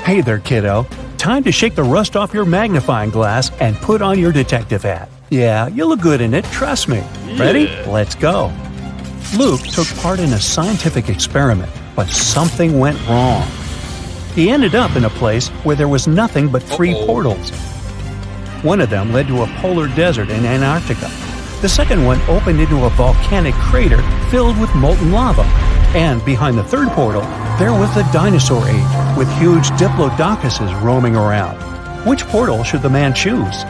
Hey there, kiddo. Time to shake the rust off your magnifying glass and put on your detective hat. Yeah, you look good in it, trust me. Ready? Let's go. Luke took part in a scientific experiment, but something went wrong. He ended up in a place where there was nothing but three portals. One of them led to a polar desert in Antarctica. The second one opened into a volcanic crater filled with molten lava. And behind the third portal, there was the dinosaur age, with huge diplodocuses roaming around. Which portal should the man choose?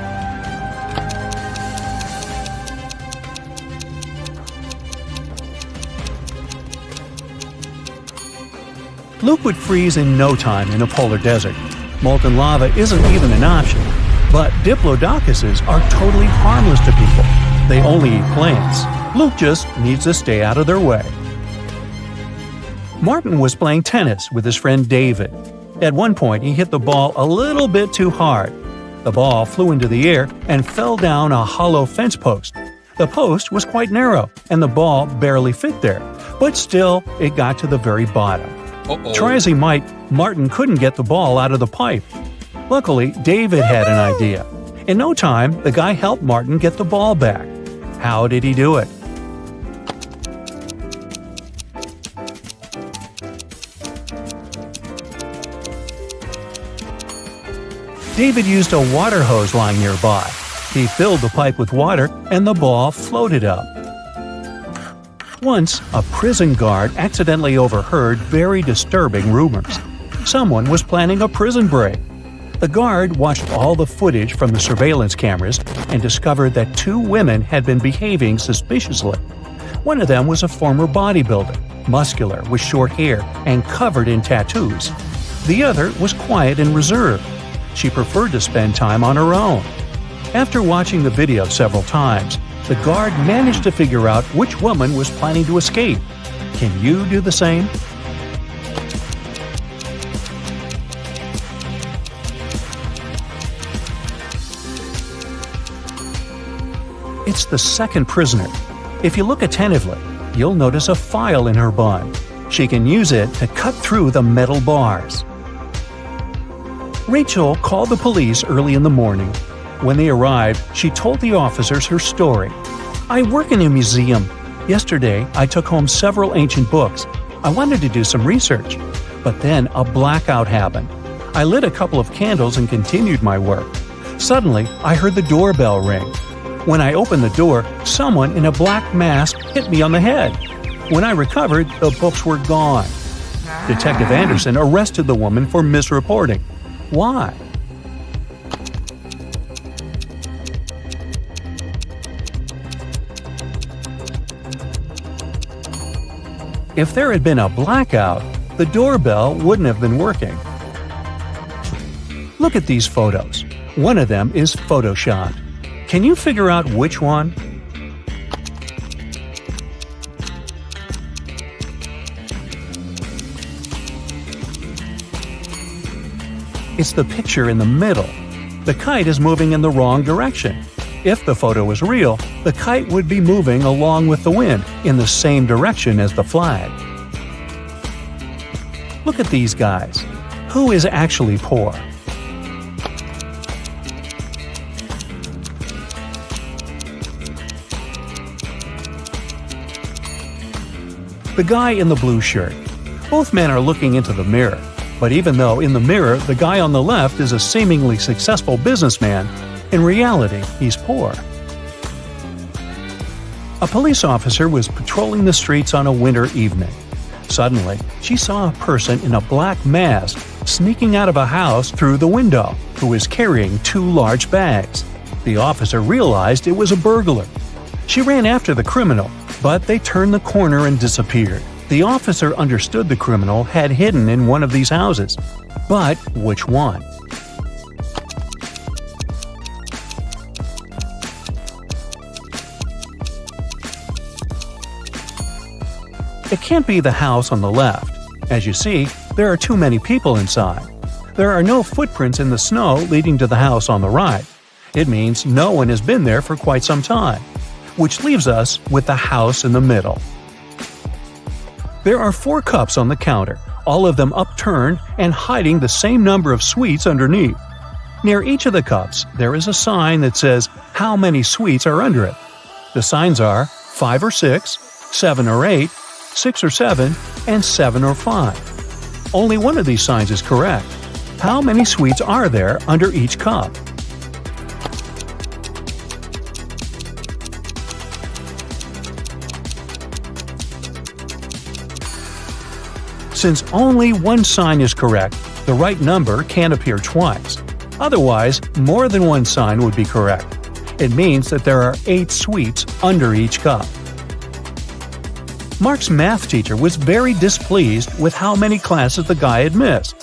Luke would freeze in no time in a polar desert. Molten lava isn't even an option. But diplodocuses are totally harmless to people. They only eat plants. Luke just needs to stay out of their way. Martin was playing tennis with his friend David. At one point, he hit the ball a little bit too hard. The ball flew into the air and fell down a hollow fence post. The post was quite narrow, and the ball barely fit there, but still, it got to the very bottom. Try as he might, Martin couldn't get the ball out of the pipe. Luckily, David had an idea. In no time, the guy helped Martin get the ball back. How did he do it? David used a water hose lying nearby. He filled the pipe with water, and the ball floated up. Once, a prison guard accidentally overheard very disturbing rumors. Someone was planning a prison break. The guard watched all the footage from the surveillance cameras and discovered that two women had been behaving suspiciously. One of them was a former bodybuilder, muscular with short hair and covered in tattoos. The other was quiet and reserved. She preferred to spend time on her own. After watching the video several times, the guard managed to figure out which woman was planning to escape. Can you do the same? It's the second prisoner. If you look attentively, you'll notice a file in her bun. She can use it to cut through the metal bars. Rachel called the police early in the morning. When they arrived, she told the officers her story. "I work in a museum. Yesterday, I took home several ancient books. I wanted to do some research. But then a blackout happened. I lit a couple of candles and continued my work. Suddenly, I heard the doorbell ring. When I opened the door, someone in a black mask hit me on the head. When I recovered, the books were gone." Detective Anderson arrested the woman for misreporting. Why? If there had been a blackout, the doorbell wouldn't have been working. Look at these photos. One of them is photoshopped. Can you figure out which one? It's the picture in the middle. The kite is moving in the wrong direction. If the photo was real, the kite would be moving along with the wind in the same direction as the flag. Look at these guys. Who is actually poor? The guy in the blue shirt. Both men are looking into the mirror. But even though in the mirror the guy on the left is a seemingly successful businessman, in reality he's poor. A police officer was patrolling the streets on a winter evening. Suddenly, she saw a person in a black mask sneaking out of a house through the window, who was carrying two large bags. The officer realized it was a burglar. She ran after the criminal, but they turned the corner and disappeared. The officer understood the criminal had hidden in one of these houses. But which one? It can't be the house on the left. As you see, there are too many people inside. There are no footprints in the snow leading to the house on the right. It means no one has been there for quite some time, which leaves us with the house in the middle. There are 4 cups on the counter, all of them upturned and hiding the same number of sweets underneath. Near each of the cups, there is a sign that says how many sweets are under it. The signs are 5 or 6, 7 or 8, 6 or 7, and 7 or 5. Only one of these signs is correct. How many sweets are there under each cup? Since only one sign is correct, the right number can't appear twice. Otherwise, more than one sign would be correct. It means that there are 8 sweets under each cup. Mark's math teacher was very displeased with how many classes the guy had missed,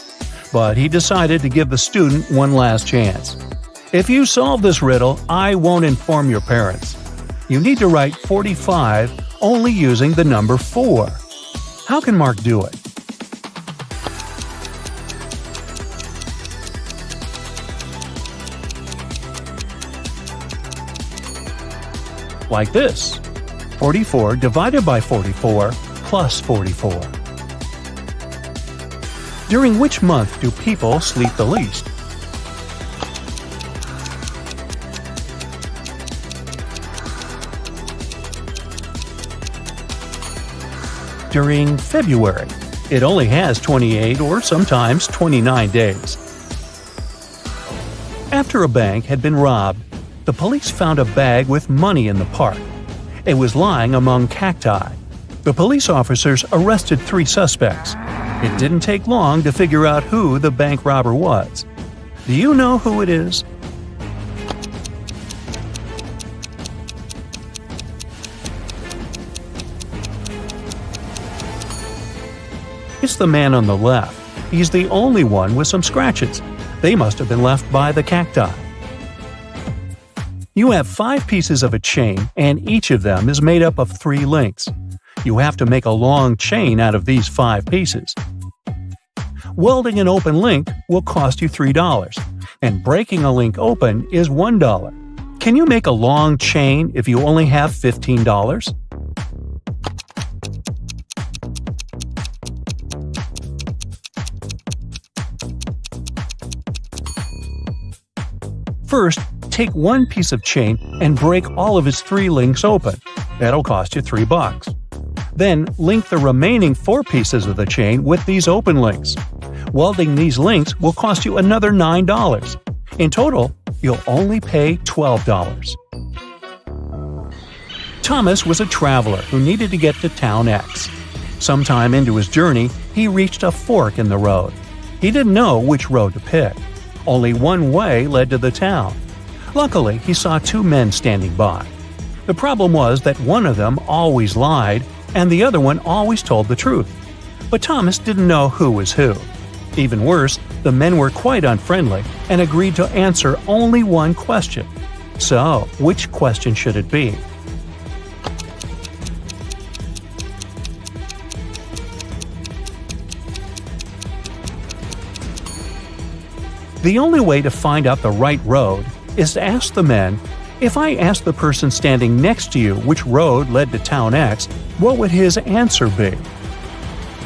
but he decided to give the student one last chance. If you solve this riddle, I won't inform your parents. You need to write 45 only using the number 4. How can Mark do it? Like this: 44 divided by 44 plus 44. During which month do people sleep the least? During February. It only has 28 or sometimes 29 days. After a bank had been robbed, the police found a bag with money in the park. It was lying among cacti. The police officers arrested 3 suspects. It didn't take long to figure out who the bank robber was. Do you know who it is? It's the man on the left. He's the only one with some scratches. They must have been left by the cacti. You have 5 pieces of a chain, and each of them is made up of 3 links. You have to make a long chain out of these 5 pieces. Welding an open link will cost you $3, and breaking a link open is $1. Can you make a long chain if you only have $15? First, take one piece of chain and break all of its 3 links open. That'll cost you $3. Then, link the remaining 4 pieces of the chain with these open links. Welding these links will cost you another $9. In total, you'll only pay $12. Thomas was a traveler who needed to get to town X. Sometime into his journey, he reached a fork in the road. He didn't know which road to pick. Only one way led to the town. Luckily, he saw 2 men standing by. The problem was that one of them always lied, and the other one always told the truth. But Thomas didn't know who was who. Even worse, the men were quite unfriendly and agreed to answer only one question. So, which question should it be? The only way to find out the right road is to ask the men, if I asked the person standing next to you which road led to town X, what would his answer be?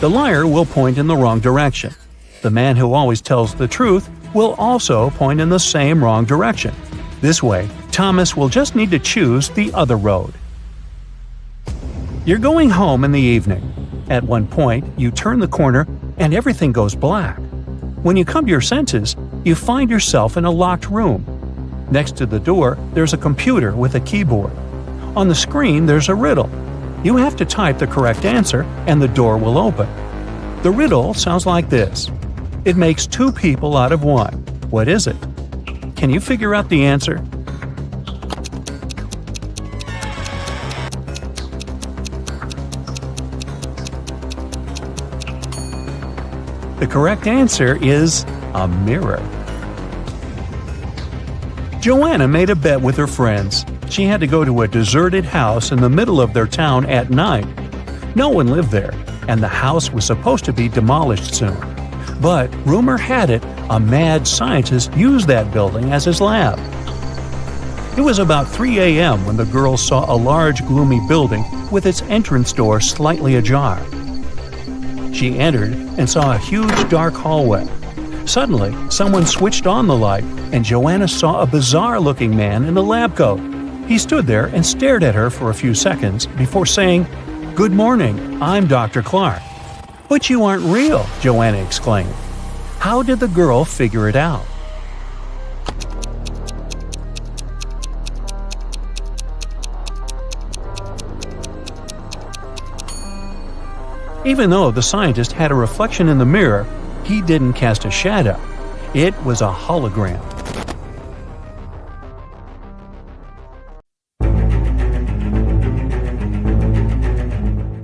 The liar will point in the wrong direction. The man who always tells the truth will also point in the same wrong direction. This way, Thomas will just need to choose the other road. You're going home in the evening. At one point, you turn the corner and everything goes black. When you come to your senses, you find yourself in a locked room. Next to the door, there's a computer with a keyboard. On the screen, there's a riddle. You have to type the correct answer, and the door will open. The riddle sounds like this. It makes 2 people out of 1. What is it? Can you figure out the answer? The correct answer is a mirror. Joanna made a bet with her friends. She had to go to a deserted house in the middle of their town at night. No one lived there, and the house was supposed to be demolished soon. But rumor had it, a mad scientist used that building as his lab. It was about 3 a.m. when the girls saw a large, gloomy building with its entrance door slightly ajar. She entered and saw a huge dark hallway. Suddenly, someone switched on the light, and Joanna saw a bizarre-looking man in a lab coat. He stood there and stared at her for a few seconds before saying, "Good morning, I'm Dr. Clark." "But you aren't real," Joanna exclaimed. How did the girl figure it out? Even though the scientist had a reflection in the mirror, he didn't cast a shadow. It was a hologram.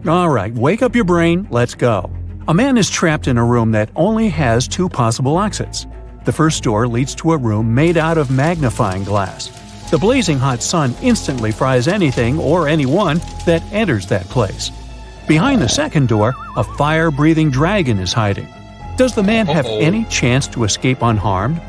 All right, wake up your brain, let's go. A man is trapped in a room that only has two possible exits. The first door leads to a room made out of magnifying glass. The blazing hot sun instantly fries anything or anyone that enters that place. Behind the second door, a fire-breathing dragon is hiding. Does the man have any chance to escape unharmed?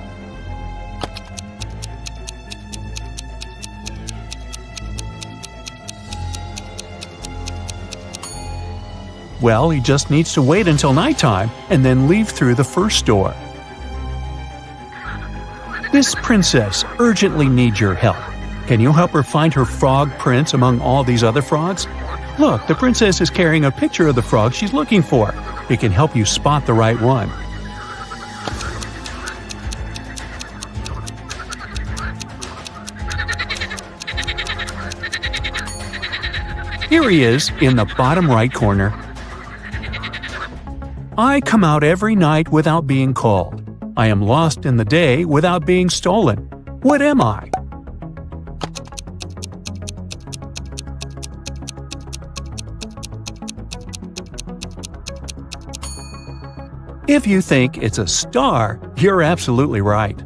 Well, he just needs to wait until nighttime and then leave through the first door. This princess urgently needs your help. Can you help her find her frog prince among all these other frogs? Look, the princess is carrying a picture of the frog she's looking for. It can help you spot the right one. Here he is in the bottom right corner. I come out every night without being called. I am lost in the day without being stolen. What am I? If you think it's a star, you're absolutely right.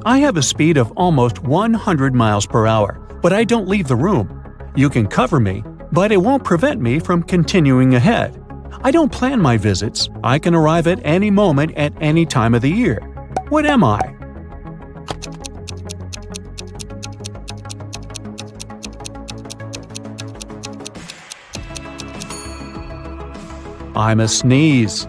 I have a speed of almost 100 miles per hour, but I don't leave the room. You can cover me, but it won't prevent me from continuing ahead. I don't plan my visits. I can arrive at any moment at any time of the year. What am I? I'm a sneeze.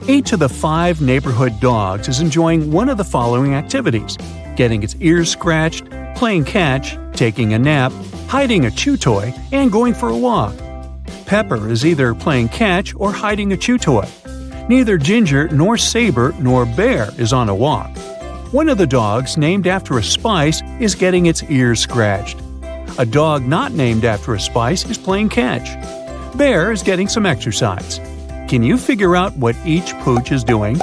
Each of the 5 neighborhood dogs is enjoying one of the following activities: getting its ears scratched, playing catch, taking a nap, hiding a chew toy, and going for a walk. Pepper is either playing catch or hiding a chew toy. Neither Ginger nor Saber nor Bear is on a walk. One of the dogs named after a spice is getting its ears scratched. A dog not named after a spice is playing catch. Bear is getting some exercise. Can you figure out what each pooch is doing?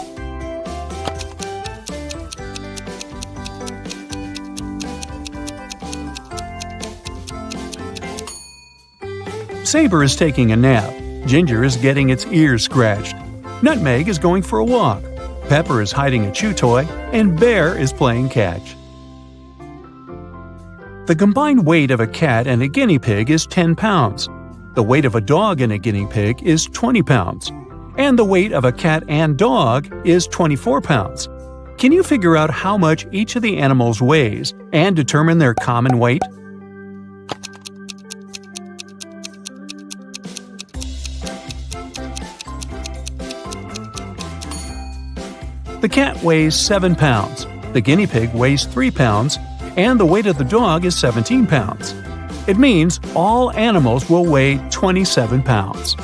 Saber is taking a nap. Ginger is getting its ears scratched. Nutmeg is going for a walk. Pepper is hiding a chew toy. And Bear is playing catch. The combined weight of a cat and a guinea pig is 10 pounds. The weight of a dog and a guinea pig is 20 pounds. And the weight of a cat and dog is 24 pounds. Can you figure out how much each of the animals weighs and determine their common weight? The cat weighs 7 pounds, the guinea pig weighs 3 pounds, and the weight of the dog is 17 pounds. It means all animals will weigh 27 pounds.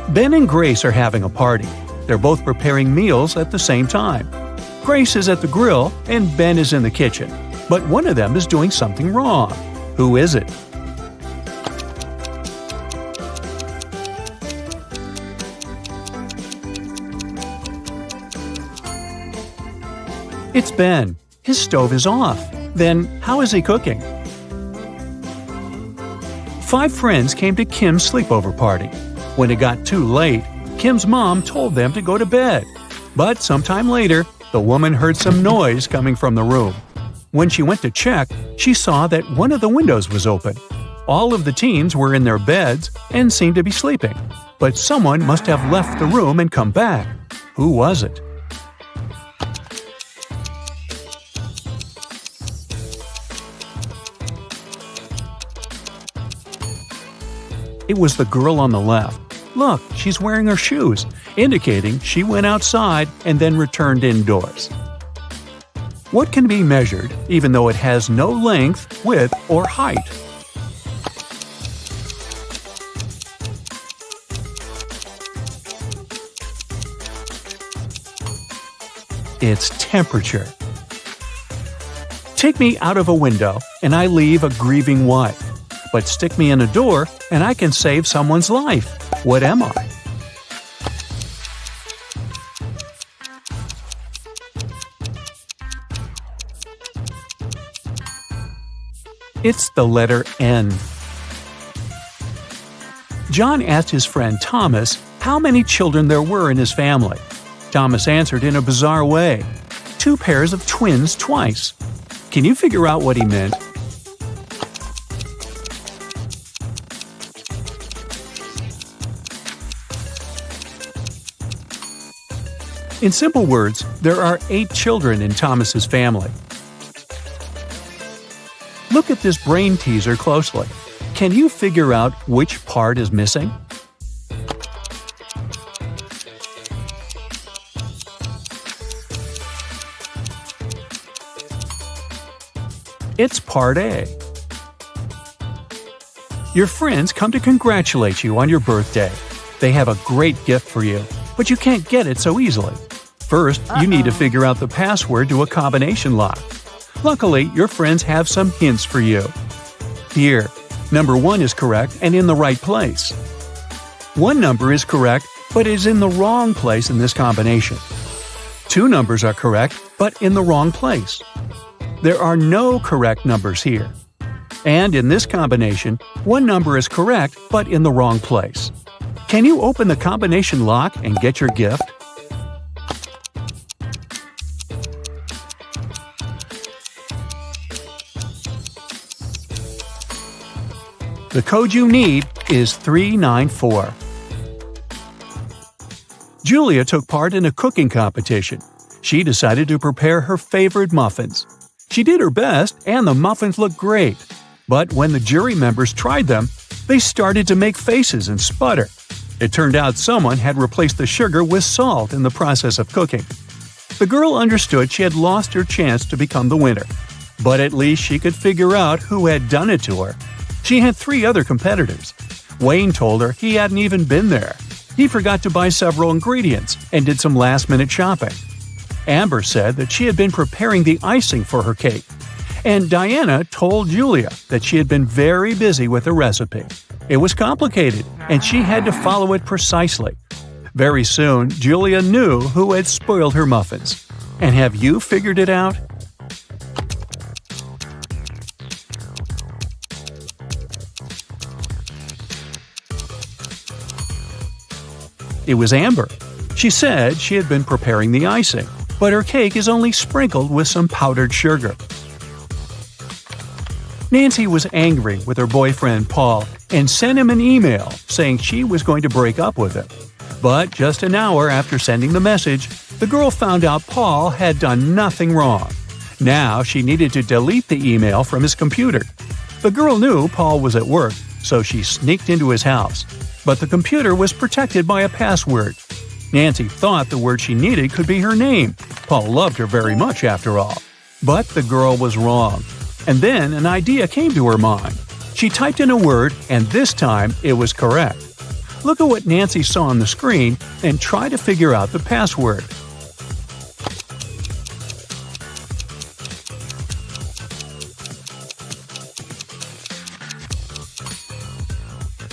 Ben and Grace are having a party. They're both preparing meals at the same time. Grace is at the grill and Ben is in the kitchen, but one of them is doing something wrong. Who is it? It's Ben. His stove is off. Then how is he cooking? 5 friends came to Kim's sleepover party. When it got too late, Kim's mom told them to go to bed. But sometime later, the woman heard some noise coming from the room. When she went to check, she saw that one of the windows was open. All of the teens were in their beds and seemed to be sleeping. But someone must have left the room and come back. Who was it? It was the girl on the left. Look, she's wearing her shoes, indicating she went outside and then returned indoors. What can be measured even though it has no length, width, or height? It's temperature. Take me out of a window and I leave a grieving wife. But stick me in a door and I can save someone's life. What am I? It's the letter N. John asked his friend Thomas how many children there were in his family. Thomas answered in a bizarre way. 2 pairs of twins twice. Can you figure out what he meant? In simple words, there are 8 children in Thomas's family. Look at this brain teaser closely. Can you figure out which part is missing? It's part A. Your friends come to congratulate you on your birthday. They have a great gift for you, but you can't get it so easily. First, you need to figure out the password to a combination lock. Luckily, your friends have some hints for you. Here, number 1 is correct and in the right place. 1 number is correct, but is in the wrong place in this combination. 2 numbers are correct, but in the wrong place. There are no correct numbers here. And in this combination, 1 number is correct, but in the wrong place. Can you open the combination lock and get your gift? The code you need is 394. Julia took part in a cooking competition. She decided to prepare her favorite muffins. She did her best, and the muffins looked great. But when the jury members tried them, they started to make faces and sputter. It turned out someone had replaced the sugar with salt in the process of cooking. The girl understood she had lost her chance to become the winner. But at least she could figure out who had done it to her. She had 3 other competitors. Wayne told her he hadn't even been there. He forgot to buy several ingredients and did some last-minute shopping. Amber said that she had been preparing the icing for her cake. And Diana told Julia that she had been very busy with the recipe. It was complicated, and she had to follow it precisely. Very soon, Julia knew who had spoiled her muffins. And have you figured it out? It was Amber. She said she had been preparing the icing, but her cake is only sprinkled with some powdered sugar. Nancy was angry with her boyfriend Paul and sent him an email saying she was going to break up with him. But just an hour after sending the message, the girl found out Paul had done nothing wrong. Now she needed to delete the email from his computer. The girl knew Paul was at work, so she sneaked into his house. But the computer was protected by a password. Nancy thought the word she needed could be her name. Paul loved her very much, after all. But the girl was wrong. And then an idea came to her mind. She typed in a word, and this time it was correct. Look at what Nancy saw on the screen and try to figure out the password.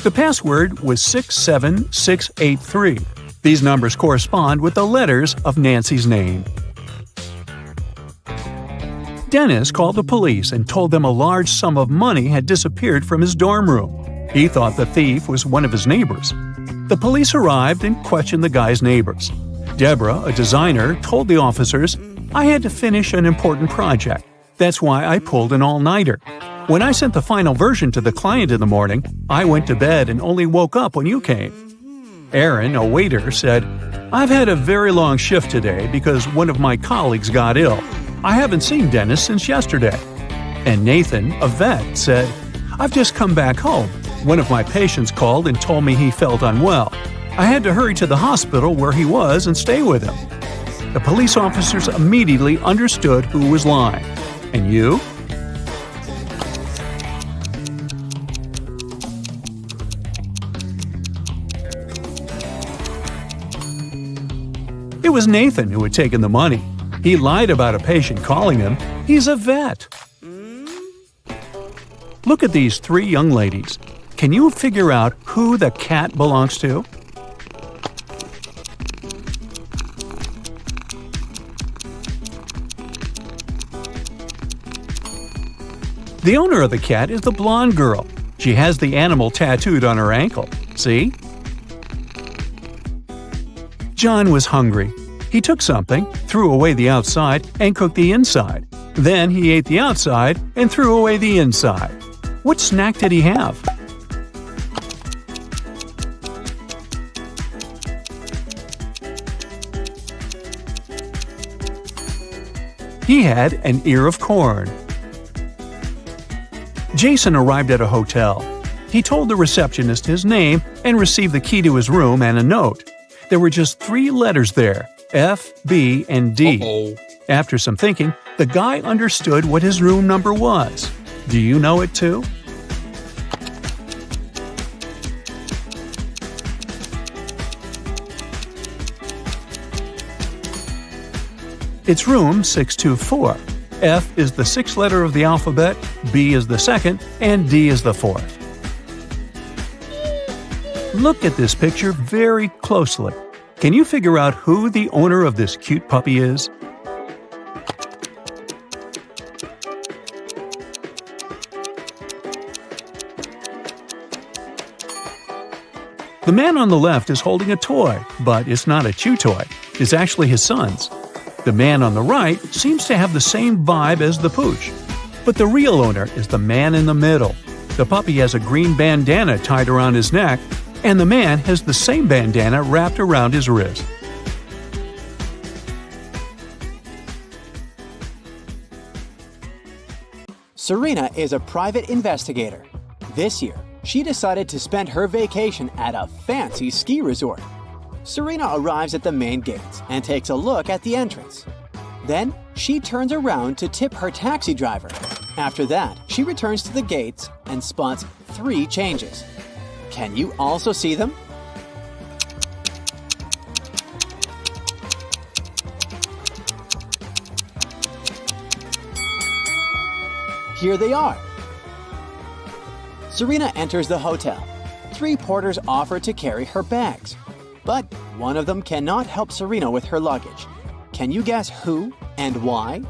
The password was 67683. These numbers correspond with the letters of Nancy's name. Dennis called the police and told them a large sum of money had disappeared from his dorm room. He thought the thief was one of his neighbors. The police arrived and questioned the guy's neighbors. Deborah, a designer, told the officers, "I had to finish an important project. That's why I pulled an all-nighter. When I sent the final version to the client in the morning, I went to bed and only woke up when you came." Aaron, a waiter, said, "I've had a very long shift today because one of my colleagues got ill. I haven't seen Dennis since yesterday." And Nathan, a vet, said, "I've just come back home. One of my patients called and told me he felt unwell. I had to hurry to the hospital where he was and stay with him. The police officers immediately understood who was lying. And you? It was Nathan who had taken the money. He lied about a patient calling him. He's a vet. Look at these three young ladies. Can you figure out who the cat belongs to? The owner of the cat is the blonde girl. She has the animal tattooed on her ankle. See? John was hungry. He took something, threw away the outside, and cooked the inside. Then he ate the outside and threw away the inside. What snack did he have? He had an ear of corn. Jason arrived at a hotel. He told the receptionist his name and received the key to his room and a note. There were just 3 letters there, F, B, and D. Uh-oh. After some thinking, the guy understood what his room number was. Do you know it too? It's room 624. F is the 6th letter of the alphabet, B is the 2nd, and D is the 4th. Look at this picture very closely. Can you figure out who the owner of this cute puppy is? The man on the left is holding a toy, but it's not a chew toy. It's actually his son's. The man on the right seems to have the same vibe as the pooch. But the real owner is the man in the middle. The puppy has a green bandana tied around his neck, and the man has the same bandana wrapped around his wrist. Serena is a private investigator. This year, she decided to spend her vacation at a fancy ski resort. Serena arrives at the main gates and takes a look at the entrance. Then, she turns around to tip her taxi driver. After that, she returns to the gates and spots 3 changes. Can you also see them? Here they are. Serena enters the hotel. 3 porters offer to carry her bags. But one of them cannot help Serena with her luggage. Can you guess who and why?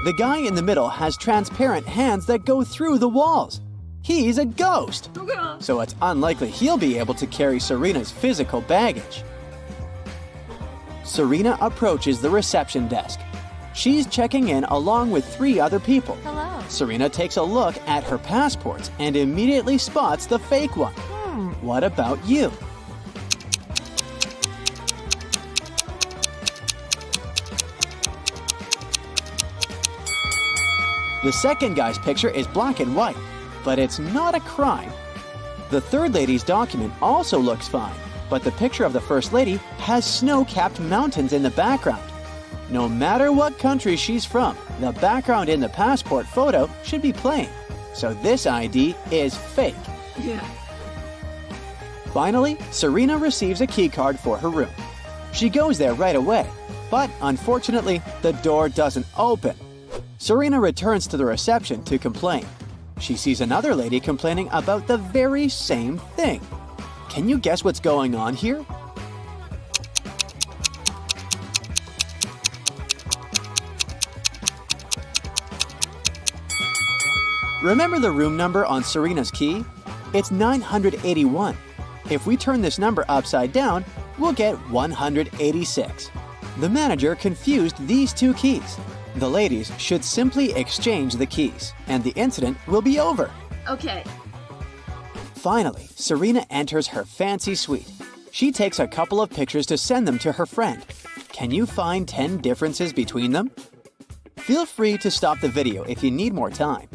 The guy in the middle has transparent hands that go through the walls. He's a ghost. So it's unlikely he'll be able to carry Serena's physical baggage. Serena approaches the reception desk. She's checking in along with 3 other people. Hello. Serena takes a look at her passports and immediately spots the fake one. What about you? The second guy's picture is black and white, but it's not a crime. The third lady's document also looks fine, but the picture of the first lady has snow-capped mountains in the background. No matter what country she's from, the background in the passport photo should be plain. So this ID is fake. Yeah. Finally, Serena receives a key card for her room. She goes there right away, but unfortunately, the door doesn't open. Serena returns to the reception to complain. She sees another lady complaining about the very same thing. Can you guess what's going on here? Remember the room number on Serena's key? It's 981. If we turn this number upside down, we'll get 186. The manager confused these 2 keys. The ladies should simply exchange the keys, and the incident will be over. Okay. Finally, Serena enters her fancy suite. She takes a couple of pictures to send them to her friend. Can you find 10 differences between them? Feel free to stop the video if you need more time.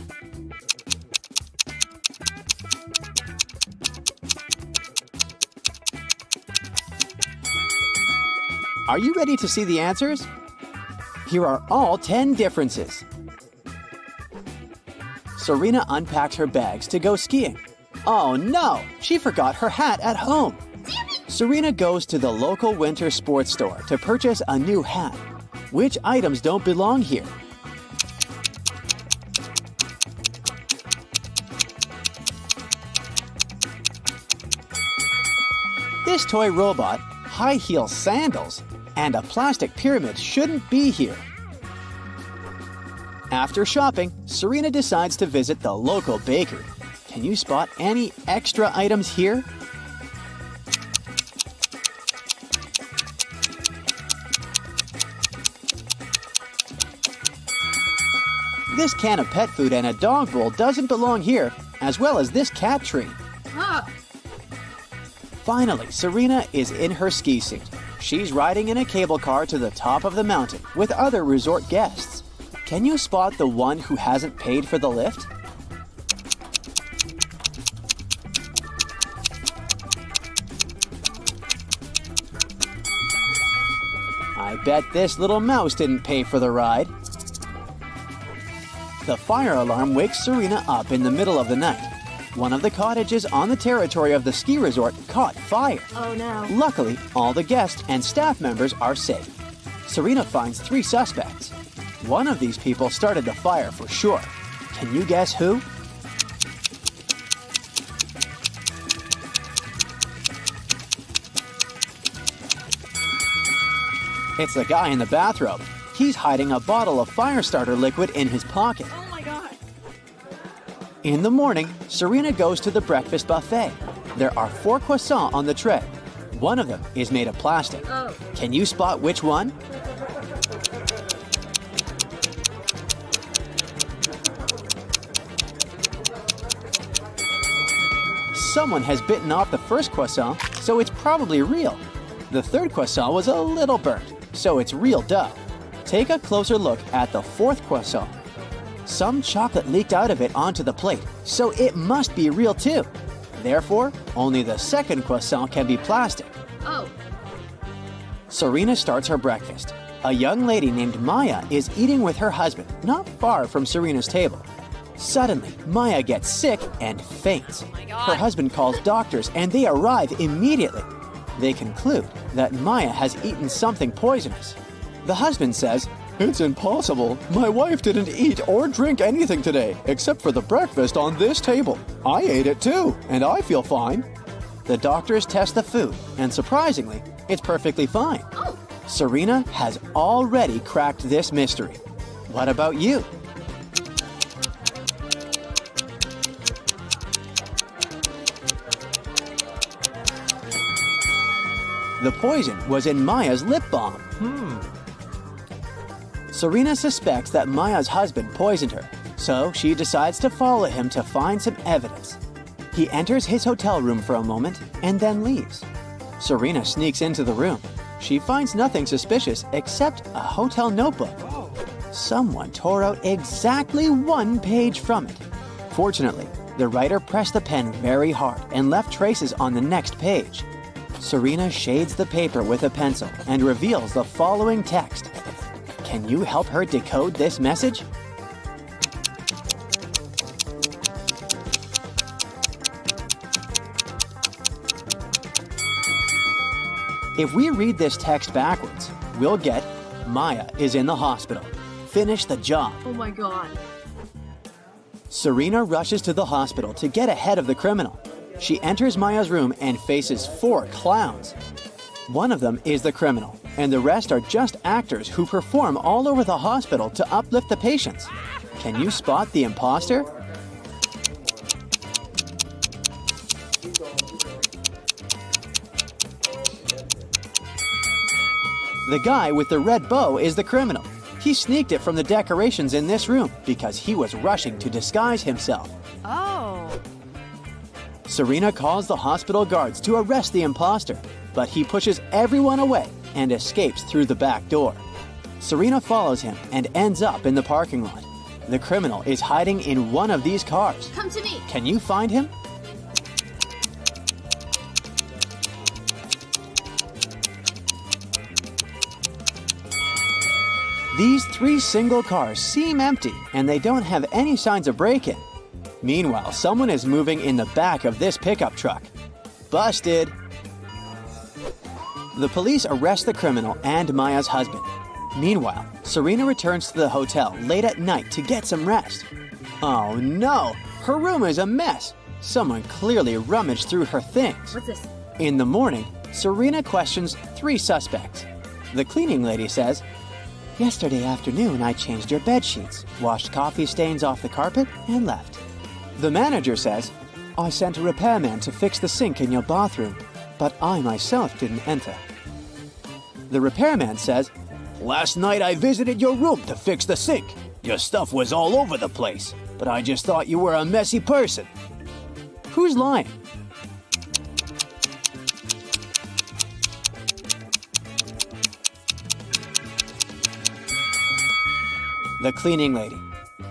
Are you ready to see the answers? Here are all 10 differences. Serena unpacks her bags to go skiing. Oh no, she forgot her hat at home. Serena goes to the local winter sports store to purchase a new hat. Which items don't belong here? This toy robot, high heel sandals, and a plastic pyramid shouldn't be here. After shopping, Serena decides to visit the local bakery. Can you spot any extra items here? This can of pet food and a dog bowl doesn't belong here, as well as this cat tree. Finally, Serena is in her ski suit. She's riding in a cable car to the top of the mountain with other resort guests. Can you spot the one who hasn't paid for the lift? I bet this little mouse didn't pay for the ride. The fire alarm wakes Serena up in the middle of the night. One of the cottages on the territory of the ski resort caught fire. Oh no. Luckily, all the guests and staff members are safe. Serena finds 3 suspects. One of these people started the fire for sure. Can you guess who? It's the guy in the bathrobe. He's hiding a bottle of fire starter liquid in his pocket. Oh my god. In the morning, Serena goes to the breakfast buffet. There are 4 croissants on the tray. One of them is made of plastic. Oh. Can you spot which one? Someone has bitten off the first croissant, so it's probably real. The third croissant was a little burnt, so it's real dough. Take a closer look at the 4th croissant. Some chocolate leaked out of it onto the plate, so it must be real too. Therefore, only the 2nd croissant can be plastic. Oh. Serena starts her breakfast. A young lady named Maya is eating with her husband, not far from Serena's table. Suddenly, Maya gets sick and faints. Oh my God. Her husband calls doctors and they arrive immediately. They conclude that Maya has eaten something poisonous. The husband says, "It's impossible. My wife didn't eat or drink anything today except for the breakfast on this table. I ate it too, and I feel fine." The doctors test the food, and surprisingly, it's perfectly fine. Oh. Serena has already cracked this mystery. What about you? The poison was in Maya's lip balm. Serena suspects that Maya's husband poisoned her, so she decides to follow him to find some evidence. He enters his hotel room for a moment and then leaves. Serena sneaks into the room. She finds nothing suspicious except a hotel notebook. Someone tore out exactly 1 page from it. Fortunately, the writer pressed the pen very hard and left traces on the next page. Serena shades the paper with a pencil and reveals the following text. Can you help her decode this message? If we read this text backwards, we'll get Maya is in the hospital. Finish the job. Oh my god. Serena rushes to the hospital to get ahead of the criminal. She enters Maya's room and faces 4 clowns. One of them is the criminal, and the rest are just actors who perform all over the hospital to uplift the patients. Can you spot the imposter? The guy with the red bow is the criminal. He sneaked it from the decorations in this room because he was rushing to disguise himself. Oh. Serena calls the hospital guards to arrest the imposter, but he pushes everyone away and escapes through the back door. Serena follows him and ends up in the parking lot. The criminal is hiding in one of these cars. Come to me. Can you find him? These 3 single cars seem empty and they don't have any signs of break-in. Meanwhile, someone is moving in the back of this pickup truck. Busted! The police arrest the criminal and Maya's husband. Meanwhile, Serena returns to the hotel late at night to get some rest. Oh no! Her room is a mess! Someone clearly rummaged through her things. What's this? In the morning, Serena questions 3 suspects. The cleaning lady says, "Yesterday afternoon, I changed your bed sheets, washed coffee stains off the carpet, and left." The manager says, "I sent a repairman to fix the sink in your bathroom, but I myself didn't enter." The repairman says, "Last night I visited your room to fix the sink. Your stuff was all over the place, but I just thought you were a messy person." Who's lying? The cleaning lady.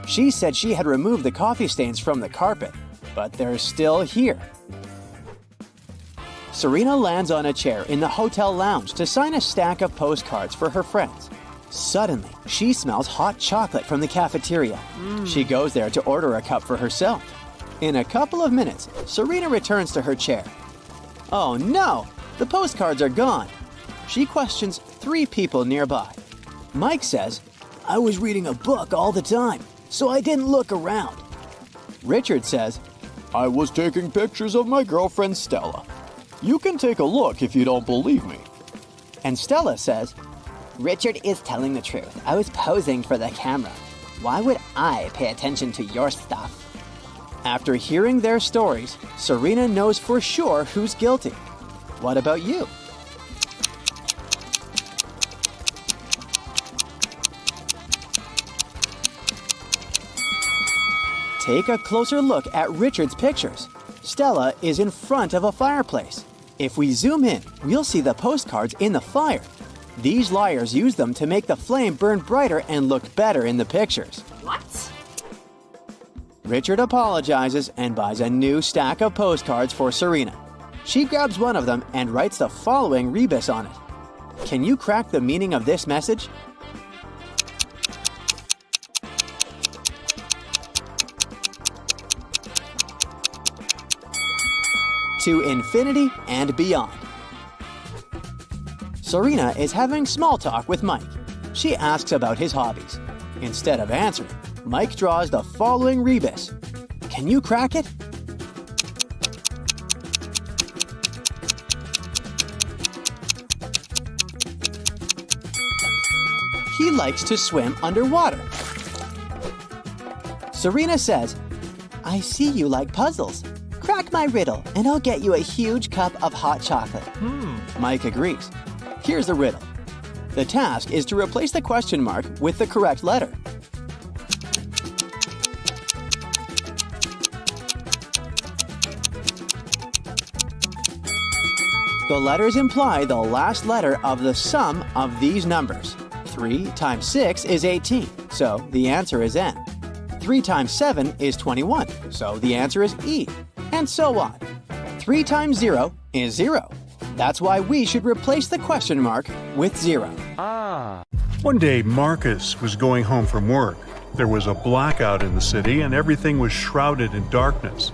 She said she had removed the coffee stains from the carpet, but they're still here. Serena lands on a chair in the hotel lounge to sign a stack of postcards for her friends. Suddenly, she smells hot chocolate from the cafeteria. She goes there to order a cup for herself. In a couple of minutes, Serena returns to her chair. Oh no! The postcards are gone. She questions 3 people nearby. Mike says, "I was reading a book all the time, so I didn't look around." Richard says, "I was taking pictures of my girlfriend Stella. You can take a look if you don't believe me." And Stella says, "Richard is telling the truth. I was posing for the camera. Why would I pay attention to your stuff?" After hearing their stories, Serena knows for sure who's guilty. What about you? Take a closer look at Richard's pictures. Stella is in front of a fireplace. If we zoom in, we'll see the postcards in the fire. These liars use them to make the flame burn brighter and look better in the pictures. What? Richard apologizes and buys a new stack of postcards for Serena. She grabs one of them and writes the following rebus on it. Can you crack the meaning of this message? To infinity and beyond. Serena is having small talk with Mike. She asks about his hobbies. Instead of answering, Mike draws the following rebus. Can you crack it? He likes to swim underwater. Serena says, "I see you like puzzles. Crack my riddle and I'll get you a huge cup of hot chocolate." Mike agrees. Here's the riddle. The task is to replace the question mark with the correct letter. The letters imply the last letter of the sum of these numbers. 3 times 6 is 18, so the answer is N. 3 times 7 is 21, so the answer is E. And so on. 3 times 0 is 0. That's why we should replace the question mark with 0. One day, Marcus was going home from work. There was a blackout in the city and everything was shrouded in darkness.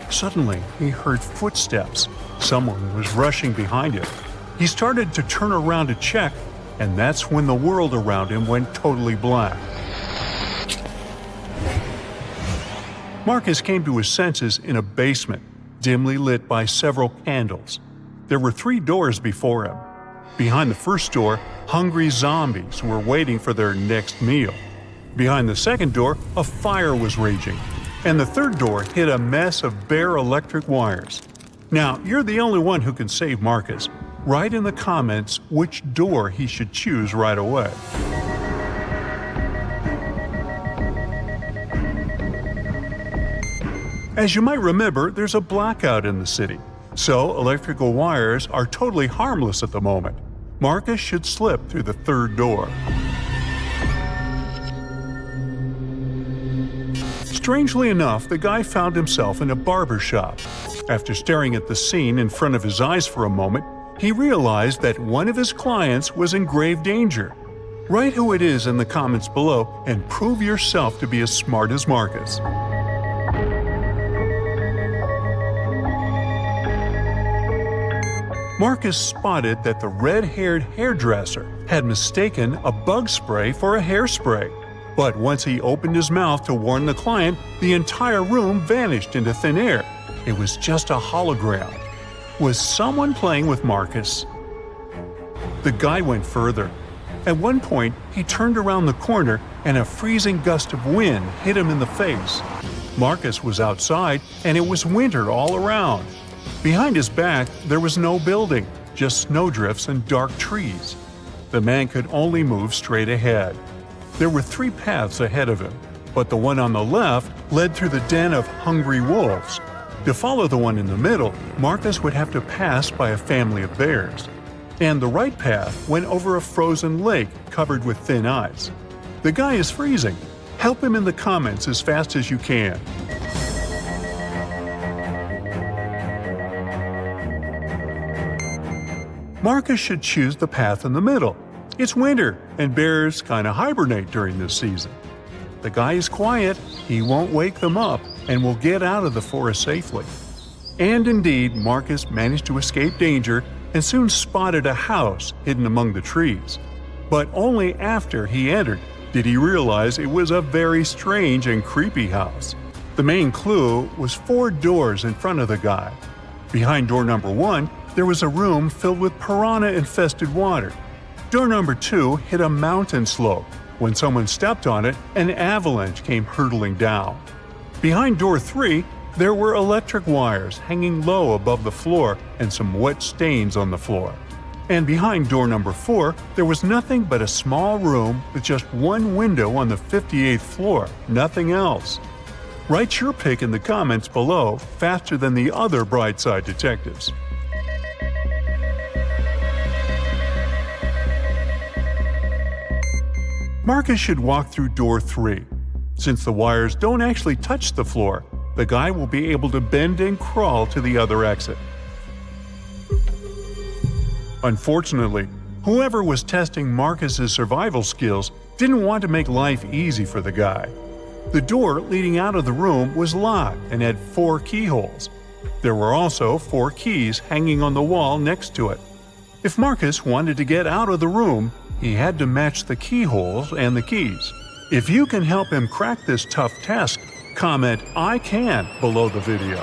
Suddenly, he heard footsteps. Someone was rushing behind him. He started to turn around to check, and that's when the world around him went totally black. Marcus came to his senses in a basement, dimly lit by several candles. There were 3 doors before him. Behind the first door, hungry zombies were waiting for their next meal. Behind the second door, a fire was raging. And the third door hid a mess of bare electric wires. Now, you're the only one who can save Marcus. Write in the comments which door he should choose right away. As you might remember, there's a blackout in the city, so electrical wires are totally harmless at the moment. Marcus should slip through the third door. Strangely enough, the guy found himself in a barber shop. After staring at the scene in front of his eyes for a moment, he realized that one of his clients was in grave danger. Write who it is in the comments below and prove yourself to be as smart as Marcus. Marcus spotted that the red-haired hairdresser had mistaken a bug spray for a hairspray. But once he opened his mouth to warn the client, the entire room vanished into thin air. It was just a hologram. Was someone playing with Marcus? The guy went further. At one point, he turned around the corner and a freezing gust of wind hit him in the face. Marcus was outside and it was winter all around. Behind his back, there was no building, just snowdrifts and dark trees. The man could only move straight ahead. There were 3 paths ahead of him, but the one on the left led through the den of hungry wolves. To follow the one in the middle, Marcus would have to pass by a family of bears. And the right path went over a frozen lake covered with thin ice. The guy is freezing. Help him in the comments as fast as you can. Marcus should choose the path in the middle. It's winter, and bears kind of hibernate during this season. The guy is quiet, he won't wake them up, and will get out of the forest safely. And indeed, Marcus managed to escape danger and soon spotted a house hidden among the trees. But only after he entered did he realize it was a very strange and creepy house. The main clue was 4 doors in front of the guy. Behind door number 1, there was a room filled with piranha-infested water. Door number 2 hit a mountain slope. When someone stepped on it, an avalanche came hurtling down. Behind door 3, there were electric wires hanging low above the floor and some wet stains on the floor. And behind door number 4, there was nothing but a small room with just one window on the 58th floor, nothing else. Write your pick in the comments below faster than the other Brightside detectives. Marcus should walk through door 3. Since the wires don't actually touch the floor, the guy will be able to bend and crawl to the other exit. Unfortunately, whoever was testing Marcus's survival skills didn't want to make life easy for the guy. The door leading out of the room was locked and had 4 keyholes. There were also 4 keys hanging on the wall next to it. If Marcus wanted to get out of the room, he had to match the keyholes and the keys. If you can help him crack this tough test, comment "I can" below the video.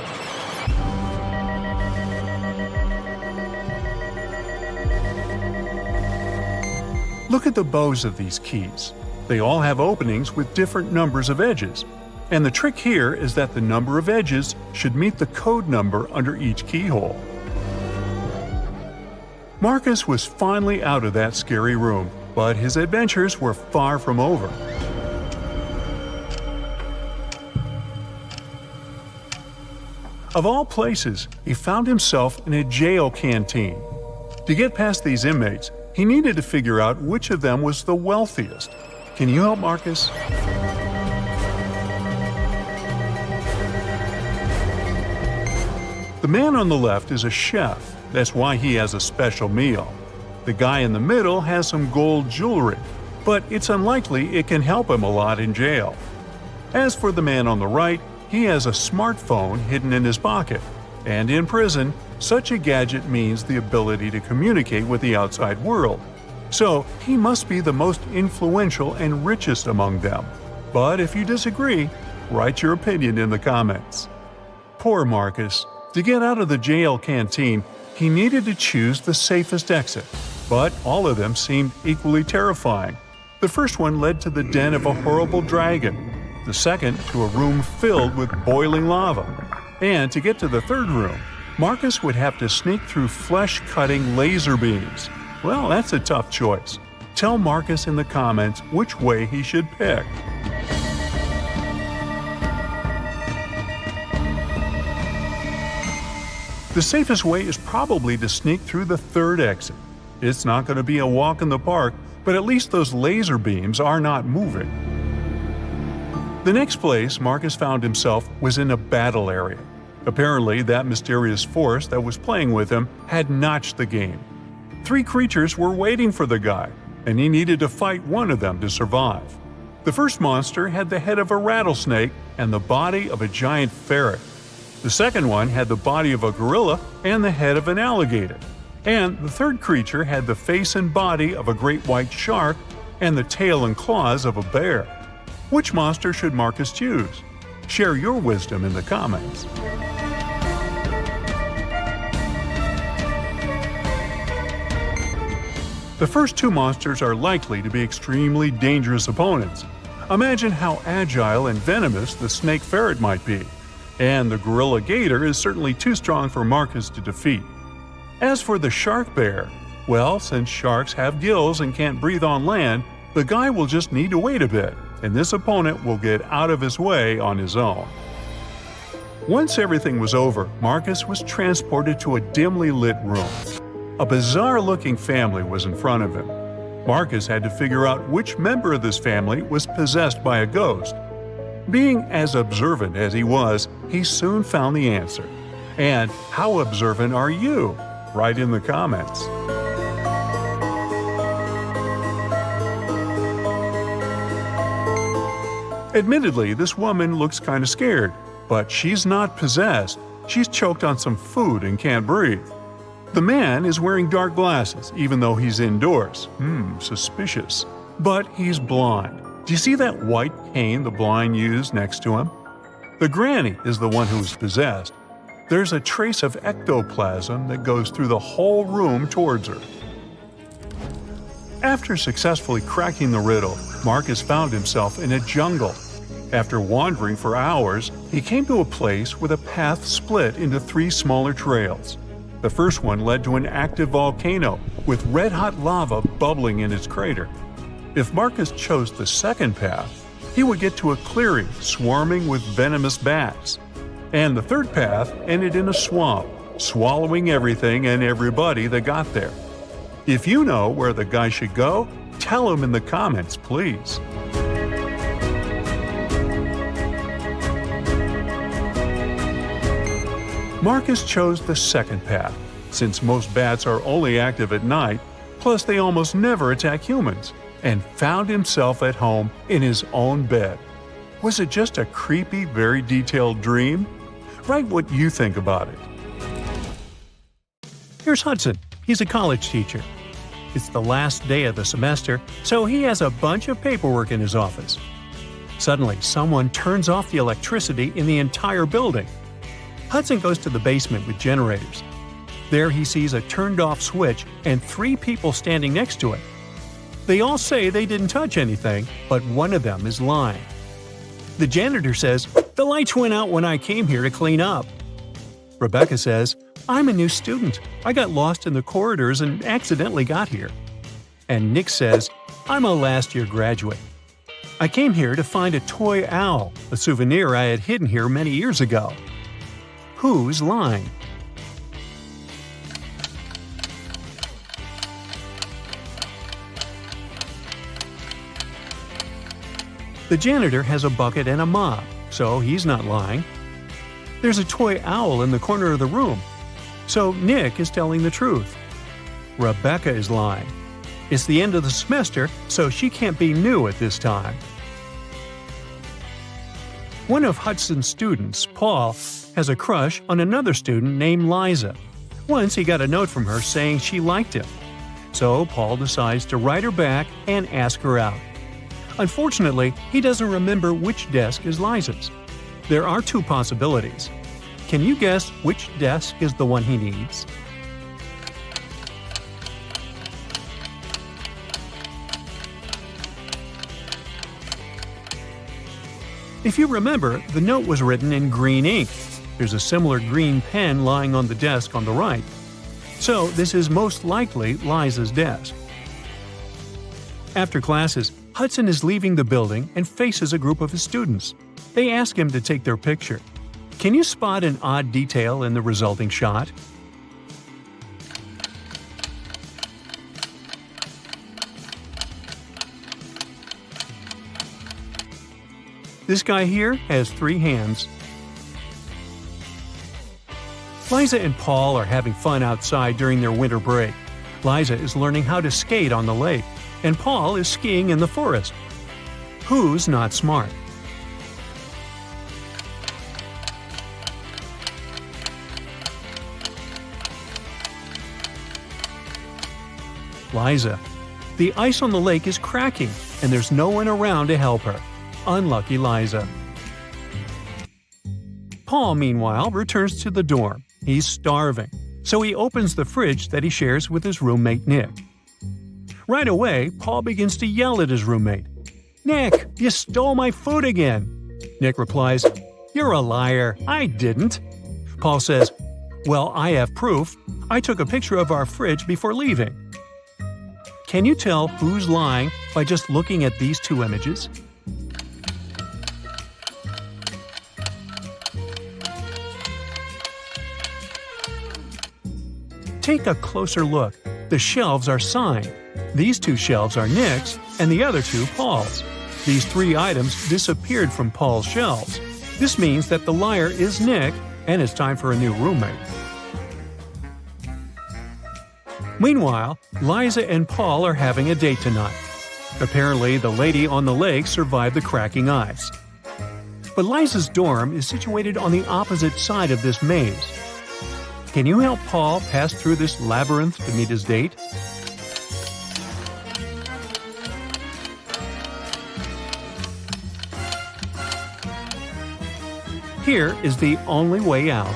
Look at the bows of these keys. They all have openings with different numbers of edges. And the trick here is that the number of edges should meet the code number under each keyhole. Marcus was finally out of that scary room, but his adventures were far from over. Of all places, he found himself in a jail canteen. To get past these inmates, he needed to figure out which of them was the wealthiest. Can you help Marcus? The man on the left is a chef. That's why he has a special meal. The guy in the middle has some gold jewelry, but it's unlikely it can help him a lot in jail. As for the man on the right, he has a smartphone hidden in his pocket. And in prison, such a gadget means the ability to communicate with the outside world. So he must be the most influential and richest among them. But if you disagree, write your opinion in the comments. Poor Marcus. To get out of the jail canteen, he needed to choose the safest exit. But all of them seemed equally terrifying. The first one led to the den of a horrible dragon. The second to a room filled with boiling lava. And to get to the third room, Marcus would have to sneak through flesh-cutting laser beams. Well, that's a tough choice. Tell Marcus in the comments which way he should pick. The safest way is probably to sneak through the third exit. It's not going to be a walk in the park, but at least those laser beams are not moving. The next place Marcus found himself was in a battle area. Apparently, that mysterious force that was playing with him had notched the game. 3 creatures were waiting for the guy, and he needed to fight one of them to survive. The first monster had the head of a rattlesnake and the body of a giant ferret. The second one had the body of a gorilla and the head of an alligator. And the third creature had the face and body of a great white shark and the tail and claws of a bear. Which monster should Marcus choose? Share your wisdom in the comments. The first 2 monsters are likely to be extremely dangerous opponents. Imagine how agile and venomous the snake ferret might be. And the gorilla gator is certainly too strong for Marcus to defeat. As for the shark bear, well, since sharks have gills and can't breathe on land, the guy will just need to wait a bit, and this opponent will get out of his way on his own. Once everything was over, Marcus was transported to a dimly lit room. A bizarre-looking family was in front of him. Marcus had to figure out which member of this family was possessed by a ghost. Being as observant as he was, he soon found the answer. And how observant are you? Write in the comments. Admittedly, this woman looks kind of scared, but she's not possessed. She's choked on some food and can't breathe. The man is wearing dark glasses, even though he's indoors. Suspicious. But he's blind. Do you see that white cane the blind use next to him? The granny is the one who is possessed. There's a trace of ectoplasm that goes through the whole room towards her. After successfully cracking the riddle, Marcus found himself in a jungle. After wandering for hours, he came to a place where the path split into 3 smaller trails. The first one led to an active volcano with red-hot lava bubbling in its crater. If Marcus chose the second path, he would get to a clearing swarming with venomous bats. And the third path ended in a swamp, swallowing everything and everybody that got there. If you know where the guy should go, tell him in the comments, please. Marcus chose the second path, since most bats are only active at night, plus they almost never attack humans, and found himself at home in his own bed. Was it just a creepy, very detailed dream? Write what you think about it. Here's Hudson. He's a college teacher. It's the last day of the semester, so he has a bunch of paperwork in his office. Suddenly, someone turns off the electricity in the entire building. Hudson goes to the basement with generators. There he sees a turned-off switch and 3 people standing next to it. They all say they didn't touch anything, but one of them is lying. The janitor says, "The lights went out when I came here to clean up." Rebecca says, "I'm a new student. I got lost in the corridors and accidentally got here." And Nick says, "I'm a last-year graduate. I came here to find a toy owl, a souvenir I had hidden here many years ago." Who's lying? The janitor has a bucket and a mop, so he's not lying. There's a toy owl in the corner of the room, so Nick is telling the truth. Rebecca is lying. It's the end of the semester, so she can't be new at this time. One of Hudson's students, Paul, has a crush on another student named Liza. Once he got a note from her saying she liked him. So Paul decides to write her back and ask her out. Unfortunately, he doesn't remember which desk is Liza's. There are 2 possibilities. Can you guess which desk is the one he needs? If you remember, the note was written in green ink. There's a similar green pen lying on the desk on the right. So this is most likely Liza's desk. After classes, Hudson is leaving the building and faces a group of his students. They ask him to take their picture. Can you spot an odd detail in the resulting shot? This guy here has 3 hands. Liza and Paul are having fun outside during their winter break. Liza is learning how to skate on the lake, and Paul is skiing in the forest. Who's not smart? Liza. The ice on the lake is cracking, and there's no one around to help her. Unlucky Liza. Paul, meanwhile, returns to the dorm. He's starving, so he opens the fridge that he shares with his roommate Nick. Right away, Paul begins to yell at his roommate. "Nick, you stole my food again!" Nick replies, "You're a liar. I didn't." Paul says, "Well, I have proof. I took a picture of our fridge before leaving." Can you tell who's lying by just looking at these 2 images? Take a closer look. The shelves are signed. These 2 shelves are Nick's and the other 2 Paul's. These 3 items disappeared from Paul's shelves. This means that the liar is Nick, and it's time for a new roommate. Meanwhile, Liza and Paul are having a date tonight. Apparently, the lady on the lake survived the cracking ice. But Liza's dorm is situated on the opposite side of this maze. Can you help Paul pass through this labyrinth to meet his date? Here is the only way out.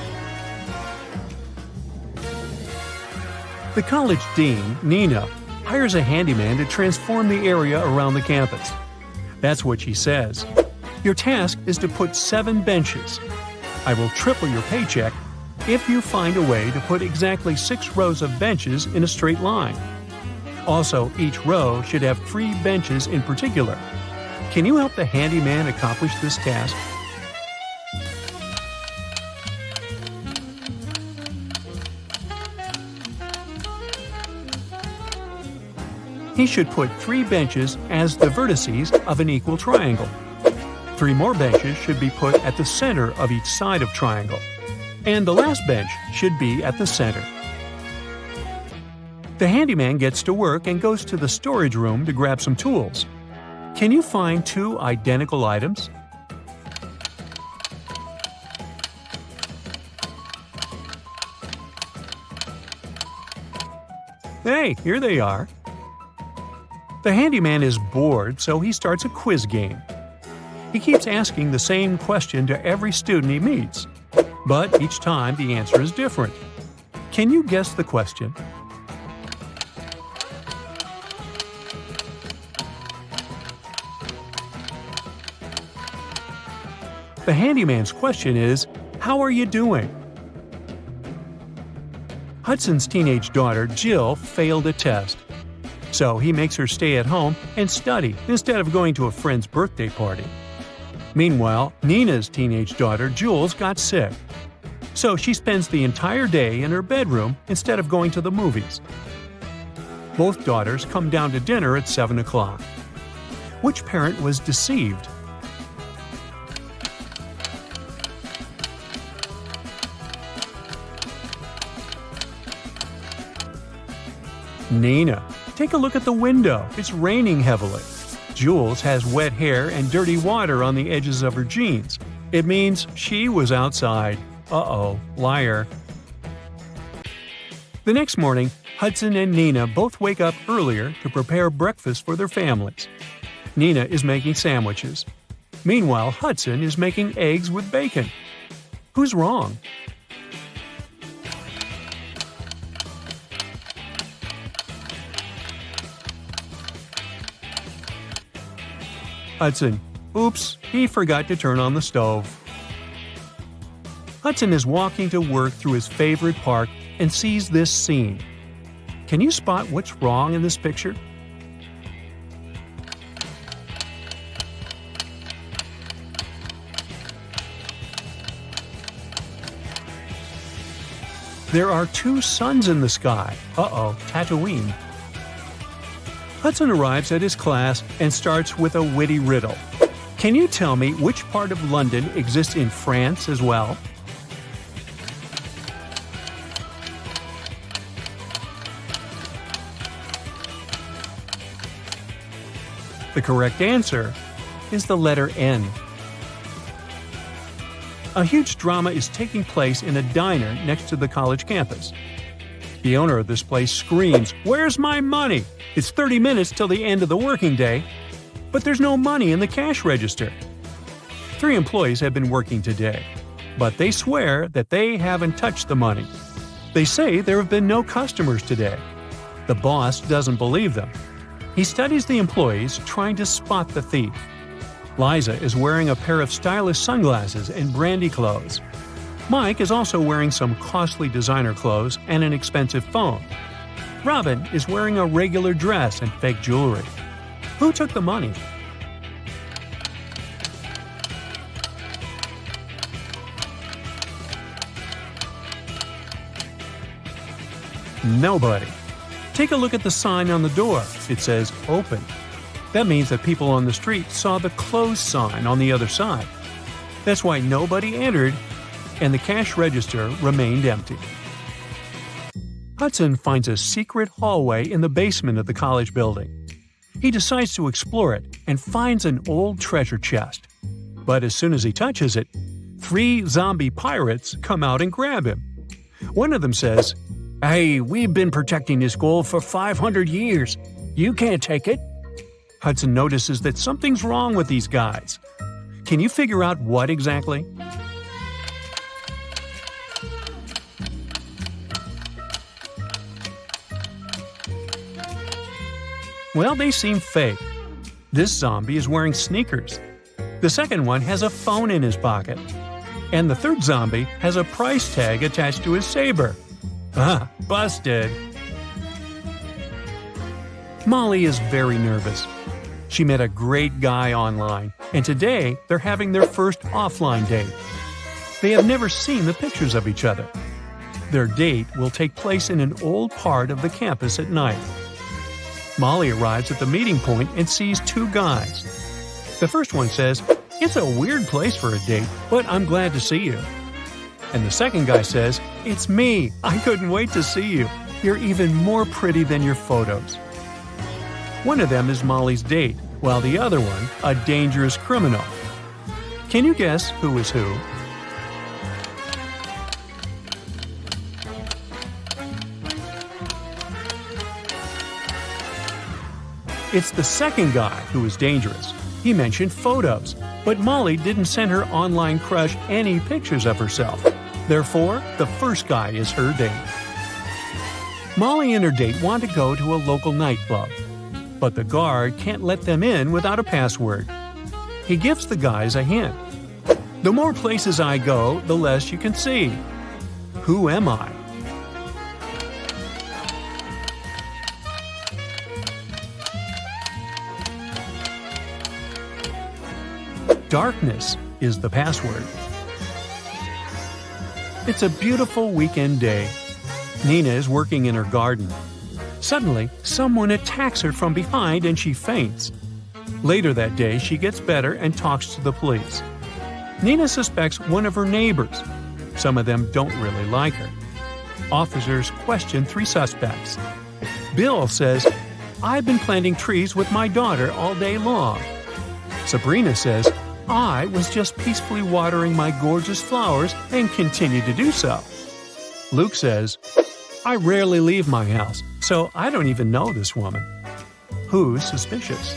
The college dean, Nina, hires a handyman to transform the area around the campus. That's what she says. Your task is to put 7 benches. I will triple your paycheck if you find a way to put exactly 6 rows of benches in a straight line. Also, each row should have 3 benches in particular. Can you help the handyman accomplish this task? He should put 3 benches as the vertices of an equal triangle. 3 more benches should be put at the center of each side of triangle. And the last bench should be at the center. The handyman gets to work and goes to the storage room to grab some tools. Can you find 2 identical items? Hey, here they are. The handyman is bored, so he starts a quiz game. He keeps asking the same question to every student he meets, but each time the answer is different. Can you guess the question? The handyman's question is, "How are you doing?" Hudson's teenage daughter, Jill, failed a test. So he makes her stay at home and study instead of going to a friend's birthday party. Meanwhile, Nina's teenage daughter, Jules, got sick. So she spends the entire day in her bedroom instead of going to the movies. Both daughters come down to dinner at 7 o'clock. Which parent was deceived? Nina. Take a look at the window. It's raining heavily. Jules has wet hair and dirty water on the edges of her jeans. It means she was outside. Uh-oh, liar. The next morning, Hudson and Nina both wake up earlier to prepare breakfast for their families. Nina is making sandwiches. Meanwhile, Hudson is making eggs with bacon. Who's wrong? Hudson. Oops, he forgot to turn on the stove. Hudson is walking to work through his favorite park and sees this scene. Can you spot what's wrong in this picture? There are 2 suns in the sky. Uh-oh, Tatooine. Hudson arrives at his class and starts with a witty riddle. Can you tell me which part of London exists in France as well? The correct answer is the letter N. A huge drama is taking place in a diner next to the college campus. The owner of this place screams, "Where's my money? It's 30 minutes till the end of the working day." But there's no money in the cash register. 3 employees have been working today, but they swear that they haven't touched the money. They say there have been no customers today. The boss doesn't believe them. He studies the employees, trying to spot the thief. Liza is wearing a pair of stylish sunglasses and brandy clothes. Mike is also wearing some costly designer clothes and an expensive phone. Robin is wearing a regular dress and fake jewelry. Who took the money? Nobody. Take a look at the sign on the door. It says "Open." That means that people on the street saw the closed sign on the other side. That's why nobody entered, and the cash register remained empty. Hudson finds a secret hallway in the basement of the college building. He decides to explore it and finds an old treasure chest. But as soon as he touches it, 3 zombie pirates come out and grab him. One of them says, "Hey, we've been protecting this gold for 500 years. You can't take it." Hudson notices that something's wrong with these guys. Can you figure out what exactly? Well, they seem fake. This zombie is wearing sneakers. The second one has a phone in his pocket. And the third zombie has a price tag attached to his saber. Ah, busted. Molly is very nervous. She met a great guy online, and today they're having their first offline date. They have never seen the pictures of each other. Their date will take place in an old part of the campus at night. Molly arrives at the meeting point and sees 2 guys. The first one says, "It's a weird place for a date, but I'm glad to see you." And the second guy says, "It's me. I couldn't wait to see you. You're even more pretty than your photos." One of them is Molly's date, while the other one, a dangerous criminal. Can you guess who is who? It's the second guy who is dangerous. He mentioned photos, but Molly didn't send her online crush any pictures of herself. Therefore, the first guy is her date. Molly and her date want to go to a local nightclub, but the guard can't let them in without a password. He gives the guys a hint. "The more places I go, the less you can see. Who am I?" Darkness is the password. It's a beautiful weekend day. Nina is working in her garden. Suddenly, someone attacks her from behind and she faints. Later that day, she gets better and talks to the police. Nina suspects one of her neighbors. Some of them don't really like her. Officers question 3 suspects. Bill says, "I've been planting trees with my daughter all day long." Sabrina says, "I was just peacefully watering my gorgeous flowers and continue to do so." Luke says, "I rarely leave my house, so I don't even know this woman." Who's suspicious?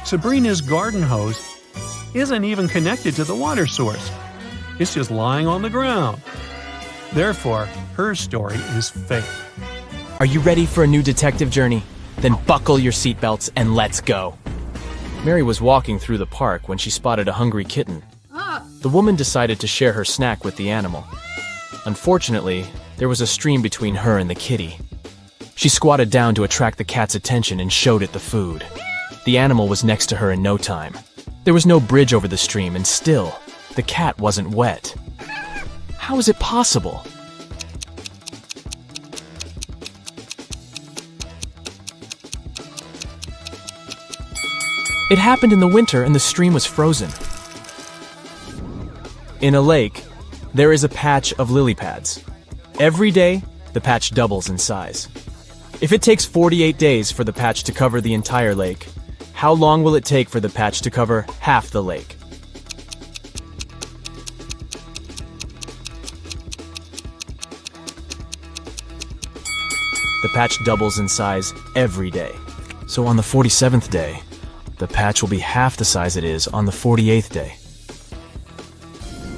Sabrina's garden hose isn't even connected to the water source. It's just lying on the ground. Therefore, her story is fake. Are you ready for a new detective journey? Then buckle your seatbelts and let's go. Mary was walking through the park when she spotted a hungry kitten. The woman decided to share her snack with the animal. Unfortunately, there was a stream between her and the kitty. She squatted down to attract the cat's attention and showed it the food. The animal was next to her in no time. There was no bridge over the stream, and still, the cat wasn't wet. How is it possible? It happened in the winter and the stream was frozen. In a lake, there is a patch of lily pads. Every day, the patch doubles in size. If it takes 48 days for the patch to cover the entire lake, how long will it take for the patch to cover half the lake? The patch doubles in size every day. So on the 47th day, the patch will be half the size it is on the 48th day.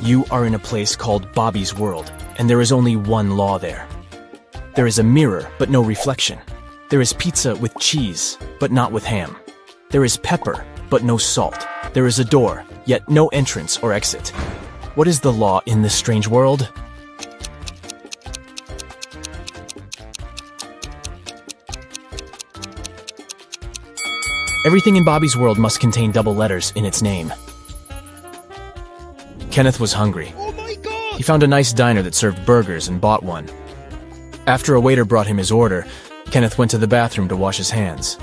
You are in a place called Bobby's World, and there is only one law there. There is a mirror, but no reflection. There is pizza with cheese, but not with ham. There is pepper, but no salt. There is a door, yet no entrance or exit. What is the law in this strange world? Everything in Bobby's World must contain double letters in its name. Kenneth was hungry. Oh my god! He found a nice diner that served burgers and bought one. After a waiter brought him his order, Kenneth went to the bathroom to wash his hands.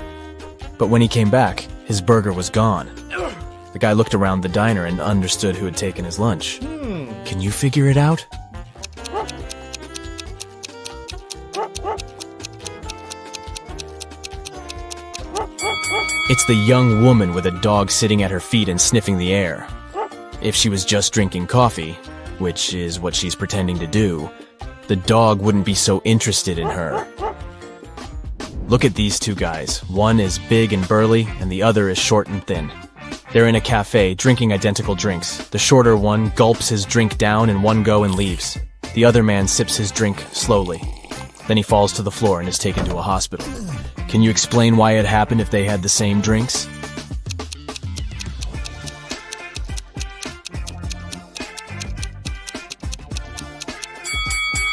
But when he came back, his burger was gone. The guy looked around the diner and understood who had taken his lunch. Can you figure it out? It's the young woman with a dog sitting at her feet and sniffing the air. If she was just drinking coffee, which is what she's pretending to do, the dog wouldn't be so interested in her. Look at these two guys. One is big and burly, and the other is short and thin. They're in a cafe, drinking identical drinks. The shorter one gulps his drink down in one go and leaves. The other man sips his drink slowly. Then he falls to the floor and is taken to a hospital. Can you explain why it happened if they had the same drinks?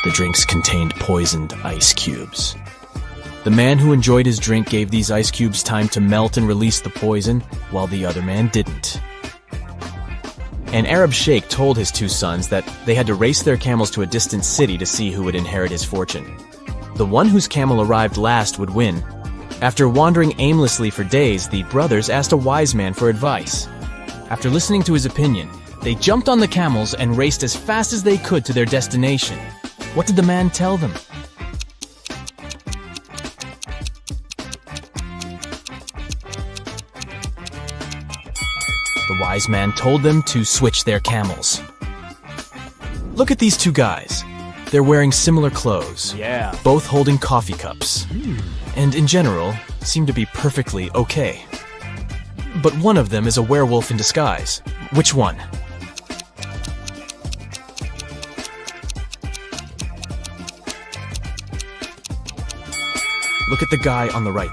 The drinks contained poisoned ice cubes. The man who enjoyed his drink gave these ice cubes time to melt and release the poison, while the other man didn't. An Arab sheikh told his two sons that they had to race their camels to a distant city to see who would inherit his fortune. The one whose camel arrived last would win. After wandering aimlessly for days, the brothers asked a wise man for advice. After listening to his opinion, they jumped on the camels and raced as fast as they could to their destination. What did the man tell them? The wise man told them to switch their camels. Look at these two guys. They're wearing similar clothes. Yeah. Both holding coffee cups. And in general, seem to be perfectly okay. But one of them is a werewolf in disguise. Which one? Look at the guy on the right.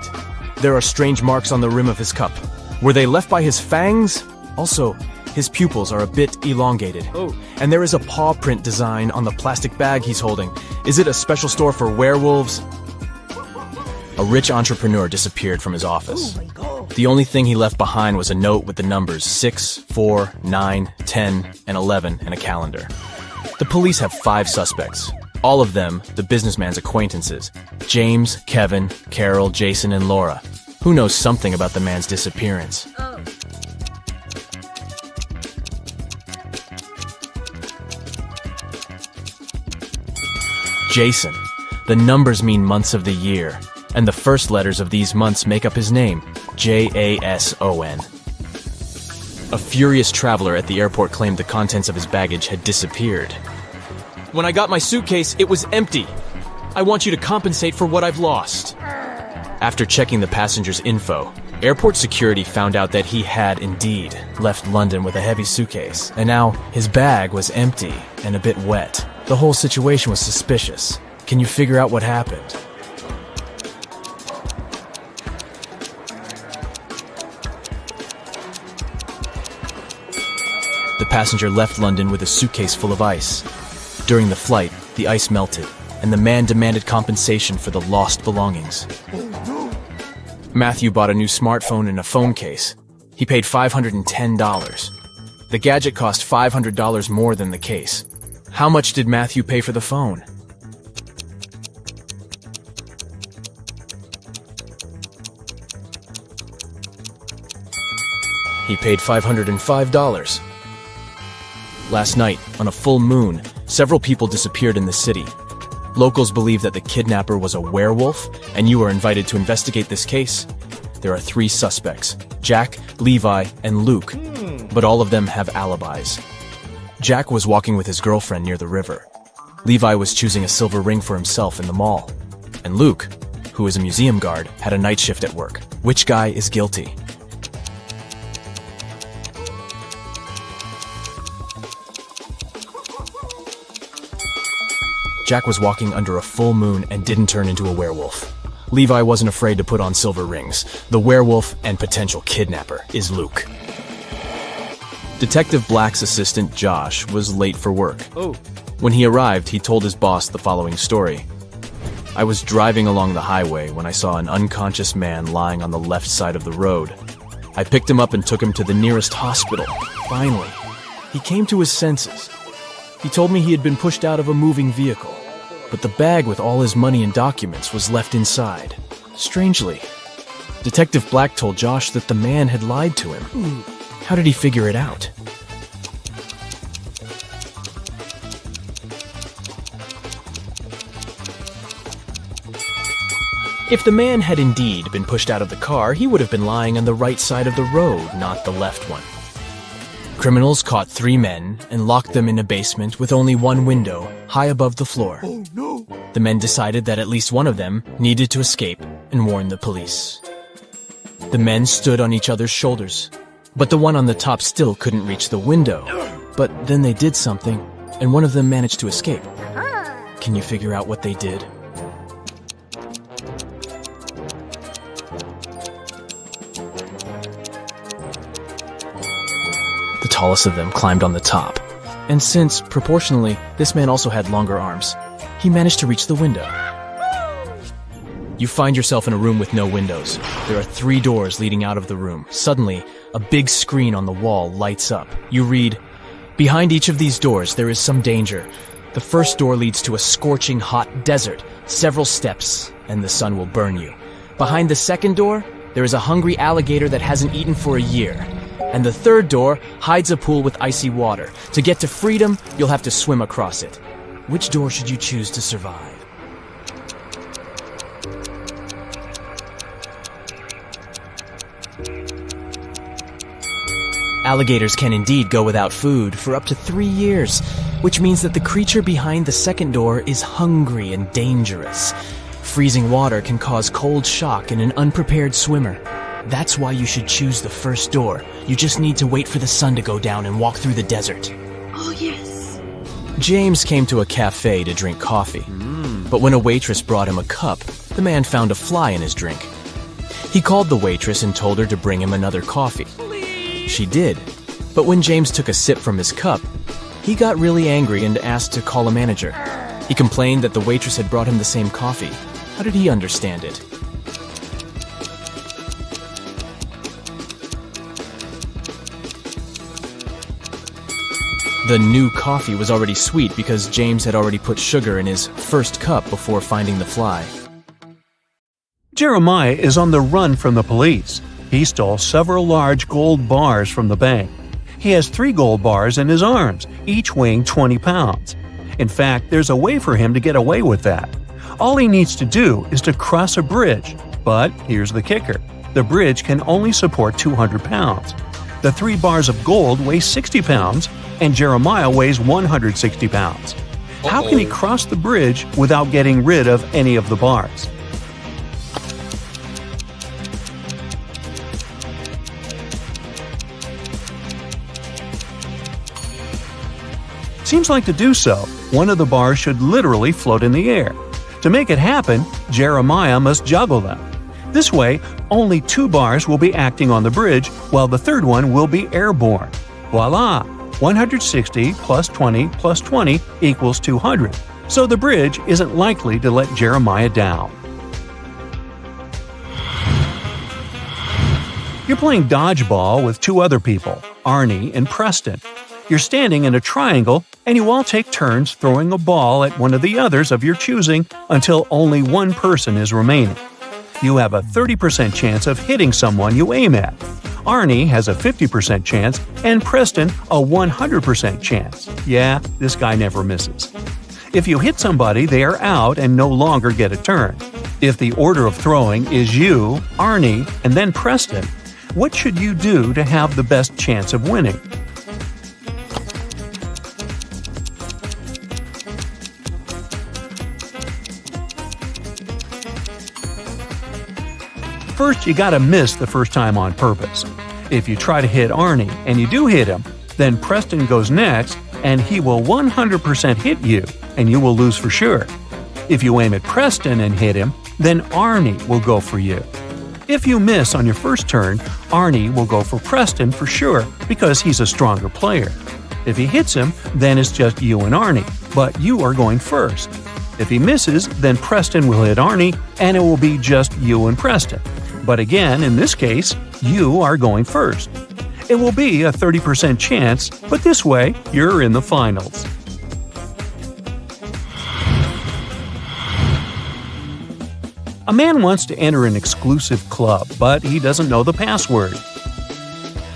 There are strange marks on the rim of his cup. Were they left by his fangs? Also, his pupils are a bit elongated. Oh. And there is a paw print design on the plastic bag he's holding. Is it a special store for werewolves? A rich entrepreneur disappeared from his office. Oh my god. The only thing he left behind was a note with the numbers 6, 4, 9, 10, and 11 and a calendar. The police have 5 suspects. All of them, the businessman's acquaintances. James, Kevin, Carol, Jason, and Laura. Who knows something about the man's disappearance? Jason. The numbers mean months of the year, and the first letters of these months make up his name, Jason. A furious traveler at the airport claimed the contents of his baggage had disappeared. When I got my suitcase, it was empty. I want you to compensate for what I've lost. After checking the passenger's info, airport security found out that he had indeed left London with a heavy suitcase, and now his bag was empty and a bit wet. The whole situation was suspicious. Can you figure out what happened? The passenger left London with a suitcase full of ice. During the flight, the ice melted, and the man demanded compensation for the lost belongings. Matthew bought a new smartphone and a phone case. He paid $510. The gadget cost $500 more than the case. How much did Matthew pay for the phone? He paid $505. Last night, on a full moon, several people disappeared in the city. Locals believe that the kidnapper was a werewolf, and you are invited to investigate this case. There are 3 suspects, Jack, Levi, and Luke, but all of them have alibis. Jack was walking with his girlfriend near the river. Levi was choosing a silver ring for himself in the mall. And Luke, who is a museum guard, had a night shift at work. Which guy is guilty? Jack was walking under a full moon and didn't turn into a werewolf. Levi wasn't afraid to put on silver rings. The werewolf and potential kidnapper is Luke. Detective Black's assistant, Josh, was late for work. When he arrived, he told his boss the following story. I was driving along the highway when I saw an unconscious man lying on the left side of the road. I picked him up and took him to the nearest hospital. Finally, he came to his senses. He told me he had been pushed out of a moving vehicle, but the bag with all his money and documents was left inside. Strangely, Detective Black told Josh that the man had lied to him. How did he figure it out? If the man had indeed been pushed out of the car, he would have been lying on the right side of the road, not the left one. Criminals caught 3 men and locked them in a basement with only one window, high above the floor. Oh, no. The men decided that at least one of them needed to escape and warn the police. The men stood on each other's shoulders, but the one on the top still couldn't reach the window. But then they did something, and one of them managed to escape. Can you figure out what they did? The tallest of them climbed on the top, and since, proportionally, this man also had longer arms, he managed to reach the window. You find yourself in a room with no windows. There are 3 doors leading out of the room. Suddenly, a big screen on the wall lights up. You read, "Behind each of these doors there is some danger. The first door leads to a scorching hot desert, several steps, and the sun will burn you. Behind the second door, there is a hungry alligator that hasn't eaten for a year. And the third door hides a pool with icy water. To get to freedom, you'll have to swim across it. Which door should you choose to survive?" Alligators can indeed go without food for up to 3 years, which means that the creature behind the second door is hungry and dangerous. Freezing water can cause cold shock in an unprepared swimmer. That's why you should choose the first door. You just need to wait for the sun to go down and walk through the desert. Oh, yes. James came to a cafe to drink coffee. But when a waitress brought him a cup, the man found a fly in his drink. He called the waitress and told her to bring him another coffee. She did. But when James took a sip from his cup, he got really angry and asked to call a manager. He complained that the waitress had brought him the same coffee. How did he understand it? The new coffee was already sweet because James had already put sugar in his first cup before finding the fly. Jeremiah is on the run from the police. He stole several large gold bars from the bank. He has 3 gold bars in his arms, each weighing 20 pounds. In fact, there's a way for him to get away with that. All he needs to do is to cross a bridge. But here's the kicker. The bridge can only support 200 pounds. The 3 bars of gold weigh 60 pounds, and Jeremiah weighs 160 pounds. How can he cross the bridge without getting rid of any of the bars? Seems like to do so, one of the bars should literally float in the air. To make it happen, Jeremiah must juggle them. This way, only 2 bars will be acting on the bridge, while the third one will be airborne. Voila! 160 plus 20 plus 20 equals 200. So the bridge isn't likely to let Jeremiah down. You're playing dodgeball with 2 other people, Arnie and Preston. You're standing in a triangle, and you all take turns throwing a ball at one of the others of your choosing until only one person is remaining. You have a 30% chance of hitting someone you aim at. Arnie has a 50% chance, and Preston a 100% chance. Yeah, this guy never misses. If you hit somebody, they are out and no longer get a turn. If the order of throwing is you, Arnie, and then Preston, what should you do to have the best chance of winning? First, you gotta miss the first time on purpose. If you try to hit Arnie and you do hit him, then Preston goes next and he will 100% hit you and you will lose for sure. If you aim at Preston and hit him, then Arnie will go for you. If you miss on your first turn, Arnie will go for Preston for sure because he's a stronger player. If he hits him, then it's just you and Arnie, but you are going first. If he misses, then Preston will hit Arnie and it will be just you and Preston. But again, in this case, you are going first. It will be a 30% chance, but this way, you're in the finals. A man wants to enter an exclusive club, but he doesn't know the password.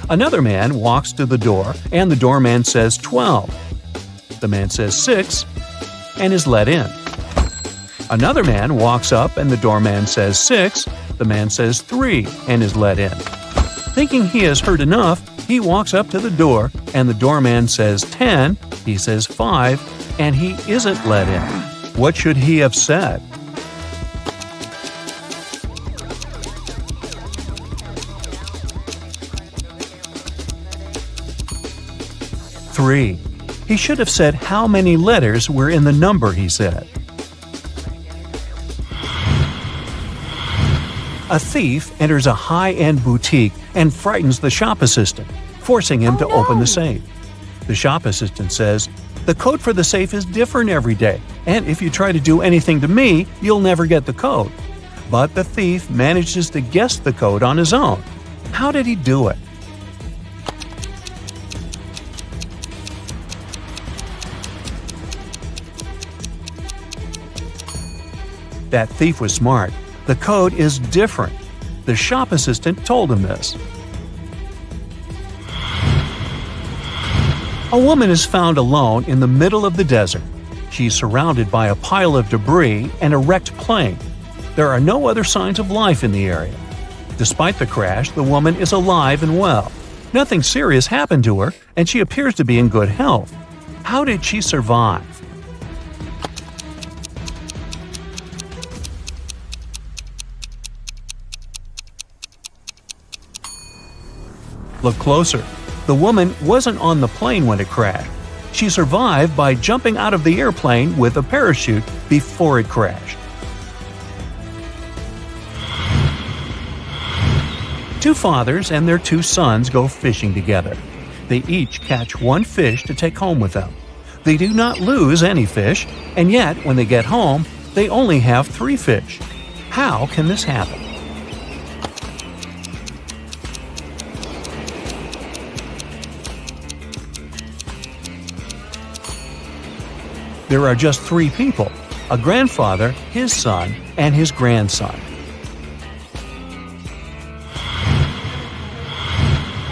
Another man walks to the door, and the doorman says 12. The man says 6, and is let in. Another man walks up, and the doorman says 6. The man says 3 and is let in. Thinking he has heard enough, he walks up to the door and the doorman says 10, he says 5, and he isn't let in. What should he have said? Three. He should have said how many letters were in the number he said. A thief enters a high-end boutique and frightens the shop assistant, forcing him to open the safe. The shop assistant says, "The code for the safe is different every day, and if you try to do anything to me, you'll never get the code." But the thief manages to guess the code on his own. How did he do it? That thief was smart. The code is different. The shop assistant told him this. A woman is found alone in the middle of the desert. She's surrounded by a pile of debris and a wrecked plane. There are no other signs of life in the area. Despite the crash, the woman is alive and well. Nothing serious happened to her, and she appears to be in good health. How did she survive? Look closer. The woman wasn't on the plane when it crashed. She survived by jumping out of the airplane with a parachute before it crashed. Two fathers and their two sons go fishing together. They each catch one fish to take home with them. They do not lose any fish, and yet when they get home, they only have 3 fish. How can this happen? There are just 3 people, a grandfather, his son, and his grandson.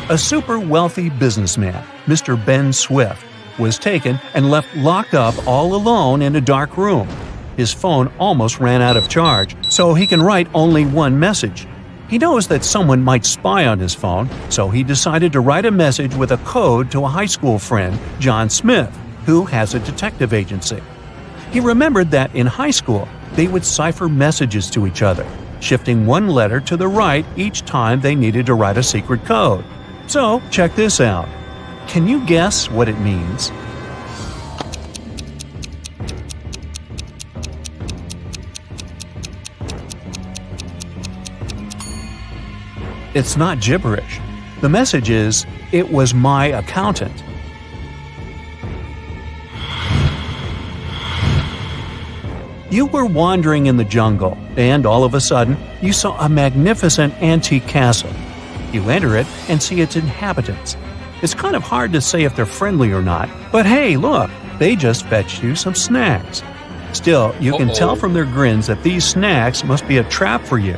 A super wealthy businessman, Mr. Ben Swift, was taken and left locked up all alone in a dark room. His phone almost ran out of charge, so he can write only one message. He knows that someone might spy on his phone, so he decided to write a message with a code to a high school friend, John Smith, who has a detective agency. He remembered that in high school, they would cipher messages to each other, shifting one letter to the right each time they needed to write a secret code. So, check this out. Can you guess what it means? It's not gibberish. The message is, "It was my accountant." You were wandering in the jungle, and all of a sudden, you saw a magnificent antique castle. You enter it and see its inhabitants. It's kind of hard to say if they're friendly or not, but hey, look, they just fetched you some snacks. Still, you can tell from their grins that these snacks must be a trap for you.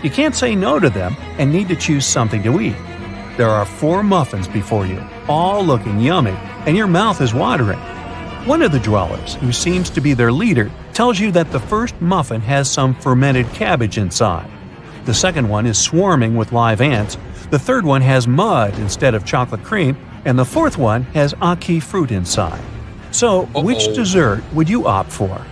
You can't say no to them and need to choose something to eat. There are 4 muffins before you, all looking yummy, and your mouth is watering. One of the dwellers, who seems to be their leader, tells you that the first muffin has some fermented cabbage inside. The second one is swarming with live ants. The third one has mud instead of chocolate cream, and the fourth one has ackee fruit inside. So, which dessert would you opt for?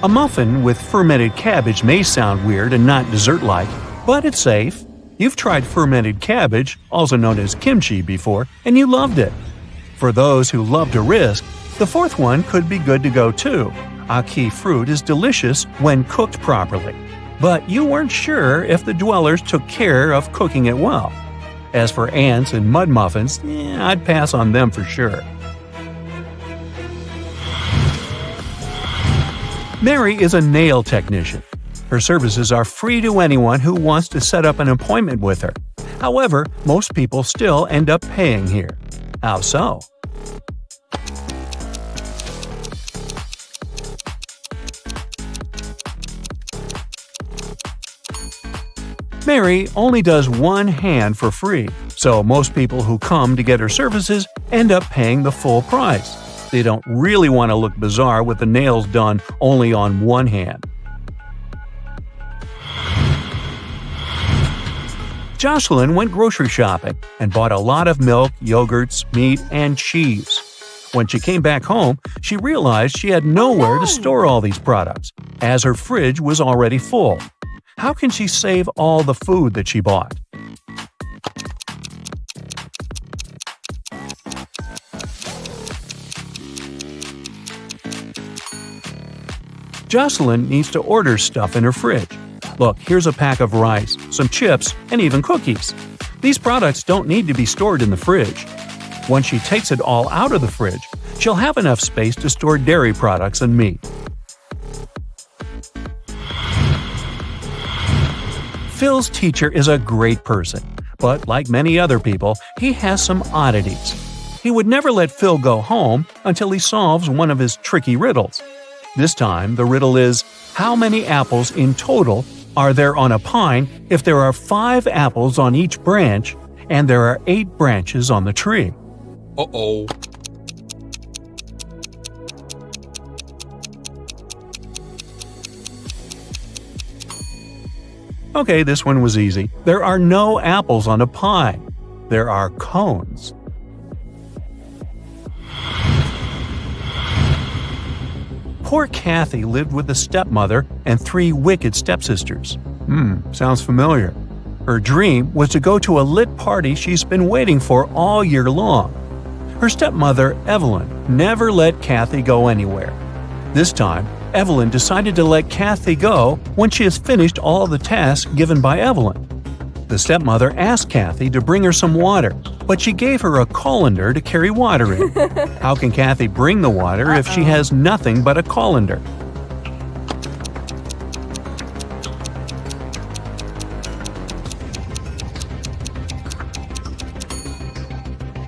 A muffin with fermented cabbage may sound weird and not dessert-like, but it's safe. You've tried fermented cabbage, also known as kimchi, before, and you loved it. For those who love to risk, the fourth one could be good to go too. Ackee fruit is delicious when cooked properly, but you weren't sure if the dwellers took care of cooking it well. As for ants and mud muffins, I'd pass on them for sure. Mary is a nail technician. Her services are free to anyone who wants to set up an appointment with her. However, most people still end up paying here. How so? Mary only does one hand for free, so most people who come to get her services end up paying the full price. They don't really want to look bizarre with the nails done only on one hand. Jocelyn went grocery shopping and bought a lot of milk, yogurts, meat, and cheese. When she came back home, she realized she had nowhere to store all these products, as her fridge was already full. How can she save all the food that she bought? Jocelyn needs to order stuff in her fridge. Look, here's a pack of rice, some chips, and even cookies. These products don't need to be stored in the fridge. Once she takes it all out of the fridge, she'll have enough space to store dairy products and meat. Phil's teacher is a great person, but like many other people, he has some oddities. He would never let Phil go home until he solves one of his tricky riddles. This time, the riddle is, how many apples in total are there on a pine if there are 5 apples on each branch and there are 8 branches on the tree? Uh-oh. Okay, this one was easy. There are no apples on a pine. There are cones. Poor Kathy lived with a stepmother and 3 wicked stepsisters. Sounds familiar. Her dream was to go to a lit party she's been waiting for all year long. Her stepmother, Evelyn, never let Kathy go anywhere. This time, Evelyn decided to let Kathy go when she has finished all the tasks given by Evelyn. The stepmother asked Kathy to bring her some water, but she gave her a colander to carry water in. How can Kathy bring the water if she has nothing but a colander?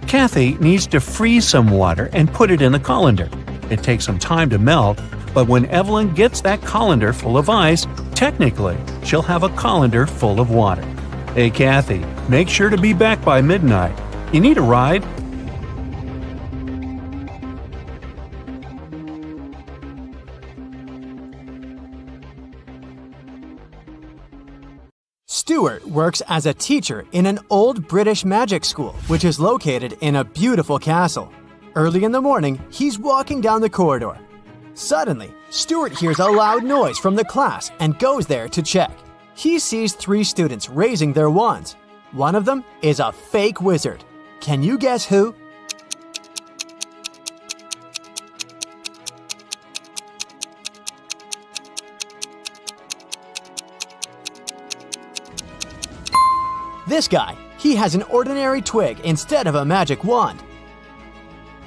Kathy needs to freeze some water and put it in the colander. It takes some time to melt, but when Evelyn gets that colander full of ice, technically, she'll have a colander full of water. Hey Kathy, make sure to be back by midnight. You need a ride? Stuart works as a teacher in an old British magic school, which is located in a beautiful castle. Early in the morning, he's walking down the corridor. Suddenly, Stuart hears a loud noise from the class and goes there to check. He sees 3 students raising their wands. One of them is a fake wizard. Can you guess who? This guy, he has an ordinary twig instead of a magic wand.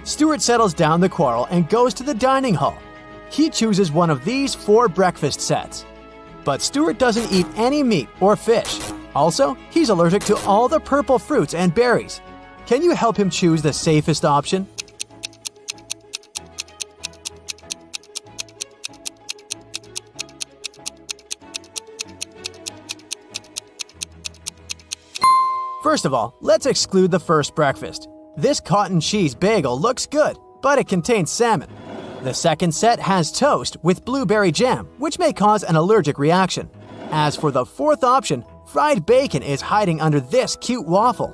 Stuart settles down the quarrel and goes to the dining hall. He chooses one of these 4 breakfast sets. But Stuart doesn't eat any meat or fish. Also, he's allergic to all the purple fruits and berries. Can you help him choose the safest option? First of all, let's exclude the first breakfast. This cotton cheese bagel looks good, but it contains salmon. The second set has toast with blueberry jam, which may cause an allergic reaction. As for the fourth option, fried bacon is hiding under this cute waffle.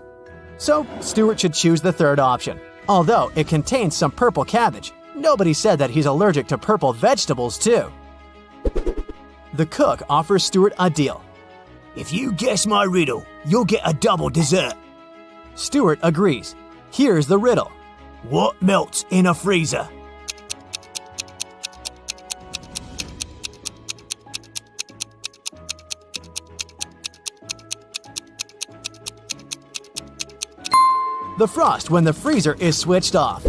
So, Stuart should choose the third option. Although it contains some purple cabbage, nobody said that he's allergic to purple vegetables too. The cook offers Stuart a deal. If you guess my riddle, you'll get a double dessert. Stuart agrees. Here's the riddle. What melts in a freezer? The frost when the freezer is switched off.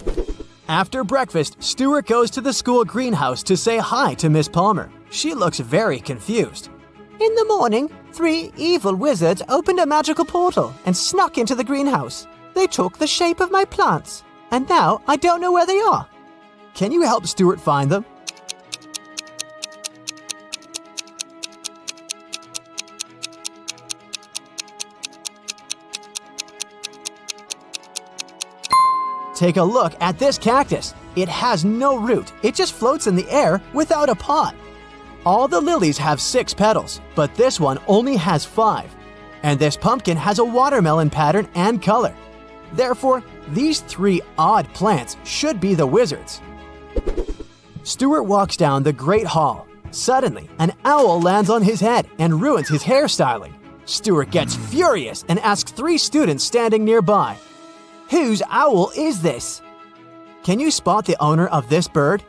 After breakfast, Stuart goes to the school greenhouse to say hi to Miss Palmer. She looks very confused. In the morning, 3 evil wizards opened a magical portal and snuck into the greenhouse. They took the shape of my plants, and now I don't know where they are. Can you help Stuart find them? Take a look at this cactus. It has no root. It just floats in the air without a pot. All the lilies have 6 petals, but this one only has 5. And this pumpkin has a watermelon pattern and color. Therefore, these 3 odd plants should be the wizards. Stuart walks down the Great Hall. Suddenly, an owl lands on his head and ruins his hairstyling. Stuart gets furious and asks 3 students standing nearby, "Whose owl is this?" Can you spot the owner of this bird?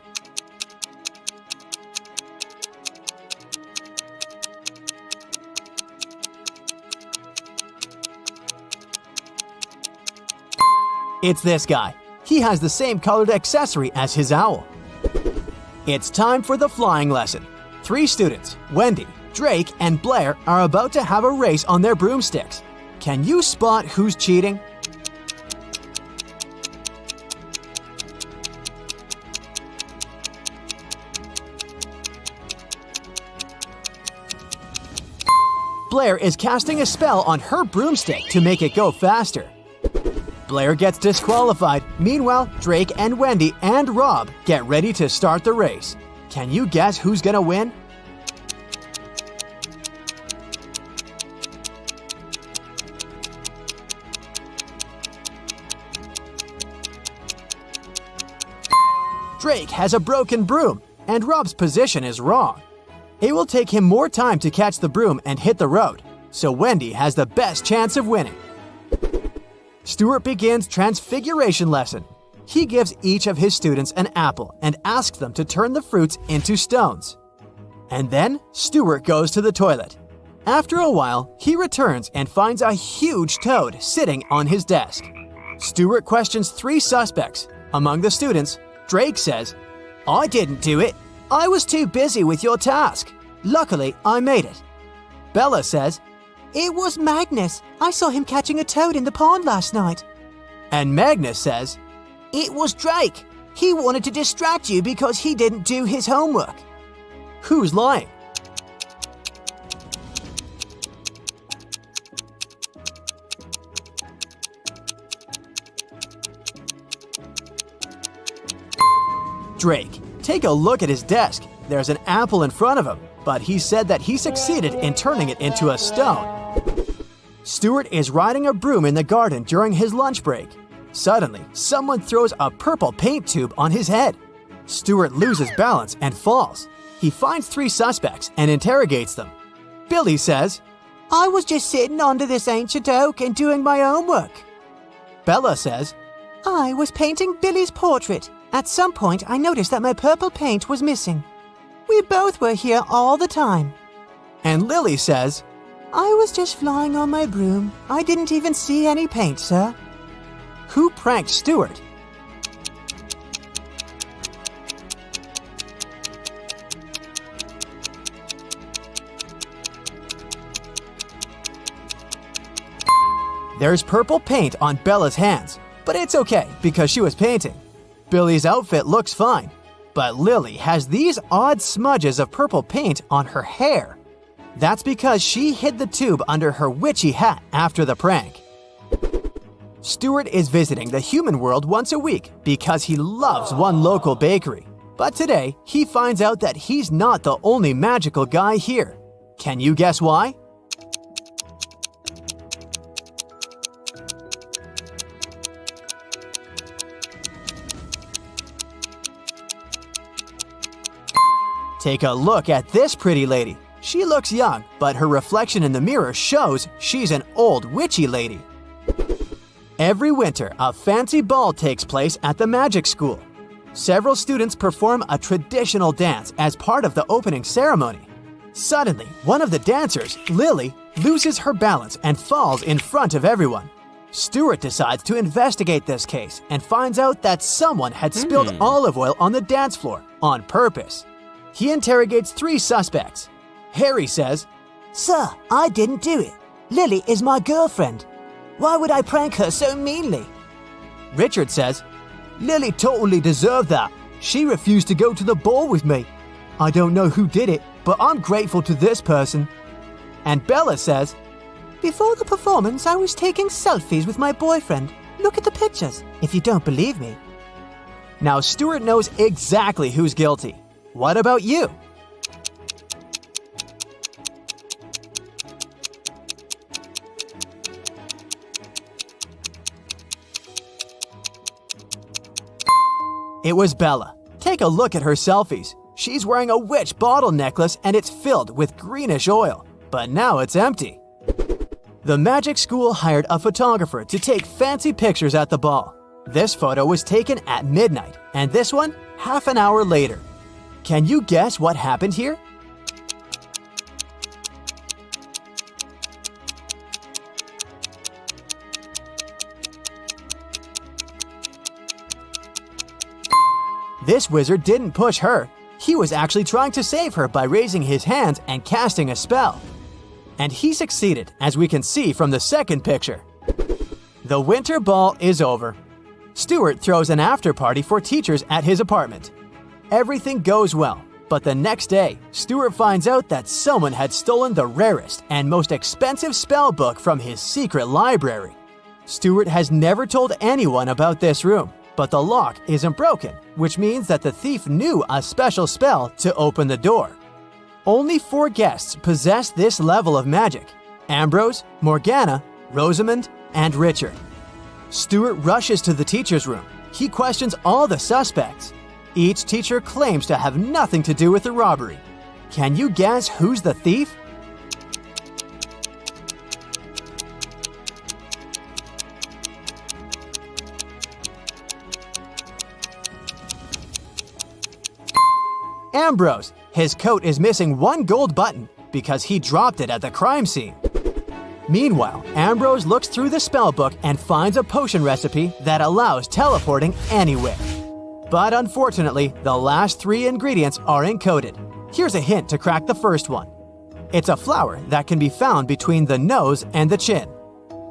It's this guy. He has the same colored accessory as his owl. It's time for the flying lesson. 3 students, Wendy, Drake, and Blair, are about to have a race on their broomsticks. Can you spot who's cheating? Blair is casting a spell on her broomstick to make it go faster. Blair gets disqualified. Meanwhile, Drake and Wendy and Rob get ready to start the race. Can you guess who's gonna win? Drake has a broken broom, and Rob's position is wrong. It will take him more time to catch the broom and hit the road, so Wendy has the best chance of winning. Stuart begins Transfiguration lesson. He gives each of his students an apple and asks them to turn the fruits into stones. And then Stuart goes to the toilet. After a while, he returns and finds a huge toad sitting on his desk. Stuart questions 3 suspects. Among the students, Drake says, "I didn't do it. I was too busy with your task. Luckily, I made it." Bella says, It was Magnus. I saw him catching a toad in the pond last night. and Magnus says, It was Drake. He wanted to distract you because he didn't do his homework. who's lying? Drake, take a look at his desk. There's an apple in front of him, but he said that he succeeded in turning it into a stone. Stuart is riding a broom in the garden during his lunch break. Suddenly, someone throws a purple paint tube on his head. Stuart loses balance and falls. He finds 3 suspects and interrogates them. Billy says, I was just sitting under this ancient oak and doing my homework. Bella says, I was painting Billy's portrait. At some point, I noticed that my purple paint was missing. We both were here all the time. and Lily says, I was just flying on my broom. I didn't even see any paint, sir. who pranked Stuart? There's purple paint on Bella's hands, but it's okay because she was painting. Billy's outfit looks fine, but Lily has these odd smudges of purple paint on her hair. That's because she hid the tube under her witchy hat after the prank. Stuart is visiting the human world once a week because he loves one local bakery. But today, he finds out that he's not the only magical guy here. Can you guess why? Take a look at this pretty lady. She looks young, but her reflection in the mirror shows she's an old witchy lady. Every winter, a fancy ball takes place at the magic school. Several students perform a traditional dance as part of the opening ceremony. Suddenly, one of the dancers, Lily, loses her balance and falls in front of everyone. Stuart decides to investigate this case and finds out that someone had spilled olive oil on the dance floor on purpose. He interrogates 3 suspects. Harry says, Sir, I didn't do it. Lily is my girlfriend. Why would I prank her so meanly? Richard says, Lily totally deserved that. She refused to go to the ball with me. I don't know who did it, but I'm grateful to this person. And Bella says, Before the performance, I was taking selfies with my boyfriend. Look at the pictures, if you don't believe me. Now Stuart knows exactly who's guilty. What about you? It was Bella. Take a look at her selfies. She's wearing a witch bottle necklace and it's filled with greenish oil, but now it's empty. The magic school hired a photographer to take fancy pictures at the ball. This photo was taken at midnight, and this one half an hour later. Can you guess what happened here? This wizard didn't push her. He was actually trying to save her by raising his hands and casting a spell. And he succeeded, as we can see from the second picture. The winter ball is over. Stuart throws an after party for teachers at his apartment. Everything goes well, but the next day, Stuart finds out that someone had stolen the rarest and most expensive spell book from his secret library. Stuart has never told anyone about this room, but the lock isn't broken, which means that the thief knew a special spell to open the door. Only 4 guests possess this level of magic: Ambrose, Morgana, Rosamond, and Richard. Stuart rushes to the teacher's room. He questions all the suspects. Each teacher claims to have nothing to do with the robbery. Can you guess who's the thief? Ambrose. His coat is missing 1 gold button because he dropped it at the crime scene. Meanwhile, Ambrose looks through the spellbook and finds a potion recipe that allows teleporting anywhere. But unfortunately, the last 3 ingredients are encoded. Here's a hint to crack the first one. It's a flower that can be found between the nose and the chin.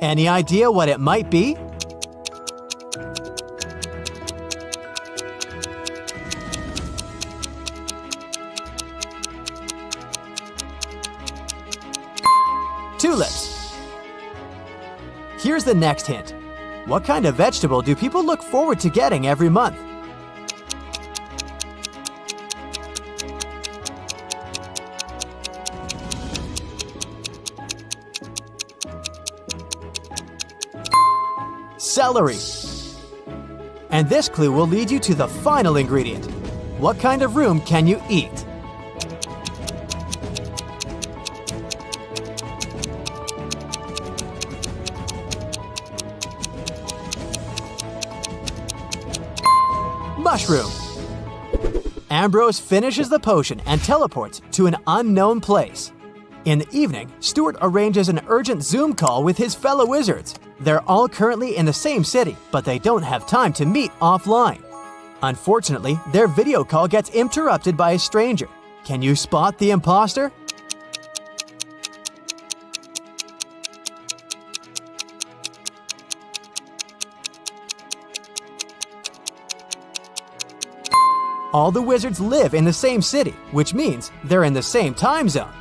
Any idea what it might be? Tulips. Here's the next hint. What kind of vegetable do people look forward to getting every month? Celery. And this clue will lead you to the final ingredient. What kind of room can you eat? Mushroom. Ambrose finishes the potion and teleports to an unknown place. In the evening, Stuart arranges an urgent Zoom call with his fellow wizards. They're all currently in the same city, but they don't have time to meet offline. Unfortunately, their video call gets interrupted by a stranger. Can you spot the imposter? All the wizards live in the same city, which means they're in the same time zone.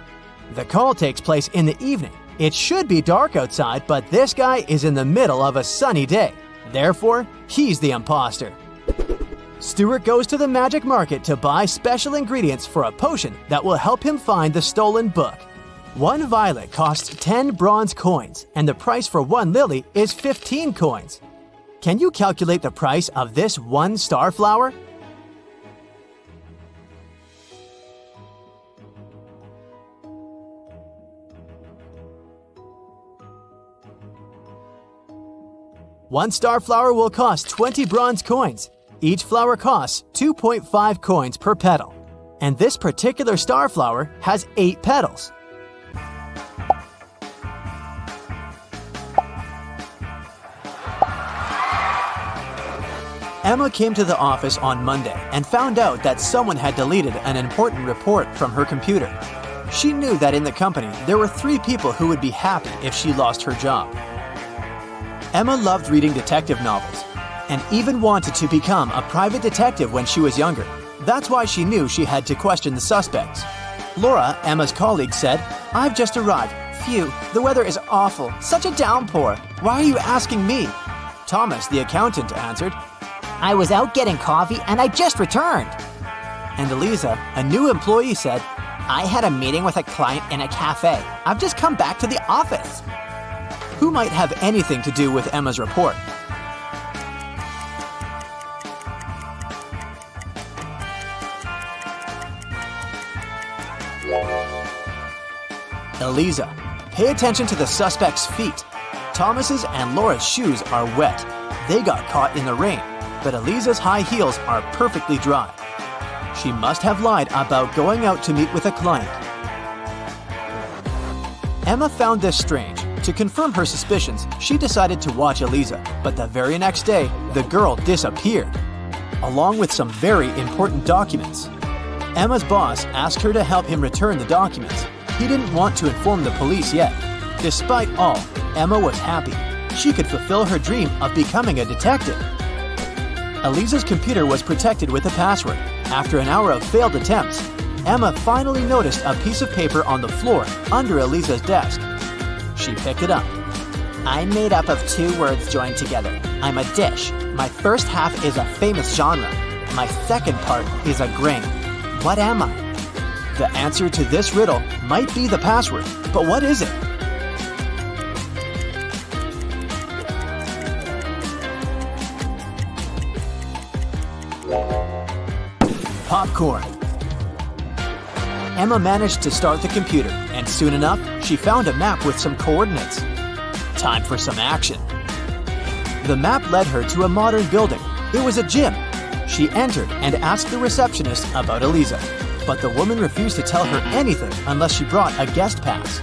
The call takes place in the evening, It should be dark outside, but this guy is in the middle of a sunny day. Therefore, he's the imposter. Stuart goes to the magic market to buy special ingredients for a potion that will help him find the stolen book. 1 violet costs 10 bronze coins, and the price for 1 lily is 15 coins. Can you calculate the price of this 1 starflower? One starflower will cost 20 bronze coins. Each flower costs 2.5 coins per petal. And this particular starflower has 8 petals. Emma came to the office on Monday and found out that someone had deleted an important report from her computer. She knew that in the company there were 3 people who would be happy if she lost her job. Emma loved reading detective novels and even wanted to become a private detective when she was younger. That's why she knew she had to question the suspects. Laura, Emma's colleague, said, "I've just arrived. Phew, the weather is awful. Such a downpour. Why are you asking me?" Thomas, the accountant, answered, I was out getting coffee and I just returned. and Eliza, a new employee, said, I had a meeting with a client in a cafe. I've just come back to the office. who might have anything to do with Emma's report. Eliza, pay attention to the suspect's feet. Thomas's and Laura's shoes are wet. They got caught in the rain, but Eliza's high heels are perfectly dry. She must have lied about going out to meet with a client. Emma found this strange. To confirm her suspicions, she decided to watch Eliza, but the very next day, the girl disappeared, along with some very important documents. Emma's boss asked her to help him return the documents. He didn't want to inform the police yet. Despite all, Emma was happy. She could fulfill her dream of becoming a detective. Eliza's computer was protected with a password. After an hour of failed attempts, Emma finally noticed a piece of paper on the floor under Eliza's desk. She picked it up. I'm made up of 2 words joined together. I'm a dish. My first half is a famous genre. My second part is a grain. What am I? The answer to this riddle might be the password, but what is it? Popcorn. Emma managed to start the computer, and soon enough, she found a map with some coordinates. Time for some action. The map led her to a modern building. It was a gym. She entered and asked the receptionist about Eliza, but the woman refused to tell her anything unless she brought a guest pass.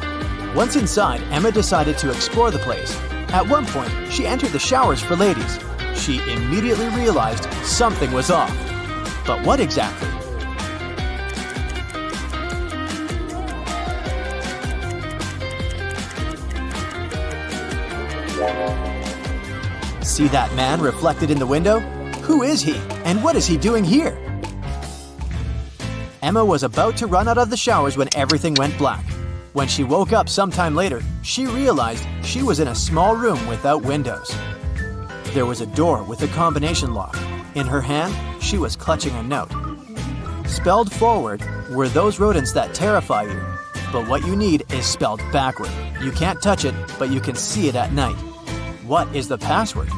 Once inside, Emma decided to explore the place. At one point, she entered the showers for ladies. She immediately realized something was off. But what exactly? See that man reflected in the window? Who is he, and what is he doing here? Emma was about to run out of the showers when everything went black. When she woke up sometime later, she realized she was in a small room without windows. There was a door with a combination lock. In her hand, she was clutching a note. Spelled forward were those rodents that terrify you, but what you need is spelled backward. You can't touch it, but you can see it at night. What is the password?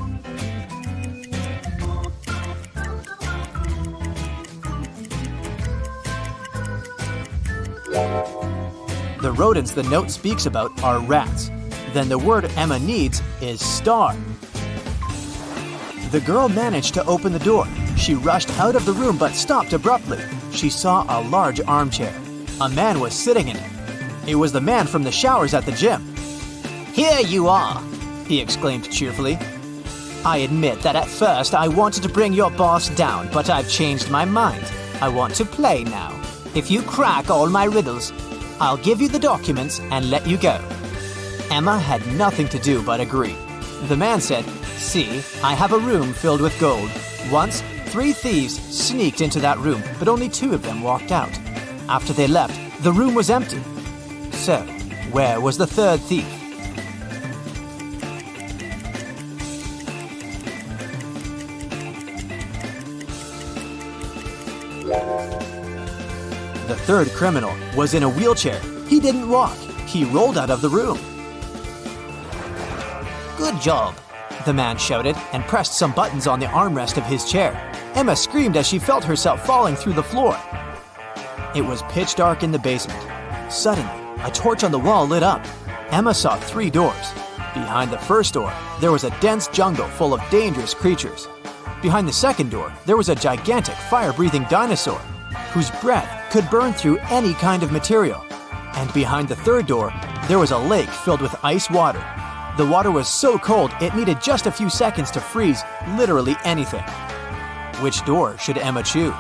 The rodents the note speaks about are rats. Then the word Emma needs is star. The girl managed to open the door. She rushed out of the room but stopped abruptly. She saw a large armchair. A man was sitting in it. It was the man from the showers at the gym. Here you are. He exclaimed cheerfully. I admit that at first I wanted to bring your boss down, but I've changed my mind. I want to play now. If you crack all my riddles, I'll give you the documents and let you go. Emma had nothing to do but agree. The man said, "See, I have a room filled with gold. Once, 3 thieves sneaked into that room, but only 2 of them walked out. After they left, the room was empty. So, Where was the third thief? The third criminal was in a wheelchair. He didn't walk. He rolled out of the room. Good job, the man shouted and pressed some buttons on the armrest of his chair. Emma screamed as she felt herself falling through the floor. It was pitch dark in the basement. Suddenly, a torch on the wall lit up. Emma saw 3 doors. Behind the first door, there was a dense jungle full of dangerous creatures. Behind the second door, there was a gigantic fire-breathing dinosaur whose breath could burn through any kind of material. And behind the third door, there was a lake filled with ice water. The water was so cold it needed just a few seconds to freeze literally anything. Which door should Emma choose?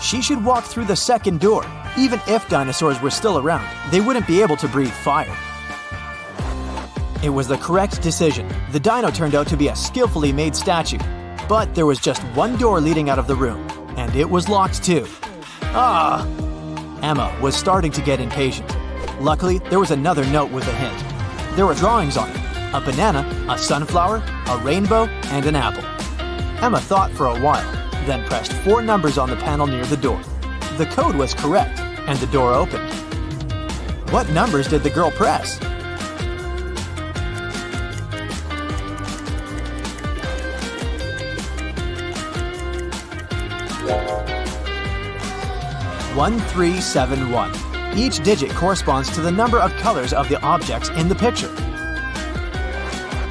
She should walk through the second door. Even if dinosaurs were still around, they wouldn't be able to breathe fire. It was the correct decision. The dino turned out to be a skillfully made statue. But there was just one door leading out of the room, and it was locked too. Emma was starting to get impatient. Luckily, there was another note with a hint. There were drawings on it: a banana, a sunflower, a rainbow, and an apple. Emma thought for a while, then pressed 4 numbers on the panel near the door. The code was correct, and the door opened. What numbers did the girl press? One, 3, 7, 1. Each digit corresponds to the number of colors of the objects in the picture.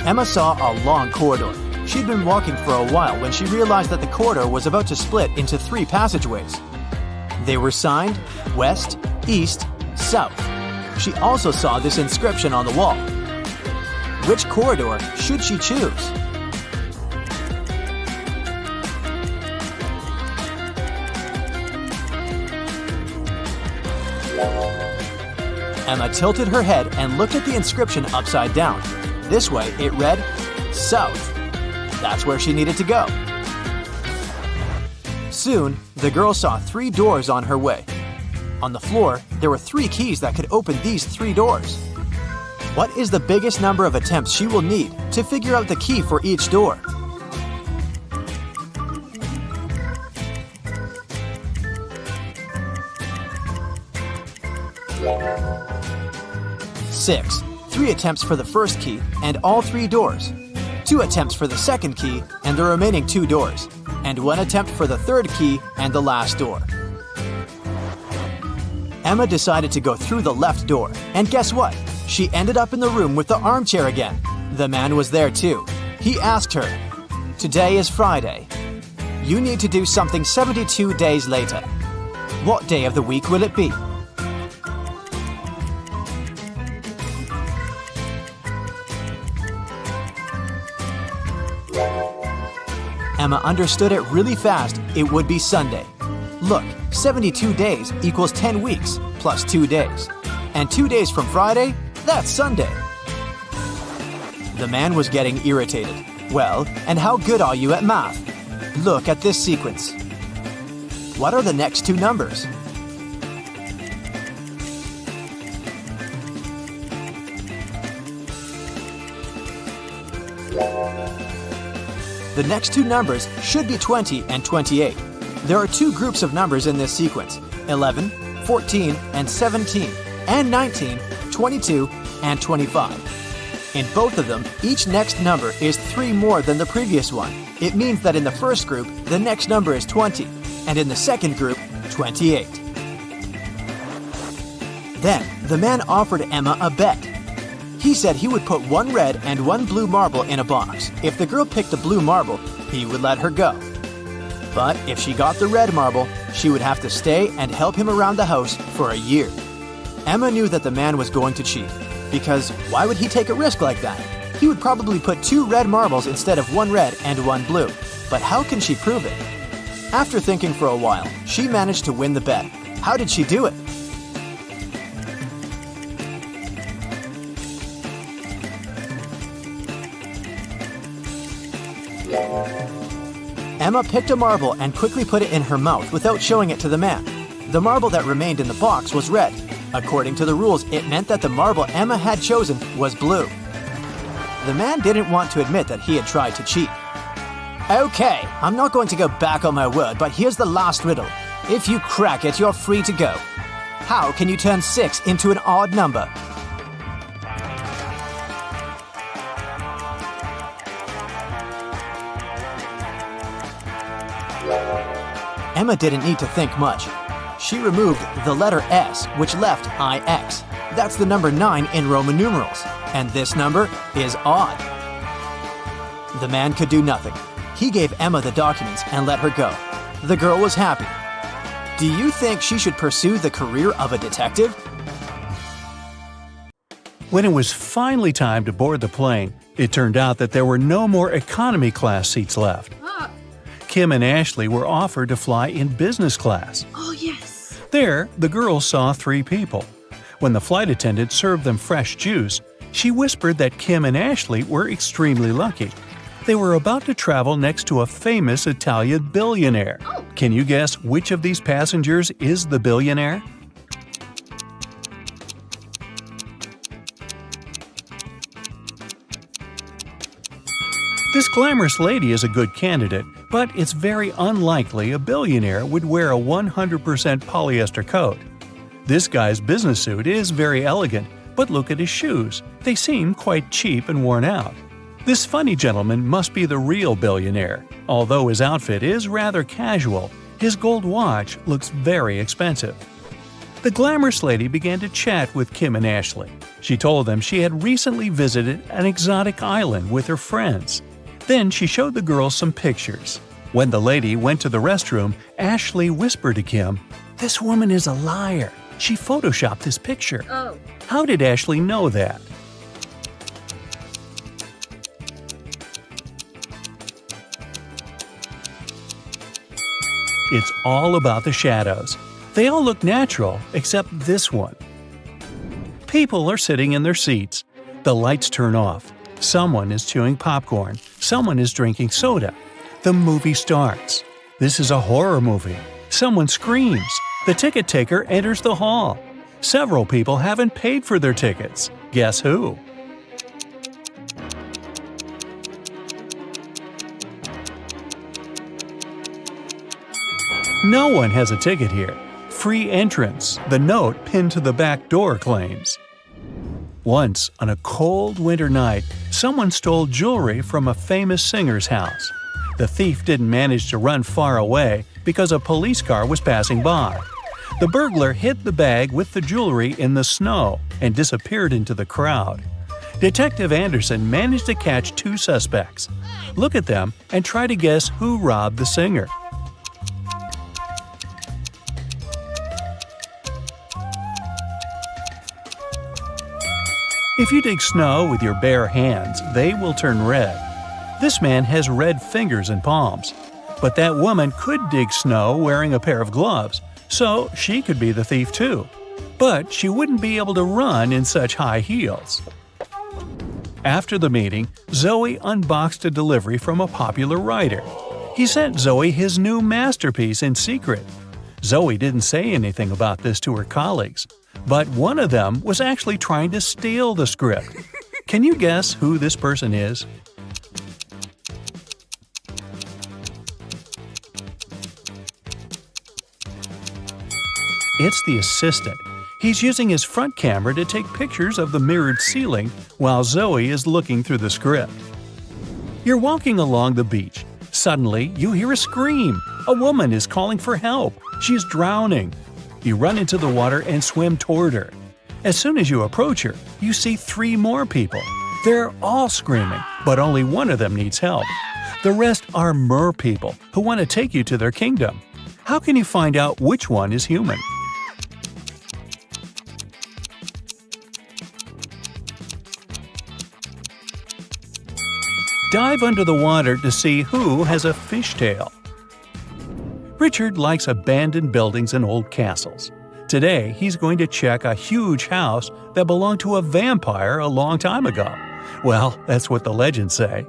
Emma saw a long corridor. She'd been walking for a while when she realized that the corridor was about to split into 3 passageways. They were signed West, East, South. She also saw this inscription on the wall. Which corridor should she choose? Emma tilted her head and looked at the inscription upside down. This way, it read, South. That's where she needed to go. Soon, the girl saw 3 doors on her way. On the floor, there were 3 keys that could open these 3 doors. What is the biggest number of attempts she will need to figure out the key for each door? Six. 3 attempts for the first key and all 3 doors. 2 attempts for the second key and the remaining 2 doors. And 1 attempt for the third key and the last door. Emma decided to go through the left door, and guess what? She ended up in the room with the armchair again. The man was there too. He asked her, "Today is Friday. You need to do something 72 days later. What day of the week will it be?" Emma understood it really fast. It would be Sunday. Look, 72 days equals 10 weeks plus 2 days. And 2 days from Friday, that's Sunday. The man was getting irritated. Well, and how good are you at math? Look at this sequence. What are the next 2 numbers? The next 2 numbers should be 20 and 28. There are 2 groups of numbers in this sequence: 11, 14, and 17, and 19, 22, and 25. In both of them, each next number is 3 more than the previous one. It means that in the first group, the next number is 20, and in the second group, 28. Then, the man offered Emma a bet. He said he would put 1 red and 1 blue marble in a box. If the girl picked the blue marble, he would let her go. But if she got the red marble, she would have to stay and help him around the house for a year. Emma knew that the man was going to cheat, because why would he take a risk like that? He would probably put 2 red marbles instead of 1 red and 1 blue. But how can she prove it? After thinking for a while, she managed to win the bet. How did she do it? Emma picked a marble and quickly put it in her mouth without showing it to the man. The marble that remained in the box was red. According to the rules, it meant that the marble Emma had chosen was blue. The man didn't want to admit that he had tried to cheat. Okay, I'm not going to go back on my word, but here's the last riddle. If you crack it, you're free to go. How can you turn 6 into an odd number? Emma didn't need to think much. She removed the letter S, which left IX. That's the number 9 in Roman numerals, and this number is odd. The man could do nothing. He gave Emma the documents and let her go. The girl was happy. Do you think she should pursue the career of a detective? When it was finally time to board the plane, it turned out that there were no more economy class seats left. Kim and Ashley were offered to fly in business class. Oh, yes. There, the girls saw 3 people. When the flight attendant served them fresh juice, she whispered that Kim and Ashley were extremely lucky. They were about to travel next to a famous Italian billionaire. Can you guess which of these passengers is the billionaire? This glamorous lady is a good candidate, but it's very unlikely a billionaire would wear a 100% polyester coat. This guy's business suit is very elegant, but look at his shoes. They seem quite cheap and worn out. This funny gentleman must be the real billionaire. Although his outfit is rather casual, his gold watch looks very expensive. The glamorous lady began to chat with Kim and Ashley. She told them she had recently visited an exotic island with her friends. Then she showed the girls some pictures. When the lady went to the restroom, Ashley whispered to Kim, "This woman is a liar. She photoshopped this picture." Oh. How did Ashley know that? It's all about the shadows. They all look natural, except this one. People are sitting in their seats. The lights turn off. Someone is chewing popcorn. Someone is drinking soda. The movie starts. This is a horror movie. Someone screams. The ticket taker enters the hall. Several people haven't paid for their tickets. Guess who? No one has a ticket here. Free entrance, the note pinned to the back door claims. Once, on a cold winter night, someone stole jewelry from a famous singer's house. The thief didn't manage to run far away because a police car was passing by. The burglar hid the bag with the jewelry in the snow and disappeared into the crowd. Detective Anderson managed to catch 2 suspects. Look at them and try to guess who robbed the singer. If you dig snow with your bare hands, they will turn red. This man has red fingers and palms. But that woman could dig snow wearing a pair of gloves, so she could be the thief too. But she wouldn't be able to run in such high heels. After the meeting, Zoe unboxed a delivery from a popular writer. He sent Zoe his new masterpiece in secret. Zoe didn't say anything about this to her colleagues. But one of them was actually trying to steal the script. Can you guess who this person is? It's the assistant. He's using his front camera to take pictures of the mirrored ceiling while Zoe is looking through the script. You're walking along the beach. Suddenly, you hear a scream. A woman is calling for help. She's drowning. You run into the water and swim toward her. As soon as you approach her, you see 3 more people. They're all screaming, but only one of them needs help. The rest are mer people who want to take you to their kingdom. How can you find out which one is human? Dive under the water to see who has a fishtail. Richard likes abandoned buildings and old castles. Today, he's going to check a huge house that belonged to a vampire a long time ago. Well, that's what the legends say.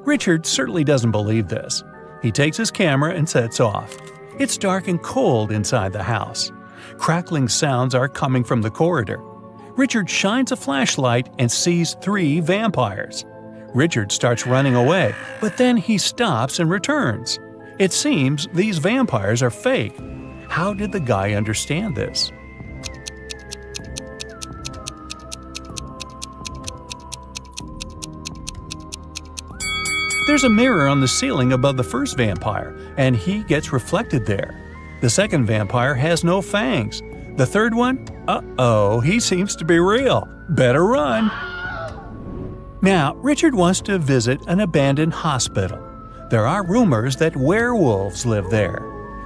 Richard certainly doesn't believe this. He takes his camera and sets off. It's dark and cold inside the house. Crackling sounds are coming from the corridor. Richard shines a flashlight and sees 3 vampires. Richard starts running away, but then he stops and returns. It seems these vampires are fake. How did the guy understand this? There's a mirror on the ceiling above the first vampire, and he gets reflected there. The second vampire has no fangs. The third one? Uh-oh, he seems to be real. Better run. Now, Richard wants to visit an abandoned hospital. There are rumors that werewolves live there.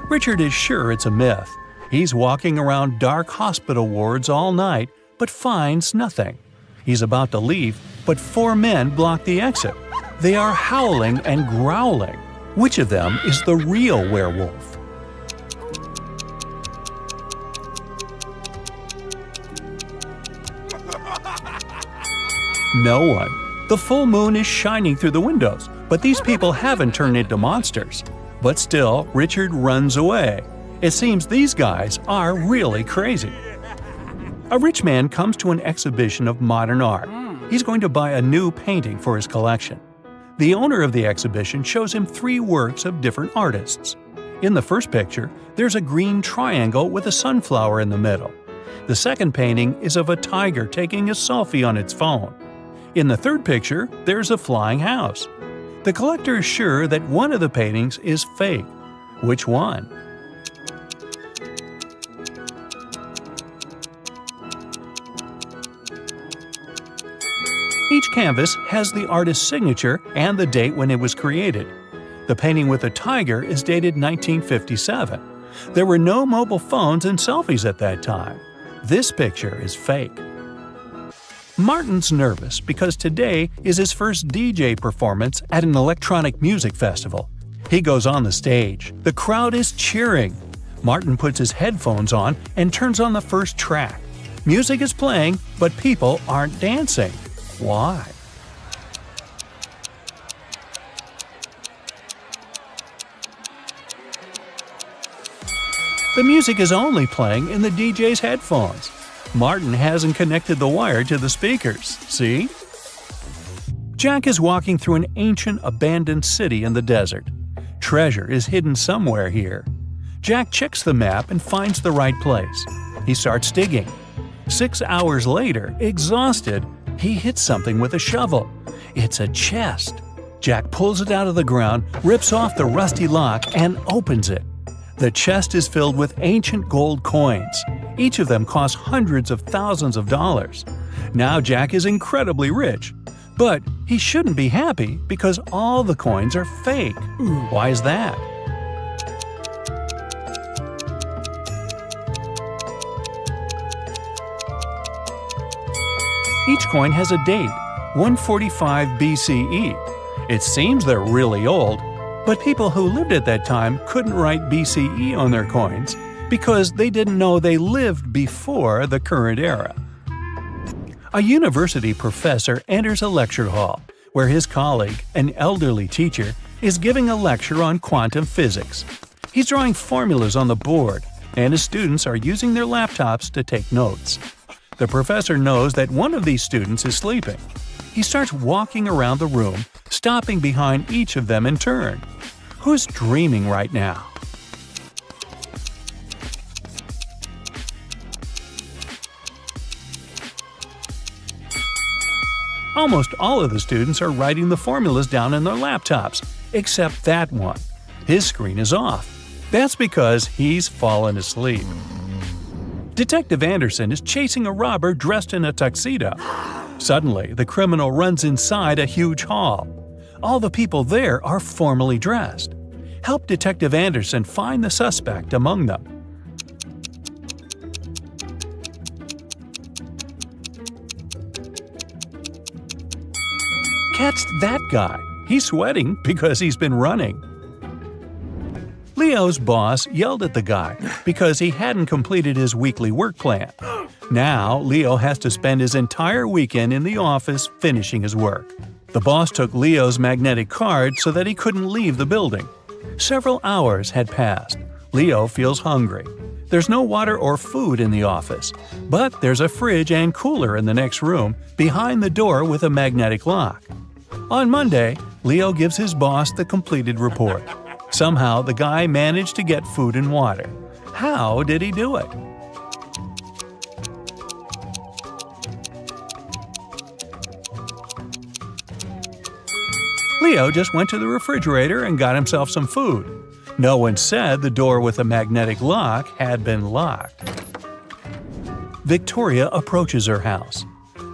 Richard is sure it's a myth. He's walking around dark hospital wards all night, but finds nothing. He's about to leave, but 4 men block the exit. They are howling and growling. Which of them is the real werewolf? No one. The full moon is shining through the windows, but these people haven't turned into monsters. But still, Richard runs away. It seems these guys are really crazy. A rich man comes to an exhibition of modern art. He's going to buy a new painting for his collection. The owner of the exhibition shows him 3 works of different artists. In the first picture, there's a green triangle with a sunflower in the middle. The second painting is of a tiger taking a selfie on its phone. In the third picture, there's a flying house. The collector is sure that one of the paintings is fake. Which one? Each canvas has the artist's signature and the date when it was created. The painting with the tiger is dated 1957. There were no mobile phones and selfies at that time. This picture is fake. Martin's nervous because today is his first DJ performance at an electronic music festival. He goes on the stage. The crowd is cheering. Martin puts his headphones on and turns on the first track. Music is playing, but people aren't dancing. Why? The music is only playing in the DJ's headphones. Martin hasn't connected the wire to the speakers, see? Jack is walking through an ancient, abandoned city in the desert. Treasure is hidden somewhere here. Jack checks the map and finds the right place. He starts digging. 6 hours later, exhausted, he hits something with a shovel. It's a chest. Jack pulls it out of the ground, rips off the rusty lock, and opens it. The chest is filled with ancient gold coins. Each of them costs hundreds of thousands of dollars. Now Jack is incredibly rich. But he shouldn't be happy because all the coins are fake. Why is that? Each coin has a date, 145 BCE. It seems they're really old, but people who lived at that time couldn't write BCE on their coins because they didn't know they lived before the current era. A university professor enters a lecture hall where his colleague, an elderly teacher, is giving a lecture on quantum physics. He's drawing formulas on the board, and his students are using their laptops to take notes. The professor knows that one of these students is sleeping. He starts walking around the room, stopping behind each of them in turn. Who's dreaming right now? Almost all of the students are writing the formulas down in their laptops, except that one. His screen is off. That's because he's fallen asleep. Detective Anderson is chasing a robber dressed in a tuxedo. Suddenly, the criminal runs inside a huge hall. All the people there are formally dressed. Help Detective Anderson find the suspect among them. Catch that guy. He's sweating because he's been running. Leo's boss yelled at the guy because he hadn't completed his weekly work plan. Now, Leo has to spend his entire weekend in the office finishing his work. The boss took Leo's magnetic card so that he couldn't leave the building. Several hours had passed. Leo feels hungry. There's no water or food in the office, but there's a fridge and cooler in the next room behind the door with a magnetic lock. On Monday, Leo gives his boss the completed report. Somehow, the guy managed to get food and water. How did he do it? Leo just went to the refrigerator and got himself some food. No one said the door with a magnetic lock had been locked. Victoria approaches her house.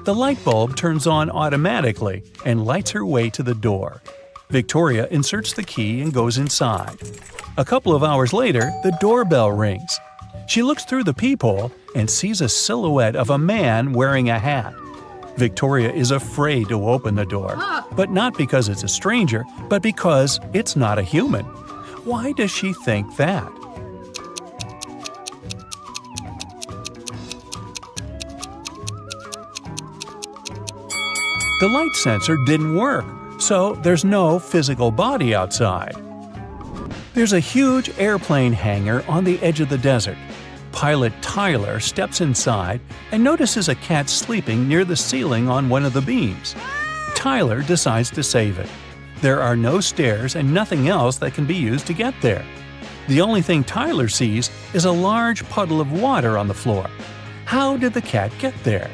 The light bulb turns on automatically and lights her way to the door. Victoria inserts the key and goes inside. A couple of hours later, the doorbell rings. She looks through the peephole and sees a silhouette of a man wearing a hat. Victoria is afraid to open the door, but not because it's a stranger, but because it's not a human. Why does she think that? The light sensor didn't work, so there's no physical body outside. There's a huge airplane hangar on the edge of the desert. Pilot Tyler steps inside and notices a cat sleeping near the ceiling on one of the beams. Tyler decides to save it. There are no stairs and nothing else that can be used to get there. The only thing Tyler sees is a large puddle of water on the floor. How did the cat get there?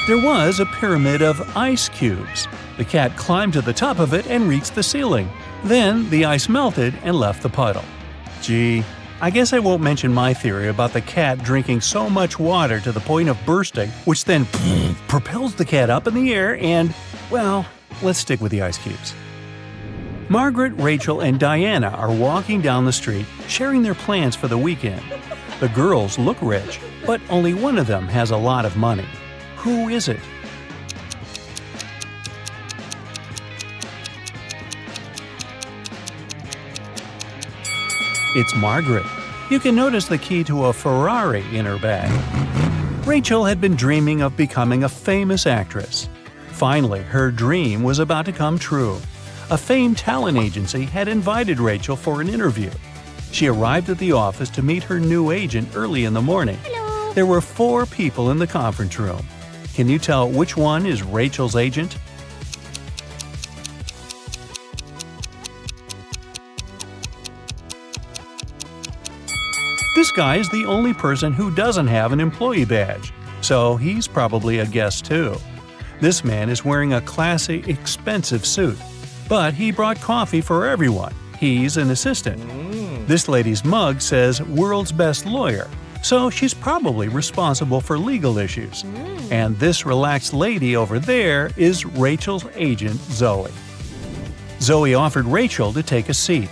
There was a pyramid of ice cubes. The cat climbed to the top of it and reached the ceiling. Then the ice melted and left the puddle. Gee, I guess I won't mention my theory about the cat drinking so much water to the point of bursting, which then propels the cat up in the air and, well, let's stick with the ice cubes. Margaret, Rachel, and Diana are walking down the street, sharing their plans for the weekend. The girls look rich, but only one of them has a lot of money. Who is it? It's Margaret. You can notice the key to a Ferrari in her bag. Rachel had been dreaming of becoming a famous actress. Finally, her dream was about to come true. A famed talent agency had invited Rachel for an interview. She arrived at the office to meet her new agent early in the morning. Hello. There were 4 people in the conference room. Can you tell which one is Rachel's agent? This guy is the only person who doesn't have an employee badge, so he's probably a guest too. This man is wearing a classy, expensive suit, but he brought coffee for everyone. He's an assistant. This lady's mug says "World's Best Lawyer," so she's probably responsible for legal issues. And this relaxed lady over there is Rachel's agent, Zoe. Zoe offered Rachel to take a seat.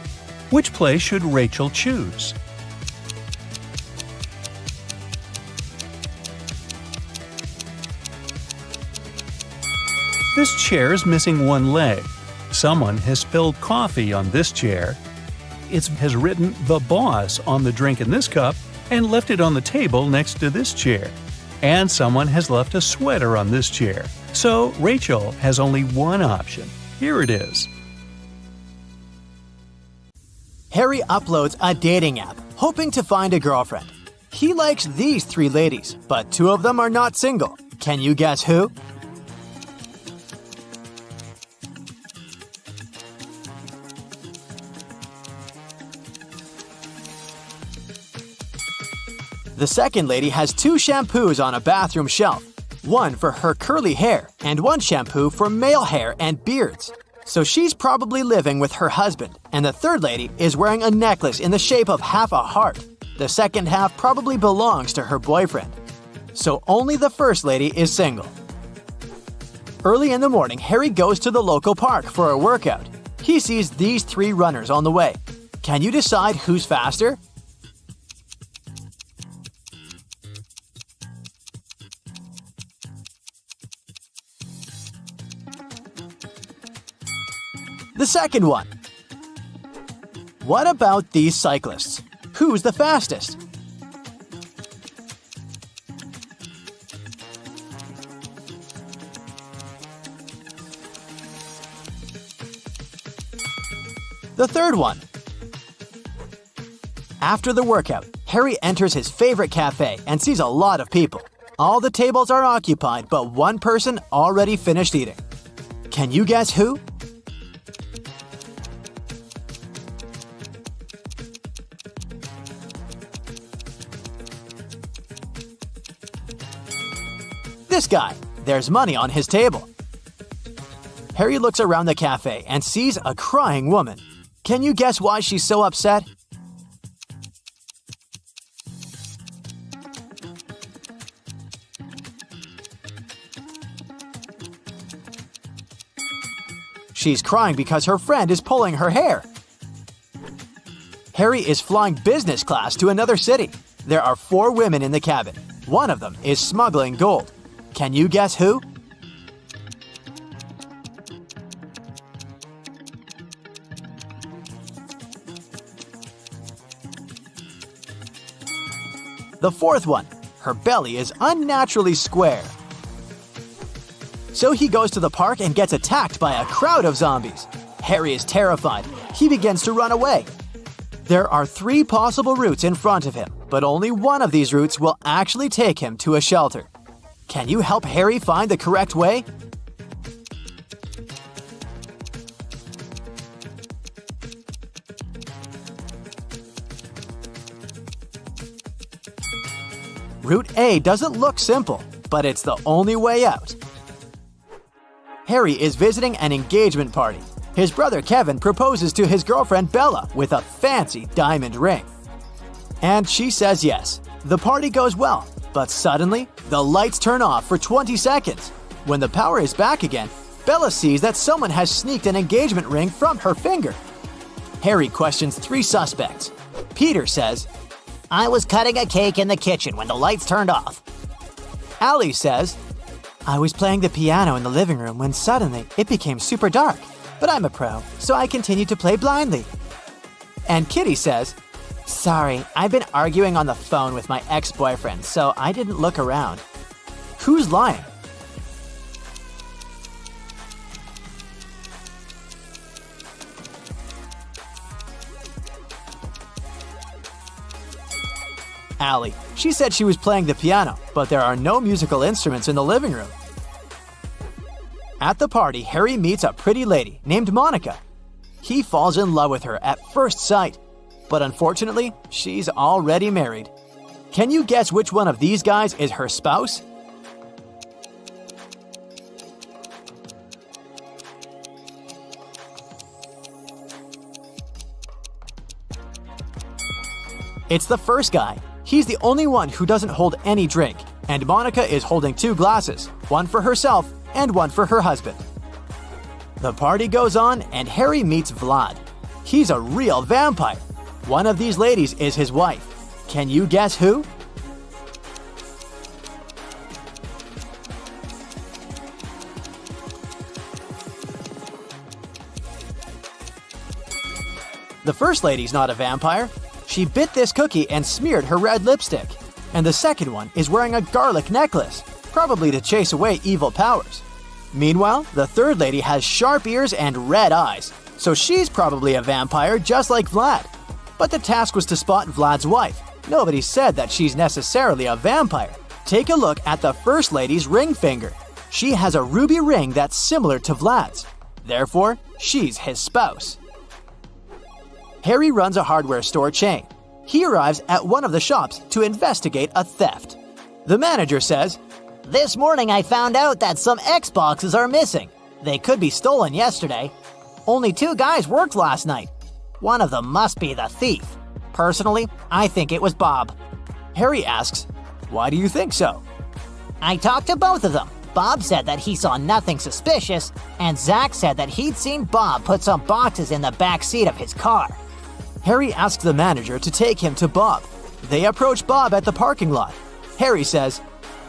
Which place should Rachel choose? This chair is missing one leg. Someone has spilled coffee on this chair. It has written "The Boss" on the drink in this cup and left it on the table next to this chair. And someone has left a sweater on this chair. So Rachel has only one option. Here it is. Harry uploads a dating app, hoping to find a girlfriend. He likes these 3 ladies, but 2 of them are not single. Can you guess who? The second lady has 2 shampoos on a bathroom shelf, one for her curly hair and one shampoo for male hair and beards. So she's probably living with her husband, and the third lady is wearing a necklace in the shape of half a heart. The second half probably belongs to her boyfriend. So only the first lady is single. Early in the morning, Harry goes to the local park for a workout. He sees these 3 runners on the way. Can you decide who's faster? The second one. What about these cyclists? Who's the fastest? The third one. After the workout, Harry enters his favorite cafe and sees a lot of people. All the tables are occupied, but one person already finished eating. Can you guess who? This guy. There's money on his table. Harry looks around the cafe and sees a crying woman. Can you guess why she's so upset? She's crying because her friend is pulling her hair. Harry is flying business class to another city. There are 4 women in the cabin. One of them is smuggling gold. Can you guess who? The fourth one. Her belly is unnaturally square. So he goes to the park and gets attacked by a crowd of zombies. Harry is terrified. He begins to run away. There are 3 possible routes in front of him, but only one of these routes will actually take him to a shelter. Can you help Harry find the correct way? Route A doesn't look simple, but it's the only way out. Harry is visiting an engagement party. His brother Kevin proposes to his girlfriend Bella with a fancy diamond ring. And she says yes. The party goes well, but suddenly, the lights turn off for 20 seconds. When the power is back again, Bella sees that someone has sneaked an engagement ring from her finger. Harry questions 3 suspects. Peter says, I was cutting a cake in the kitchen when the lights turned off. Allie says, I was playing the piano in the living room when suddenly it became super dark. But I'm a pro, so I continued to play blindly. and Kitty says, Sorry, I've been arguing on the phone with my ex-boyfriend, so I didn't look around. who's lying? Allie. She said she was playing the piano, but there are no musical instruments in the living room. At the party, Harry meets a pretty lady named Monica. He falls in love with her at first sight, but unfortunately, she's already married. Can you guess which one of these guys is her spouse? It's the first guy. He's the only one who doesn't hold any drink, and Monica is holding 2 glasses, one for herself and one for her husband. The party goes on, and Harry meets Vlad. He's a real vampire. One of these ladies is his wife. Can you guess who? The first lady's not a vampire. She bit this cookie and smeared her red lipstick. And the second one is wearing a garlic necklace, probably to chase away evil powers. Meanwhile, the third lady has sharp ears and red eyes, so she's probably a vampire just like Vlad. But the task was to spot Vlad's wife. Nobody said that she's necessarily a vampire. Take a look at the first lady's ring finger. She has a ruby ring that's similar to Vlad's. Therefore, she's his spouse. Harry runs a hardware store chain. He arrives at one of the shops to investigate a theft. The manager says, This morning I found out that some Xboxes are missing. They could be stolen yesterday. Only 2 guys worked last night. One of them must be the thief. Personally, I think it was Bob. Harry asks, why do you think so? I talked to both of them. Bob said that he saw nothing suspicious, and Zach said that he'd seen Bob put some boxes in the back seat of his car. Harry asks the manager to take him to Bob. They approach Bob at the parking lot. Harry says,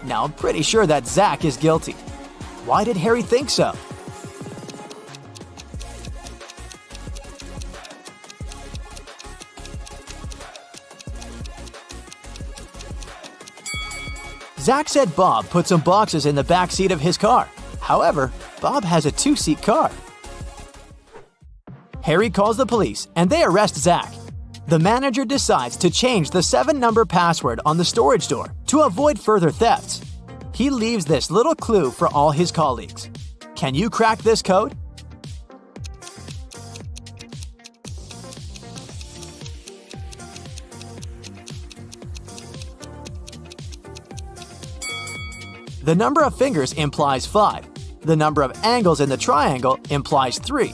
now I'm pretty sure that Zach is guilty. Why did Harry think so? Zach said Bob put some boxes in the back seat of his car. However, Bob has a 2-seat car. Harry calls the police and they arrest Zach. The manager decides to change the 7-number password on the storage door to avoid further thefts. He leaves this little clue for all his colleagues. Can you crack this code? The number of fingers implies 5. The number of angles in the triangle implies 3.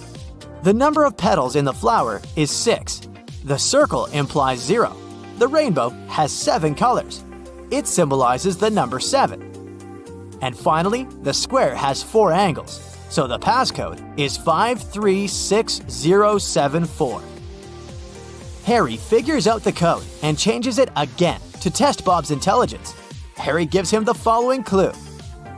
The number of petals in the flower is 6. The circle implies 0. The rainbow has 7 colors. It symbolizes the number 7. And finally, the square has 4 angles, so the passcode is 536074. Harry figures out the code and changes it again to test Bob's intelligence. Harry gives him the following clue.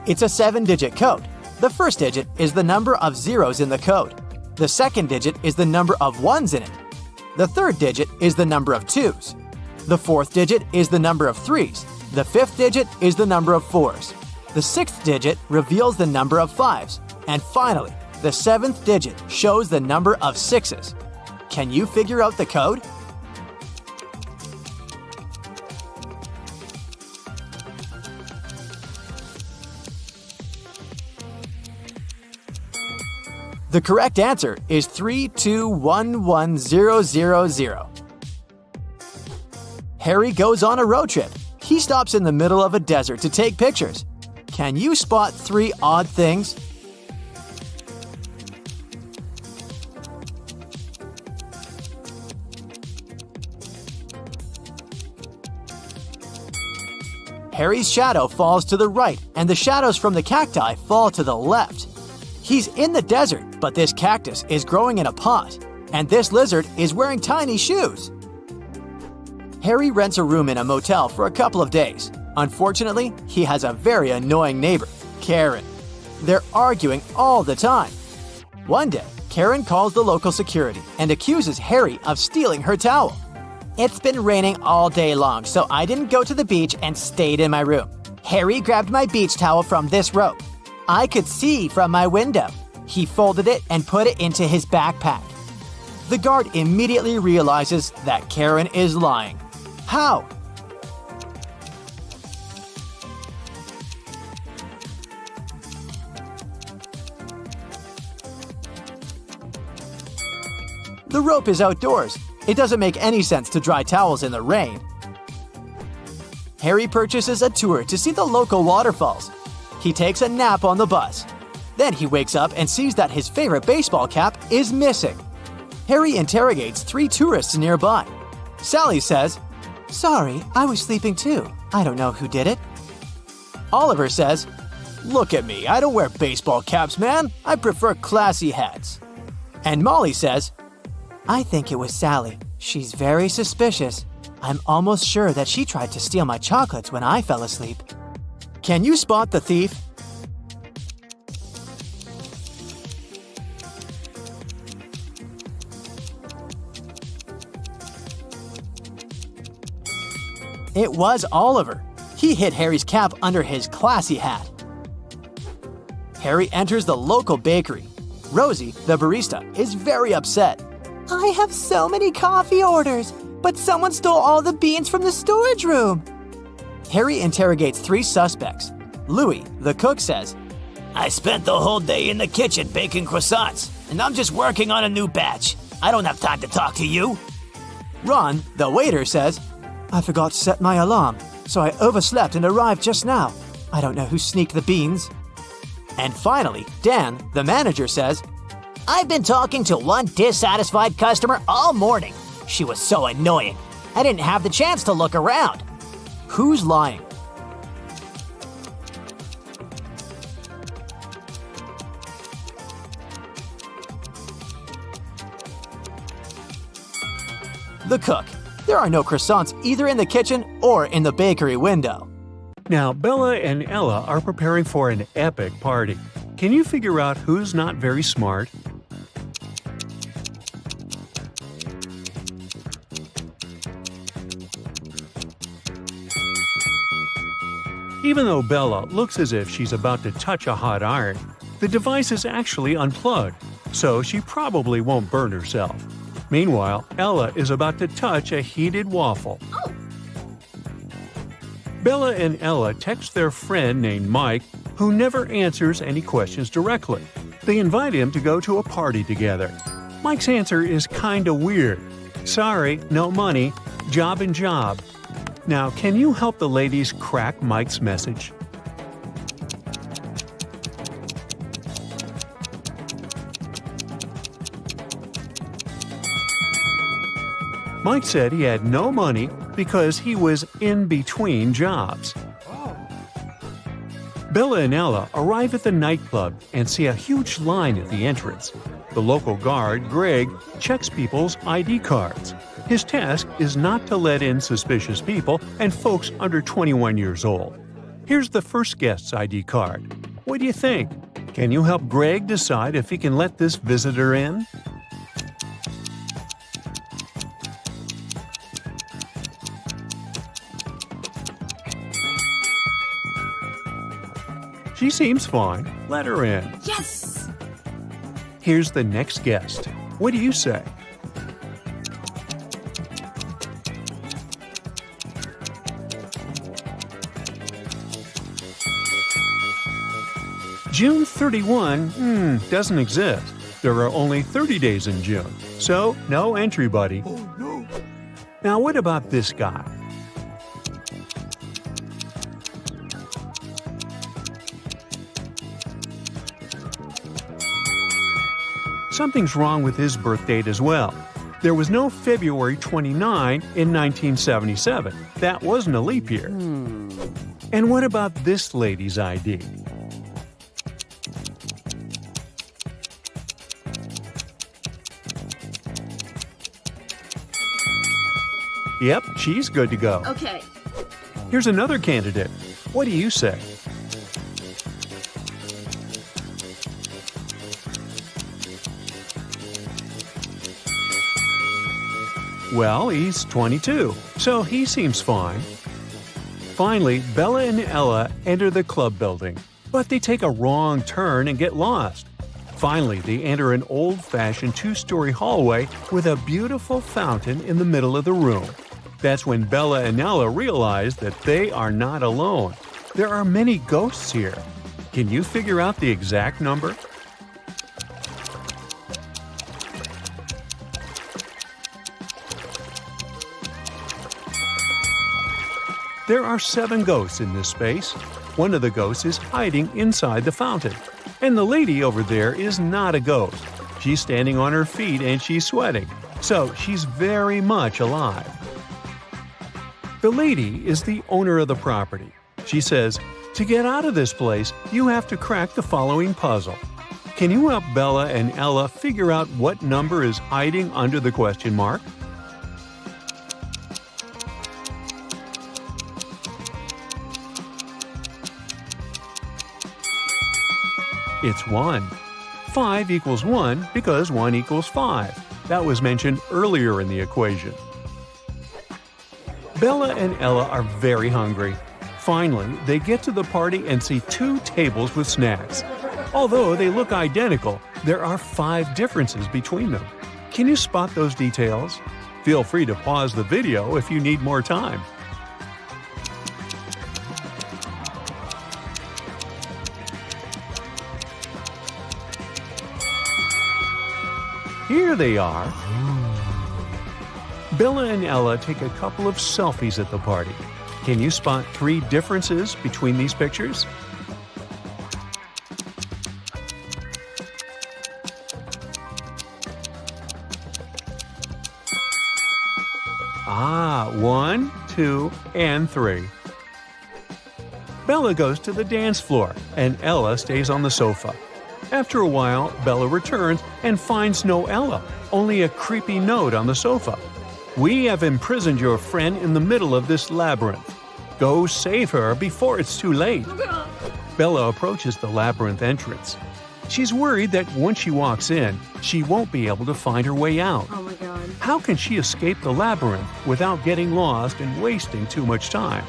It's a 7-digit code. The first digit is the number of zeros in the code. The second digit is the number of ones in it. The third digit is the number of 2s. The fourth digit is the number of 3s. The fifth digit is the number of 4s. The sixth digit reveals the number of 5s. And finally, the 7th digit shows the number of 6s. Can you figure out the code? The correct answer is 3211000. Harry goes on a road trip. He stops in the middle of a desert to take pictures. Can you spot 3 odd things? Harry's shadow falls to the right, and the shadows from the cacti fall to the left. He's in the desert, but this cactus is growing in a pot, and this lizard is wearing tiny shoes. Harry rents a room in a motel for a couple of days. Unfortunately, he has a very annoying neighbor, Karen. They're arguing all the time. One day, Karen calls the local security and accuses Harry of stealing her towel. It's been raining all day long, so I didn't go to the beach and stayed in my room. Harry grabbed my beach towel from this rope. I could see from my window. He folded it and put it into his backpack. The guard immediately realizes that Karen is lying. How? The rope is outdoors. It doesn't make any sense to dry towels in the rain. Harry purchases a tour to see the local waterfalls. He takes a nap on the bus. Then he wakes up and sees that his favorite baseball cap is missing. Harry interrogates 3 tourists nearby. Sally says, Sorry, I was sleeping too. I don't know who did it. Oliver says, Look at me, I don't wear baseball caps, man. I prefer classy hats. And Molly says, I think it was Sally. She's very suspicious. I'm almost sure that she tried to steal my chocolates when I fell asleep. Can you spot the thief? It was Oliver. He hid Harry's cap under his classy hat. Harry enters the local bakery. Rosie, the barista, is very upset. I have so many coffee orders, but someone stole all the beans from the storage room. Harry interrogates 3 suspects. Louis, the cook, says, I spent the whole day in the kitchen baking croissants, and I'm just working on a new batch. I don't have time to talk to you. Ron, the waiter, says, I forgot to set my alarm, so I overslept and arrived just now. I don't know who sneaked the beans. And finally, Dan, the manager, says, I've been talking to one dissatisfied customer all morning. She was so annoying. I didn't have the chance to look around. Who's lying? The cook. There are no croissants either in the kitchen or in the bakery window. Now, Bella and Ella are preparing for an epic party. Can you figure out who's not very smart? Even though Bella looks as if she's about to touch a hot iron, the device is actually unplugged. so she probably won't burn herself. Meanwhile, Ella is about to touch a heated waffle. Bella and Ella text their friend named Mike, who never answers any questions directly. They invite him to go to a party together. Mike's answer is kinda weird. Sorry, no money, job and job. Now, can you help the ladies crack Mike's message? Mike said he had no money because he was in between jobs. Bella and Ella arrive at the nightclub and see a huge line at the entrance. The local guard, Greg, checks people's ID cards. His task is not to let in suspicious people and folks under 21 years old. Here's the first guest's ID card. What do you think? Can you help Greg decide if he can let this visitor in? She seems fine. Let her in. Yes! Here's the next guest. What do you say? June 31 doesn't exist. There are only 30 days in June, so no entry, buddy. Oh, no. Now what about this guy? Something's wrong with his birth date as well. There was no February 29 in 1977. That wasn't a leap year. And what about this lady's ID? Yep, she's good to go. Okay. Here's another candidate. What do you say? Well, he's 22, so he seems fine. Finally, Bella and Ella enter the club building, but they take a wrong turn and get lost. Finally, they enter an old-fashioned two-story hallway with a beautiful fountain in the middle of the room. That's when Bella and Ella realize that they are not alone. There are many ghosts here. Can you figure out the exact number? There are 7 ghosts in this space. One of the ghosts is hiding inside the fountain. And the lady over there is not a ghost. She's standing on her feet and she's sweating. So she's very much alive. The lady is the owner of the property. She says, to get out of this place, you have to crack the following puzzle. Can you help Bella and Ella figure out what number is hiding under the question mark? It's 1. 5 equals 1 because 1 equals 5. That was mentioned earlier in the equation. Bella and Ella are very hungry. Finally, they get to the party and see 2 tables with snacks. Although they look identical, there are 5 differences between them. Can you spot those details? Feel free to pause the video if you need more time. Here they are. Bella and Ella take a couple of selfies at the party. Can you spot 3 differences between these pictures? Ah, 1, 2, and 3. Bella goes to the dance floor, and Ella stays on the sofa. After a while, Bella returns and finds no Ella, only a creepy note on the sofa. We have imprisoned your friend in the middle of this labyrinth. Go save her before it's too late. Bella approaches the labyrinth entrance. She's worried that once she walks in, she won't be able to find her way out. Oh my god. How can she escape the labyrinth without getting lost and wasting too much time?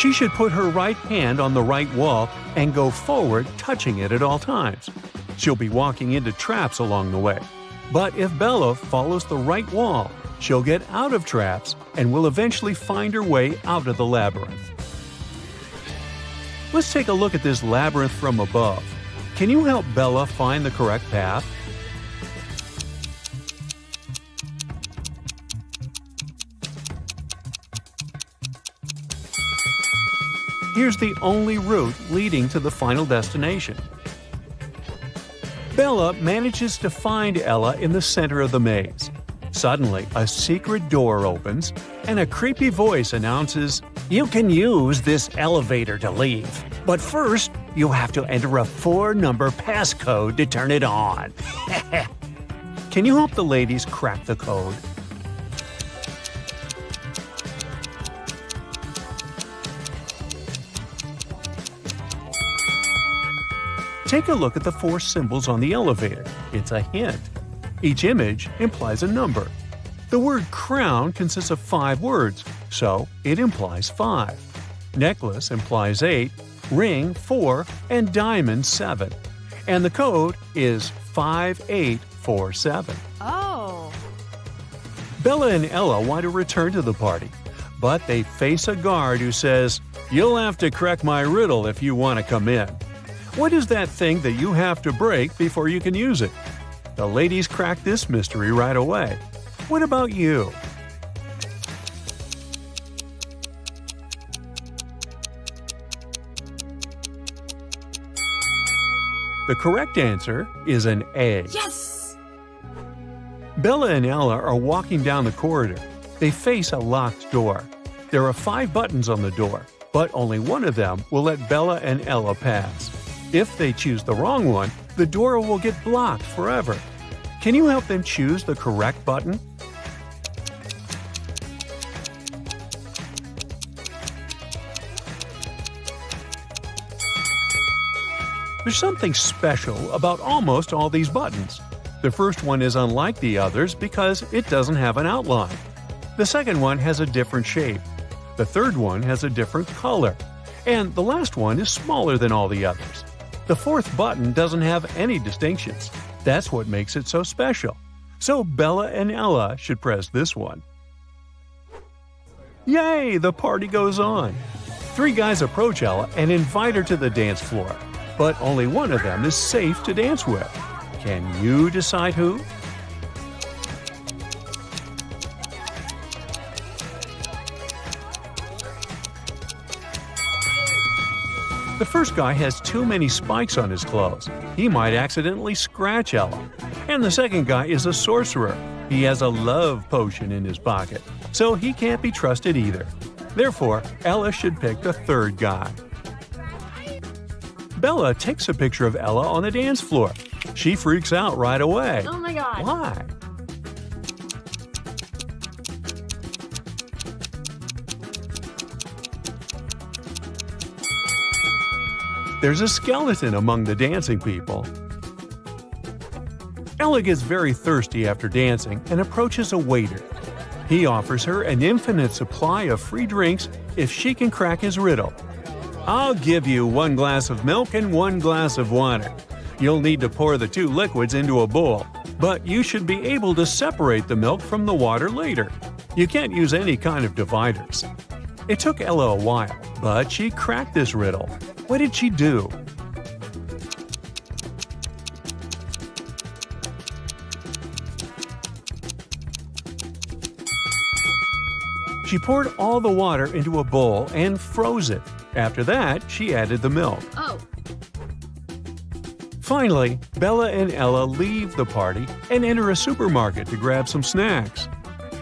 She should put her right hand on the right wall and go forward, touching it at all times. She'll be walking into traps along the way. But if Bella follows the right wall, she'll get out of traps and will eventually find her way out of the labyrinth. Let's take a look at this labyrinth from above. Can you help Bella find the correct path? Here's the only route leading to the final destination. Bella manages to find Ella in the center of the maze. Suddenly, a secret door opens, and a creepy voice announces, "You can use this elevator to leave, but first, you have to enter a 4-number passcode to turn it on." Can you help the ladies crack the code? Take a look at the 4 symbols on the elevator. It's a hint. Each image implies a number. The word crown consists of 5 words, so it implies 5. Necklace implies 8, ring 4, and diamond 7. And the code is 5847. Oh. Bella and Ella want to return to the party, but they face a guard who says, "You'll have to crack my riddle if you want to come in." What is that thing that you have to break before you can use it? The ladies crack this mystery right away. What about you? The correct answer is an A. Yes! Bella and Ella are walking down the corridor. They face a locked door. There are 5 buttons on the door, but only one of them will let Bella and Ella pass. If they choose the wrong one, the door will get blocked forever. Can you help them choose the correct button? There's something special about almost all these buttons. The first one is unlike the others because it doesn't have an outline. The second one has a different shape. The third one has a different color. And the last one is smaller than all the others. The fourth button doesn't have any distinctions. That's what makes it so special. So Bella and Ella should press this one. Yay! The party goes on. 3 guys approach Ella and invite her to the dance floor. But only one of them is safe to dance with. Can you decide who? The first guy has too many spikes on his clothes. He might accidentally scratch Ella. And the second guy is a sorcerer. He has a love potion in his pocket, so he can't be trusted either. Therefore, Ella should pick the third guy. Bella takes a picture of Ella on the dance floor. She freaks out right away. Oh my god. Why? There's a skeleton among the dancing people. Ella gets very thirsty after dancing and approaches a waiter. He offers her an infinite supply of free drinks if she can crack his riddle. "I'll give you 1 glass of milk and 1 glass of water. You'll need to pour the 2 liquids into a bowl, but you should be able to separate the milk from the water later. You can't use any kind of dividers." It took Ella a while, but she cracked this riddle. What did she do? She poured all the water into a bowl and froze it. After that, she added the milk. Oh. Finally, Bella and Ella leave the party and enter a supermarket to grab some snacks.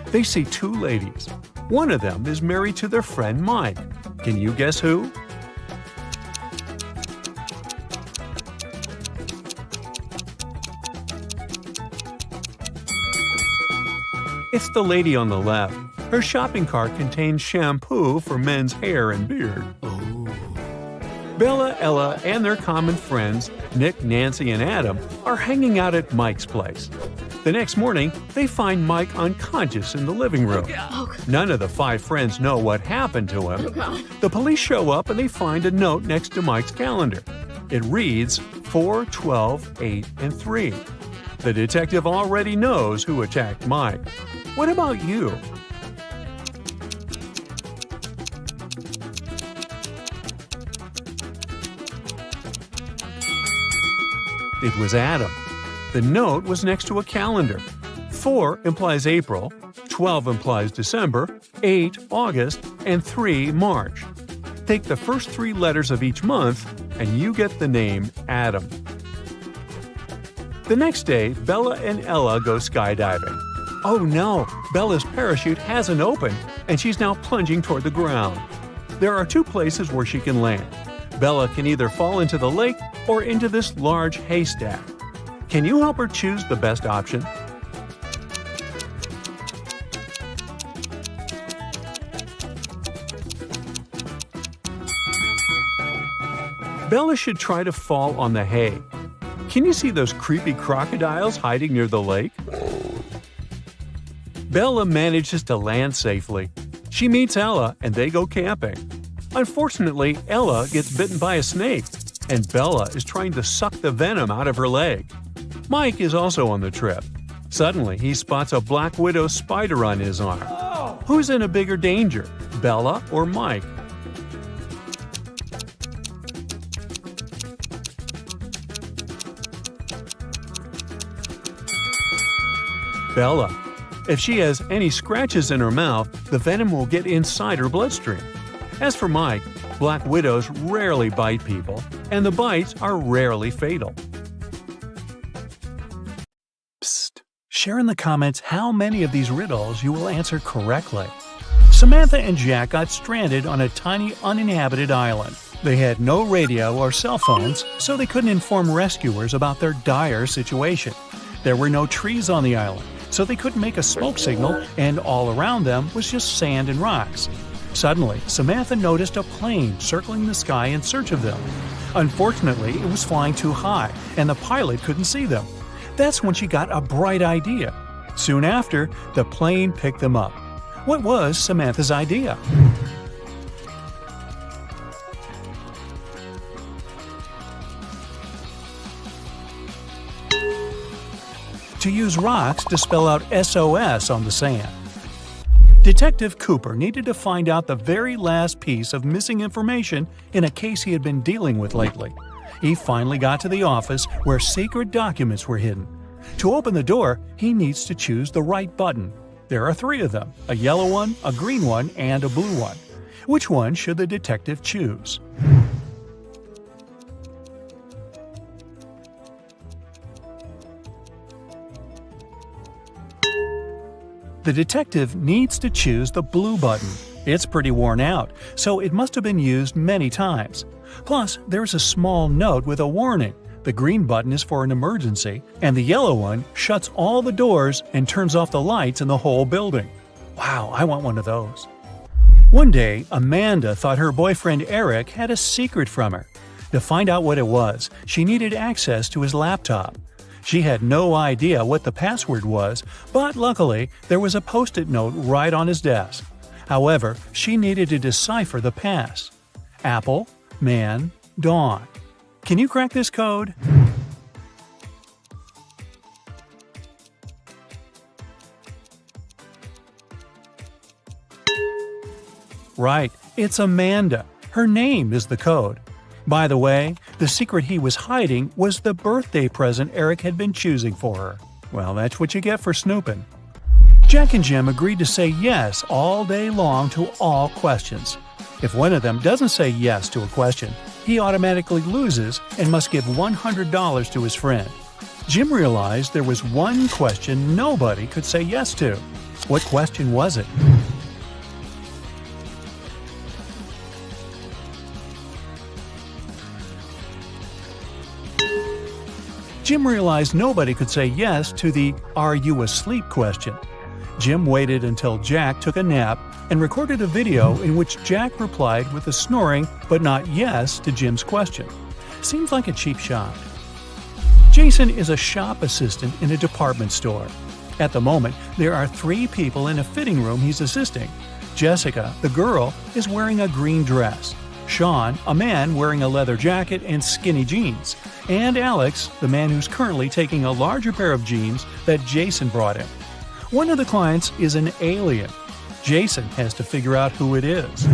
They see 2 ladies. One of them is married to their friend Mike. Can you guess who? It's the lady on the left. Her shopping cart contains shampoo for men's hair and beard. Bella, Ella, and their common friends, Nick, Nancy, and Adam, are hanging out at Mike's place. The next morning, they find Mike unconscious in the living room. None of the 5 friends know what happened to him. The police show up and they find a note next to Mike's calendar. It reads 4, 12, 8, and 3. The detective already knows who attacked Mike. What about you? It was Adam. The note was next to a calendar. 4 implies April, 12 implies December, 8 August, and 3 March. Take the first 3 letters of each month, and you get the name Adam. The next day, Bella and Ella go skydiving. Oh no, Bella's parachute hasn't opened, and she's now plunging toward the ground. There are 2 places where she can land. Bella can either fall into the lake or into this large haystack. Can you help her choose the best option? Bella should try to fall on the hay. Can you see those creepy crocodiles hiding near the lake? Bella manages to land safely. She meets Ella and they go camping. Unfortunately, Ella gets bitten by a snake, and Bella is trying to suck the venom out of her leg. Mike is also on the trip. Suddenly, he spots a black widow spider on his arm. Who's in a bigger danger, Bella or Mike? Bella. If she has any scratches in her mouth, the venom will get inside her bloodstream. As for Mike, black widows rarely bite people, and the bites are rarely fatal. Psst. Share in the comments how many of these riddles you will answer correctly. Samantha and Jack got stranded on a tiny uninhabited island. They had no radio or cell phones, so they couldn't inform rescuers about their dire situation. There were no trees on the island, so they couldn't make a smoke signal, and all around them was just sand and rocks. Suddenly, Samantha noticed a plane circling the sky in search of them. Unfortunately, it was flying too high, and the pilot couldn't see them. That's when she got a bright idea. Soon after, the plane picked them up. What was Samantha's idea? To use rocks to spell out SOS on the sand. Detective Cooper needed to find out the very last piece of missing information in a case he had been dealing with lately. He finally got to the office where secret documents were hidden. To open the door, he needs to choose the right button. There are 3 of them, a yellow one, a green one, and a blue one. Which one should the detective choose? The detective needs to choose the blue button. It's pretty worn out, so it must have been used many times. Plus, there's a small note with a warning. The green button is for an emergency, and the yellow one shuts all the doors and turns off the lights in the whole building. Wow, I want one of those. One day, Amanda thought her boyfriend Eric had a secret from her. To find out what it was, she needed access to his laptop. She had no idea what the password was, but luckily, there was a post-it note right on his desk. However, she needed to decipher the pass. Apple, man, dawn. Can you crack this code? Right, it's Amanda. Her name is the code. By the way, the secret he was hiding was the birthday present Eric had been choosing for her. Well, that's what you get for snooping. Jack and Jim agreed to say yes all day long to all questions. If one of them doesn't say yes to a question, he automatically loses and must give $100 to his friend. Jim realized there was one question nobody could say yes to. What question was it? Jim realized nobody could say yes to the "Are you asleep?" question. Jim waited until Jack took a nap and recorded a video in which Jack replied with a snoring but not yes to Jim's question. Seems like a cheap shot. Jason is a shop assistant in a department store. At the moment, there are 3 people in a fitting room he's assisting. Jessica, the girl, is wearing a green dress. Sean, a man wearing a leather jacket and skinny jeans. And Alex, the man who's currently taking a larger pair of jeans that Jason brought him. One of the clients is an alien. Jason has to figure out who it is.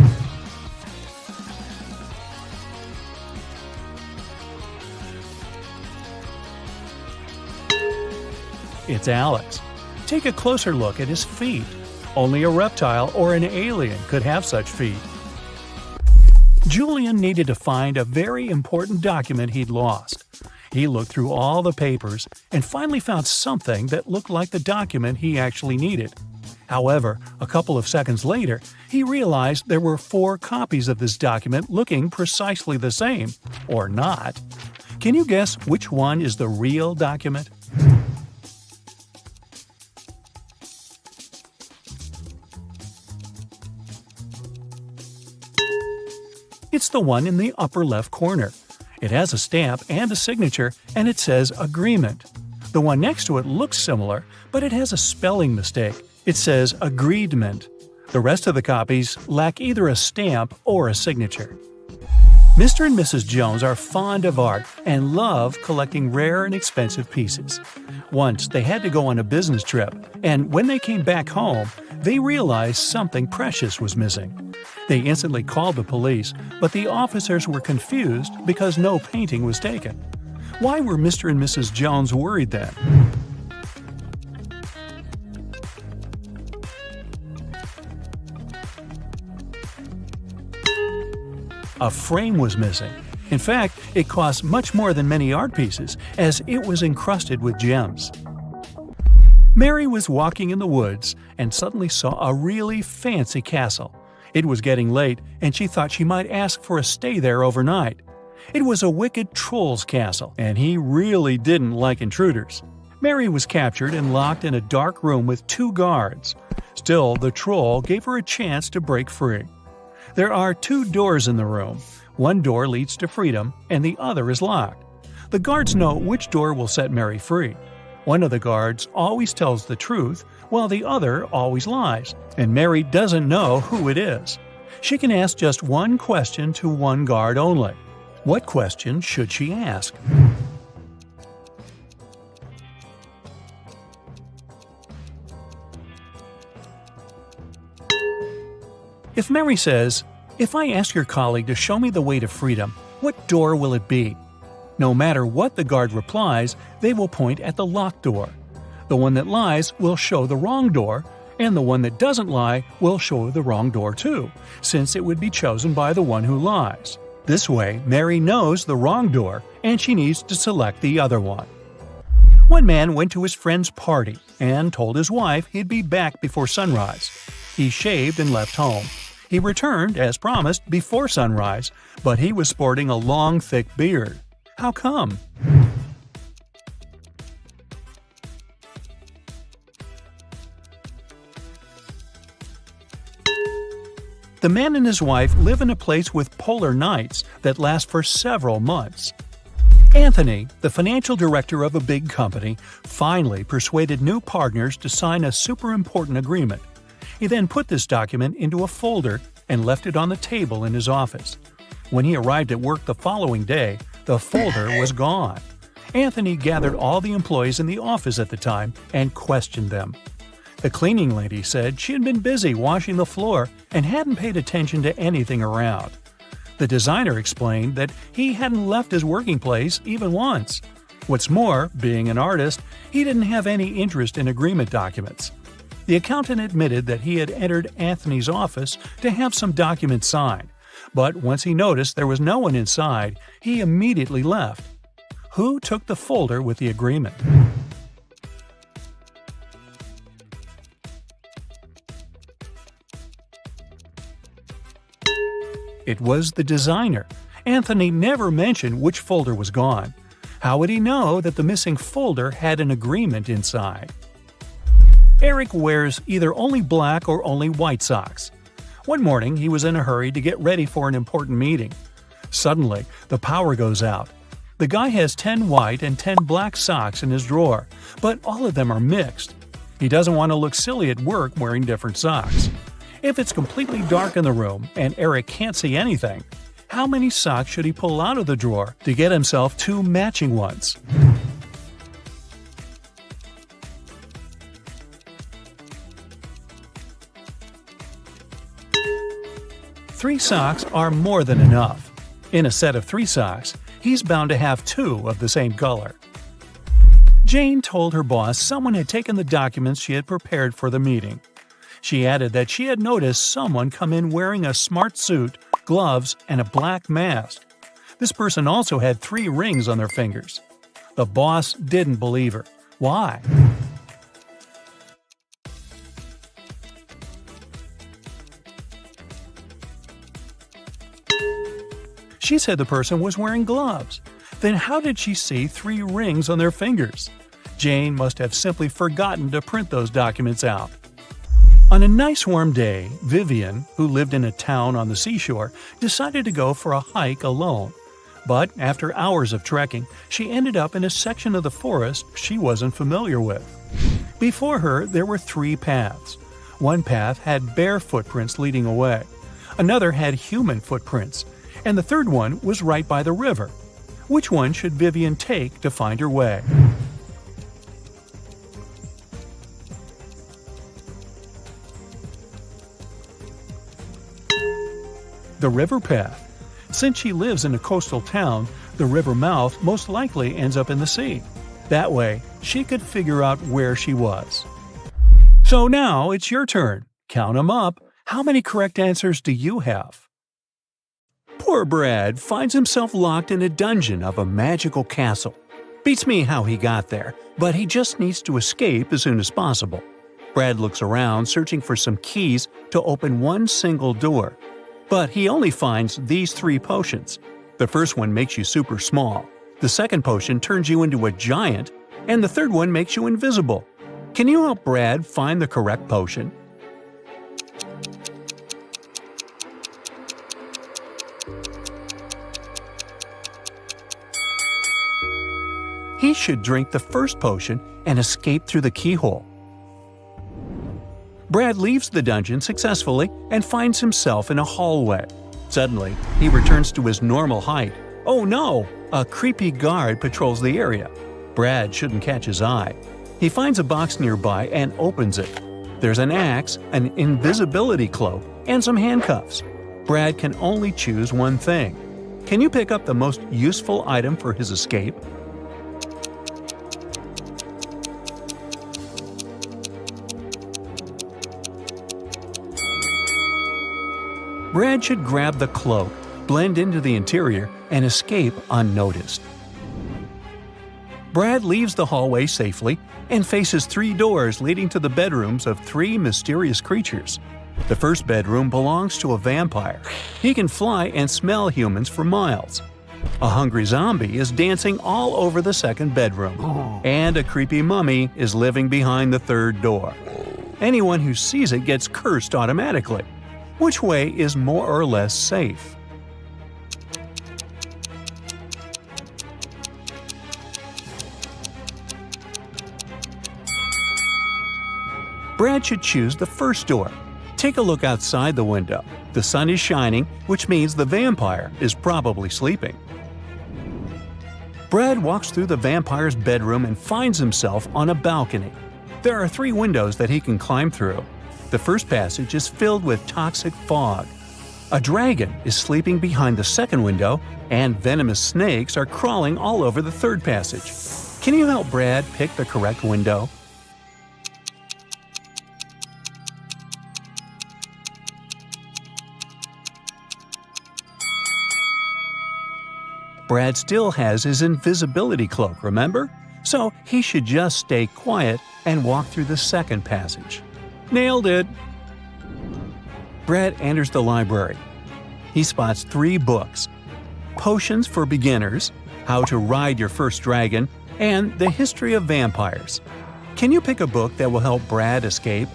It's Alex. Take a closer look at his feet. Only a reptile or an alien could have such feet. Julian needed to find a very important document he'd lost. He looked through all the papers and finally found something that looked like the document he actually needed. However, a couple of seconds later, he realized there were 4 copies of this document looking precisely the same, or not. Can you guess which one is the real document? It's the one in the upper left corner. It has a stamp and a signature, and it says Agreement. The one next to it looks similar, but it has a spelling mistake. It says Agreedment. The rest of the copies lack either a stamp or a signature. Mr. and Mrs. Jones are fond of art and love collecting rare and expensive pieces. Once they had to go on a business trip, and when they came back home, they realized something precious was missing. They instantly called the police, but the officers were confused because no painting was taken. Why were Mr. and Mrs. Jones worried then? A frame was missing. In fact, it cost much more than many art pieces, as it was encrusted with gems. Mary was walking in the woods and suddenly saw a really fancy castle. It was getting late, and she thought she might ask for a stay there overnight. It was a wicked troll's castle, and he really didn't like intruders. Mary was captured and locked in a dark room with 2 guards. Still, the troll gave her a chance to break free. There are 2 doors in the room. One door leads to freedom, and the other is locked. The guards know which door will set Mary free. One of the guards always tells the truth, while the other always lies, and Mary doesn't know who it is. She can ask just one question to one guard only. What question should she ask? If Mary says, "If I ask your colleague to show me the way to freedom, what door will it be?" No matter what the guard replies, they will point at the locked door. The one that lies will show the wrong door, and the one that doesn't lie will show the wrong door too, since it would be chosen by the one who lies. This way, Mary knows the wrong door, and she needs to select the other one. One man went to his friend's party and told his wife he'd be back before sunrise. He shaved and left home. He returned, as promised, before sunrise, but he was sporting a long, thick beard. How come? The man and his wife live in a place with polar nights that last for several months. Anthony, the financial director of a big company, finally persuaded new partners to sign a super important agreement. He then put this document into a folder and left it on the table in his office. When he arrived at work the following day, the folder was gone. Anthony gathered all the employees in the office at the time and questioned them. The cleaning lady said she had been busy washing the floor and hadn't paid attention to anything around. The designer explained that he hadn't left his working place even once. What's more, being an artist, he didn't have any interest in agreement documents. The accountant admitted that he had entered Anthony's office to have some documents signed, but once he noticed there was no one inside, he immediately left. Who took the folder with the agreement? It was the designer. Anthony never mentioned which folder was gone. How would he know that the missing folder had an agreement inside? Eric wears either only black or only white socks. One morning, he was in a hurry to get ready for an important meeting. Suddenly, the power goes out. The guy has 10 white and 10 black socks in his drawer, but all of them are mixed. He doesn't want to look silly at work wearing different socks. If it's completely dark in the room and Eric can't see anything, how many socks should he pull out of the drawer to get himself 2 matching ones? Three socks are more than enough. In a set of 3 socks, he's bound to have 2 of the same color. Jane told her boss someone had taken the documents she had prepared for the meeting. She added that she had noticed someone come in wearing a smart suit, gloves, and a black mask. This person also had 3 rings on their fingers. The boss didn't believe her. Why? She said the person was wearing gloves. Then how did she see 3 rings on their fingers? Jane must have simply forgotten to print those documents out. On a nice warm day, Vivian, who lived in a town on the seashore, decided to go for a hike alone. But after hours of trekking, she ended up in a section of the forest she wasn't familiar with. Before her, there were 3 paths. One path had bare footprints leading away. Another had human footprints. And the third one was right by the river. Which one should Vivian take to find her way? The river path. Since she lives in a coastal town, the river mouth most likely ends up in the sea. That way, she could figure out where she was. So now it's your turn. Count 'em up. How many correct answers do you have? Poor Brad finds himself locked in a dungeon of a magical castle. Beats me how he got there, but he just needs to escape as soon as possible. Brad looks around searching for some keys to open one single door. But he only finds these 3 potions. The first one makes you super small, the second potion turns you into a giant, and the third one makes you invisible. Can you help Brad find the correct potion? He should drink the first potion and escape through the keyhole. Brad leaves the dungeon successfully and finds himself in a hallway. Suddenly, he returns to his normal height. Oh no! A creepy guard patrols the area. Brad shouldn't catch his eye. He finds a box nearby and opens it. There's an axe, an invisibility cloak, and some handcuffs. Brad can only choose one thing. Can you pick up the most useful item for his escape? Brad should grab the cloak, blend into the interior, and escape unnoticed. Brad leaves the hallway safely and faces 3 doors leading to the bedrooms of 3 mysterious creatures. The first bedroom belongs to a vampire. He can fly and smell humans for miles. A hungry zombie is dancing all over the second bedroom. And a creepy mummy is living behind the third door. Anyone who sees it gets cursed automatically. Which way is more or less safe? Brad should choose the first door. Take a look outside the window. The sun is shining, which means the vampire is probably sleeping. Brad walks through the vampire's bedroom and finds himself on a balcony. There are 3 windows that he can climb through. The first passage is filled with toxic fog. A dragon is sleeping behind the second window, and venomous snakes are crawling all over the third passage. Can you help Brad pick the correct window? Brad still has his invisibility cloak, remember? So he should just stay quiet and walk through the second passage. Nailed it! Brad enters the library. He spots 3 books: Potions for Beginners, How to Ride Your First Dragon, and The History of Vampires. Can you pick a book that will help Brad escape?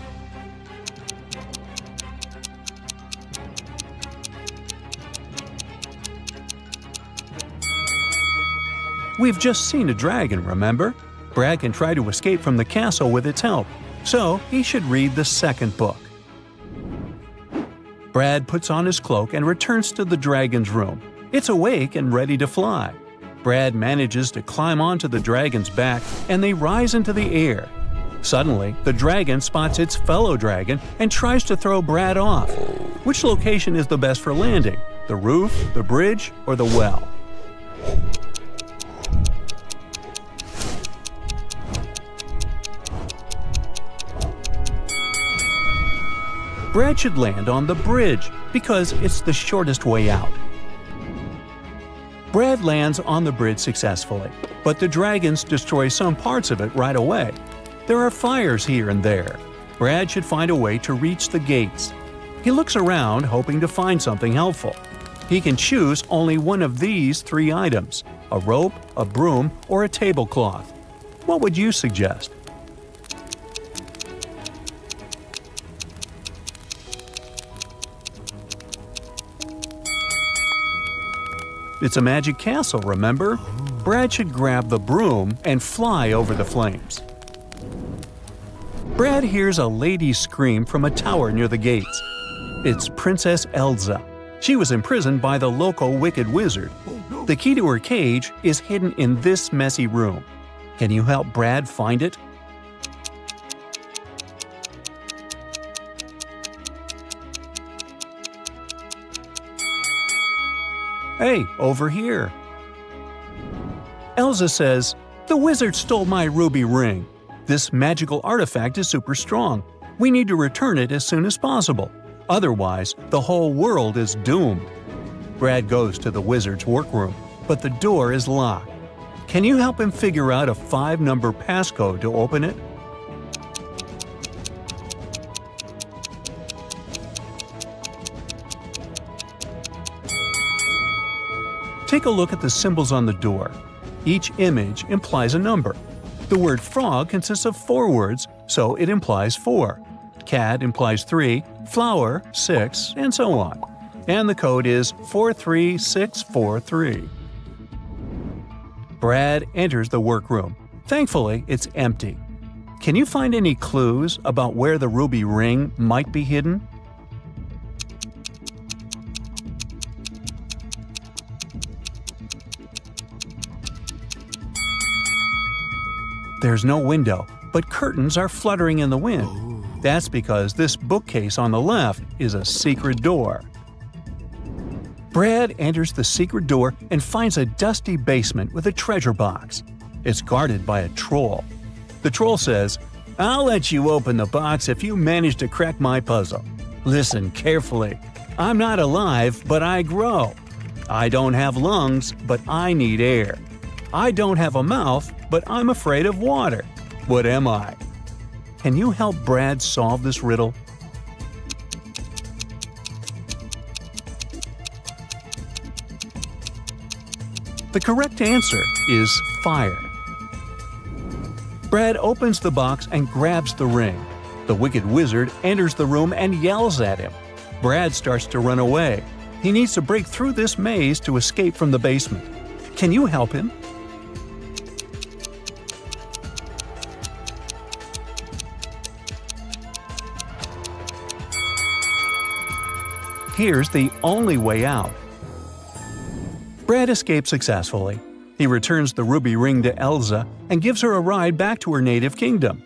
We've just seen a dragon, remember? Brad can try to escape from the castle with its help, so he should read the second book. Brad puts on his cloak and returns to the dragon's room. It's awake and ready to fly. Brad manages to climb onto the dragon's back and they rise into the air. Suddenly, the dragon spots its fellow dragon and tries to throw Brad off. Which location is the best for landing? The roof, the bridge, or the well? Brad should land on the bridge because it's the shortest way out. Brad lands on the bridge successfully, but the dragons destroy some parts of it right away. There are fires here and there. Brad should find a way to reach the gates. He looks around hoping to find something helpful. He can choose only one of these 3 items: a rope, a broom, or a tablecloth. What would you suggest? It's a magic castle, remember? Brad should grab the broom and fly over the flames. Brad hears a lady scream from a tower near the gates. It's Princess Elsa. She was imprisoned by the local wicked wizard. The key to her cage is hidden in this messy room. Can you help Brad find it? Hey, over here. Elsa says, "The wizard stole my ruby ring. This magical artifact is super strong. We need to return it as soon as possible. Otherwise, the whole world is doomed." Brad goes to the wizard's workroom, but the door is locked. Can you help him figure out a 5-number passcode to open it? Take a look at the symbols on the door. Each image implies a number. The word frog consists of 4 words, so it implies 4. Cat implies 3, flower 6, and so on. And the code is 43643. Brad enters the workroom. Thankfully, it's empty. Can you find any clues about where the ruby ring might be hidden? There's no window, but curtains are fluttering in the wind. That's because this bookcase on the left is a secret door. Brad enters the secret door and finds a dusty basement with a treasure box. It's guarded by a troll. The troll says, "I'll let you open the box if you manage to crack my puzzle. Listen carefully. I'm not alive, but I grow. I don't have lungs, but I need air. I don't have a mouth, but I'm afraid of water. What am I?" Can you help Brad solve this riddle? The correct answer is fire. Brad opens the box and grabs the ring. The wicked wizard enters the room and yells at him. Brad starts to run away. He needs to break through this maze to escape from the basement. Can you help him? Here's the only way out. Brad escapes successfully. He returns the ruby ring to Elsa and gives her a ride back to her native kingdom.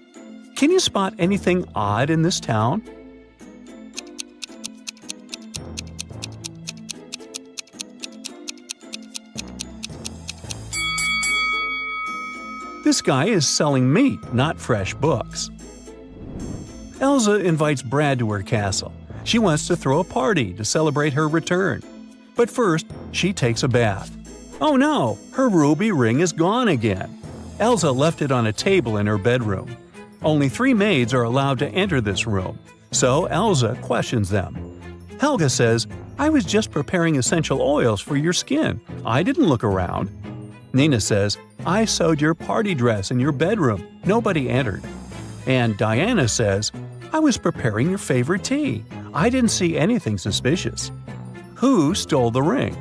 Can you spot anything odd in this town? This guy is selling meat, not fresh books. Elsa invites Brad to her castle. She wants to throw a party to celebrate her return. But first, she takes a bath. Oh no, her ruby ring is gone again. Elsa left it on a table in her bedroom. Only 3 maids are allowed to enter this room, so Elsa questions them. Helga says, "I was just preparing essential oils for your skin. I didn't look around." Nina says, "I sewed your party dress in your bedroom. Nobody entered." And Diana says, "I was preparing your favorite tea. I didn't see anything suspicious." Who stole the ring?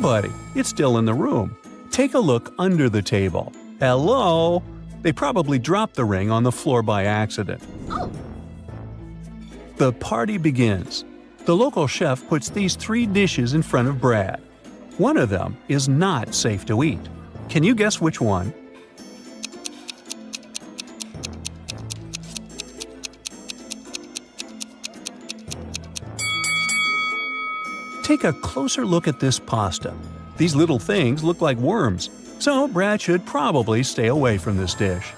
nobody. It's still in the room. Take a look under the table. Hello? They probably dropped the ring on the floor by accident. The party begins. The local chef puts these 3 dishes in front of Brad. One of them is not safe to eat. Can you guess which one? Take a closer look at this pasta. These little things look like worms, so Brad should probably stay away from this dish.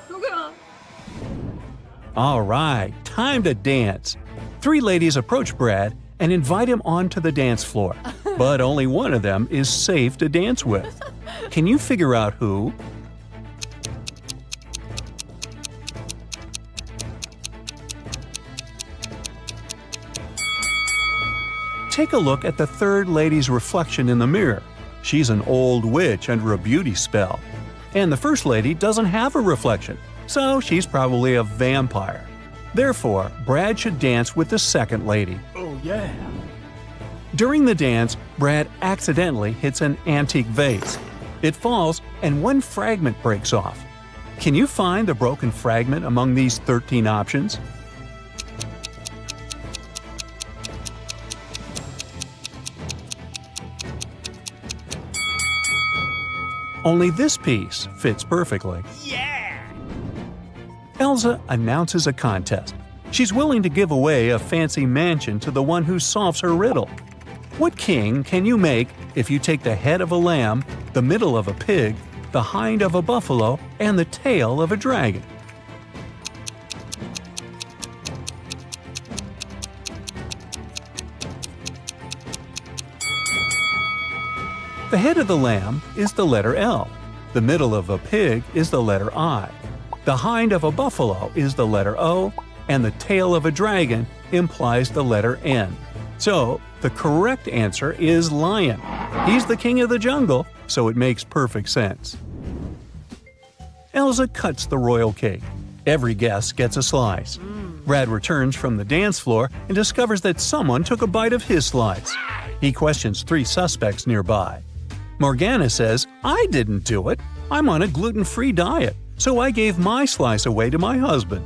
All right, time to dance. 3 ladies approach Brad and invite him onto the dance floor, but only one of them is safe to dance with. Can you figure out who? Take a look at the 3rd lady's reflection in the mirror. She's an old witch under a beauty spell. And the 1st lady doesn't have a reflection, so she's probably a vampire. Therefore, Brad should dance with the 2nd lady. Oh yeah. During the dance, Brad accidentally hits an antique vase. It falls and one fragment breaks off. Can you find the broken fragment among these 13 options? Only this piece fits perfectly. Yeah! Elsa announces a contest. She's willing to give away a fancy mansion to the one who solves her riddle. What king can you make if you take the head of a lamb, the middle of a pig, the hind of a buffalo, and the tail of a dragon? The head of the lamb is the letter L. The middle of a pig is the letter I. The hind of a buffalo is the letter O, and the tail of a dragon implies the letter N. So, the correct answer is lion. He's the king of the jungle, so it makes perfect sense. Elsa cuts the royal cake. Every guest gets a slice. Brad returns from the dance floor and discovers that someone took a bite of his slice. He questions 3 suspects nearby. Morgana says, "I didn't do it. I'm on a gluten-free diet, so I gave my slice away to my husband."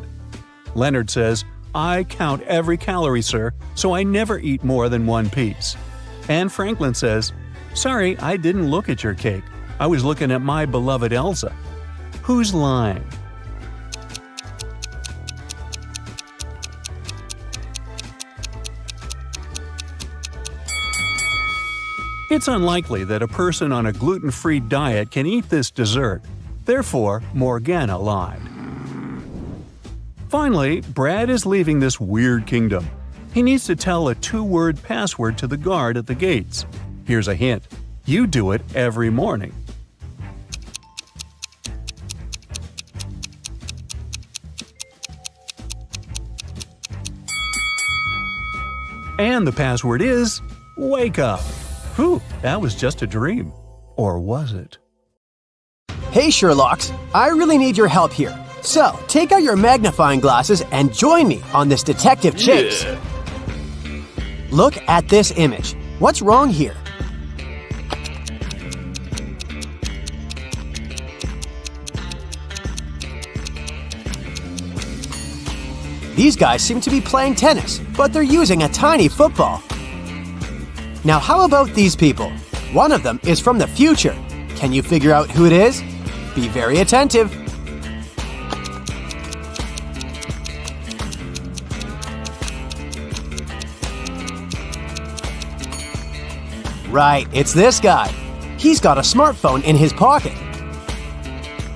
Leonard says, "I count every calorie, sir, so I never eat more than 1 piece." And Franklin says, "Sorry, I didn't look at your cake. I was looking at my beloved Elsa." Who's lying? It's unlikely that a person on a gluten-free diet can eat this dessert. Therefore, Morgana lied. Finally, Brad is leaving this weird kingdom. He needs to tell a 2-word password to the guard at the gates. Here's a hint. You do it every morning. And the password is wake up. Whew, that was just a dream. Or was it? Hey Sherlocks, I really need your help here. So, take out your magnifying glasses and join me on this detective chase. Look at this image. What's wrong here? These guys seem to be playing tennis, but they're using a tiny football. Now how about these people? One of them is from the future. Can you figure out who it is? Be very attentive. Right, it's this guy. He's got a smartphone in his pocket.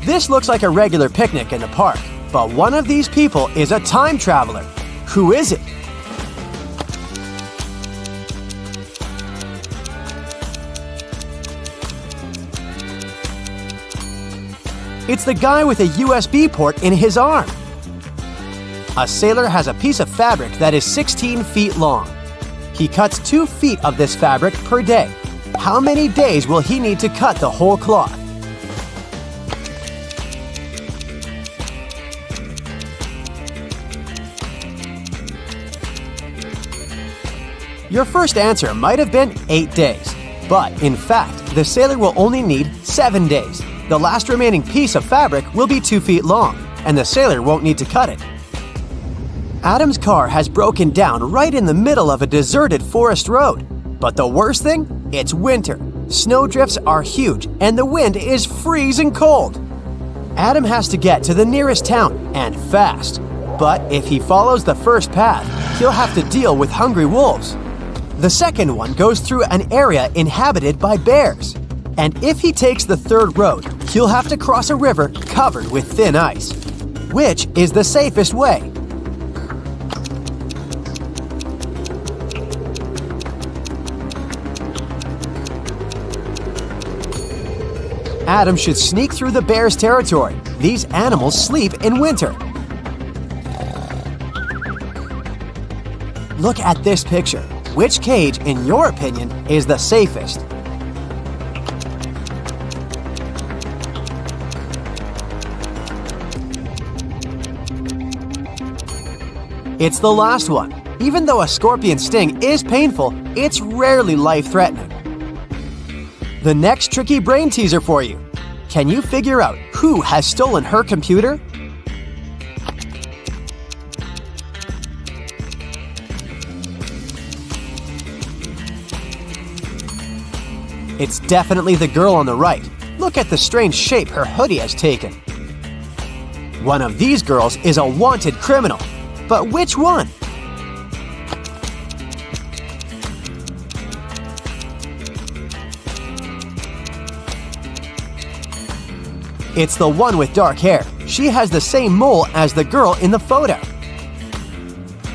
This looks like a regular picnic in the park, but one of these people is a time traveler. Who is it? It's the guy with a USB port in his arm. A sailor has a piece of fabric that is 16 feet long. He cuts 2 feet of this fabric per day. How many days will he need to cut the whole cloth? Your first answer might have been 8 days, but in fact, the sailor will only need 7 days. The last remaining piece of fabric will be 2 feet long, and the sailor won't need to cut it. Adam's car has broken down right in the middle of a deserted forest road. But the worst thing? It's winter. Snowdrifts are huge, and the wind is freezing cold. Adam has to get to the nearest town, and fast. But if he follows the first path, he'll have to deal with hungry wolves. The second one goes through an area inhabited by bears. And if he takes the third road, he'll have to cross a river covered with thin ice. Which is the safest way? Adam should sneak through the bear's territory. These animals sleep in winter. Look at this picture. Which cage, in your opinion, is the safest? It's the last one. Even though a scorpion sting is painful, it's rarely life-threatening. The next tricky brain teaser for you. Can you figure out who has stolen her computer? It's definitely the girl on the right. Look at the strange shape her hoodie has taken. One of these girls is a wanted criminal. But which one? It's the one with dark hair. She has the same mole as the girl in the photo.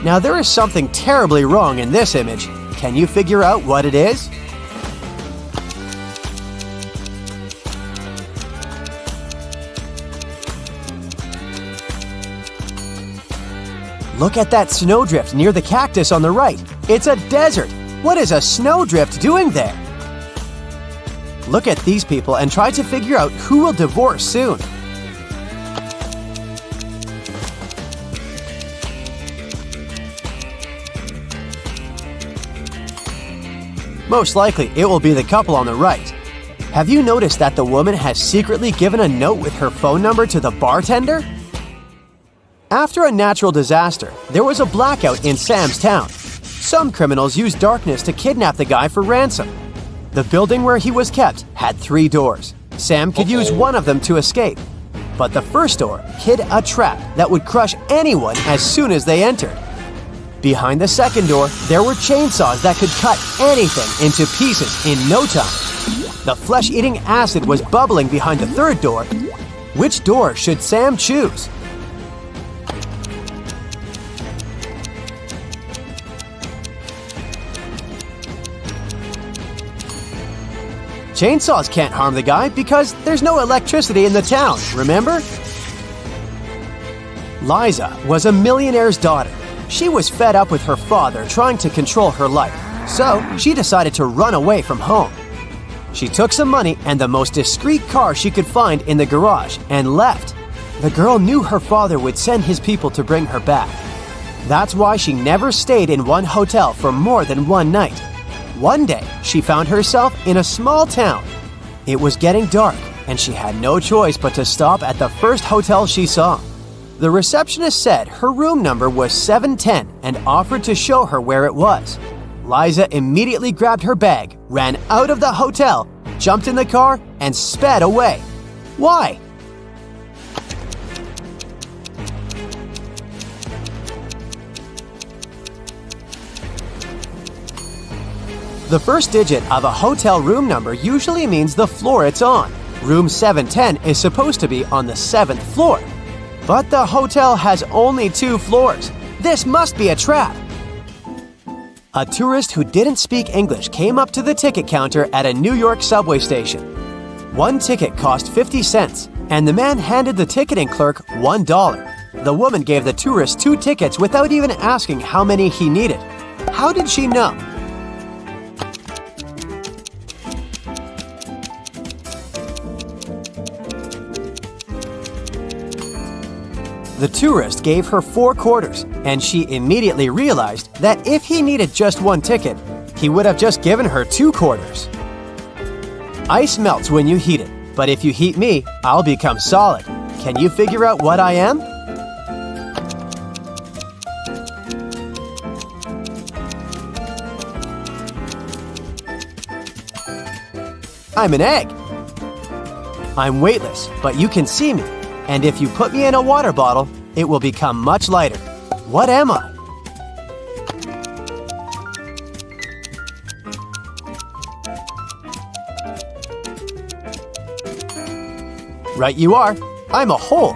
Now there is something terribly wrong in this image. Can you figure out what it is? Look at that snowdrift near the cactus on the right. It's a desert. What is a snowdrift doing there? Look at these people and try to figure out who will divorce soon. Most likely, it will be the couple on the right. Have you noticed that the woman has secretly given a note with her phone number to the bartender? After a natural disaster, there was a blackout in Sam's town. Some criminals used darkness to kidnap the guy for ransom. The building where he was kept had 3 doors. Sam could use one of them to escape. But the first door hid a trap that would crush anyone as soon as they entered. Behind the second door, there were chainsaws that could cut anything into pieces in no time. The flesh-eating acid was bubbling behind the third door. Which door should Sam choose? Chainsaws can't harm the guy because there's no electricity in the town, remember? Liza was a millionaire's daughter. She was fed up with her father trying to control her life, so she decided to run away from home. She took some money and the most discreet car she could find in the garage and left. The girl knew her father would send his people to bring her back. That's why she never stayed in one hotel for more than one night. One day, she found herself in a small town. It was getting dark, and she had no choice but to stop at the first hotel she saw. The receptionist said her room number was 710 and offered to show her where it was. Liza immediately grabbed her bag, ran out of the hotel, jumped in the car, and sped away. Why? The first digit of a hotel room number usually means the floor it's on. Room 710 is supposed to be on the 7th floor. But the hotel has only 2 floors. This must be a trap. A tourist who didn't speak English came up to the ticket counter at a New York subway station. One ticket cost 50 cents, and the man handed the ticketing clerk $1. The woman gave the tourist 2 tickets without even asking how many he needed. How did she know? The tourist gave her 4 quarters, and she immediately realized that if he needed just 1 ticket, he would have just given her 2 quarters. Ice melts when you heat it, but if you heat me, I'll become solid. Can you figure out what I am? I'm an egg. I'm weightless, but you can see me. And if you put me in a water bottle, it will become much lighter. What am I? Right you are. I'm a hole.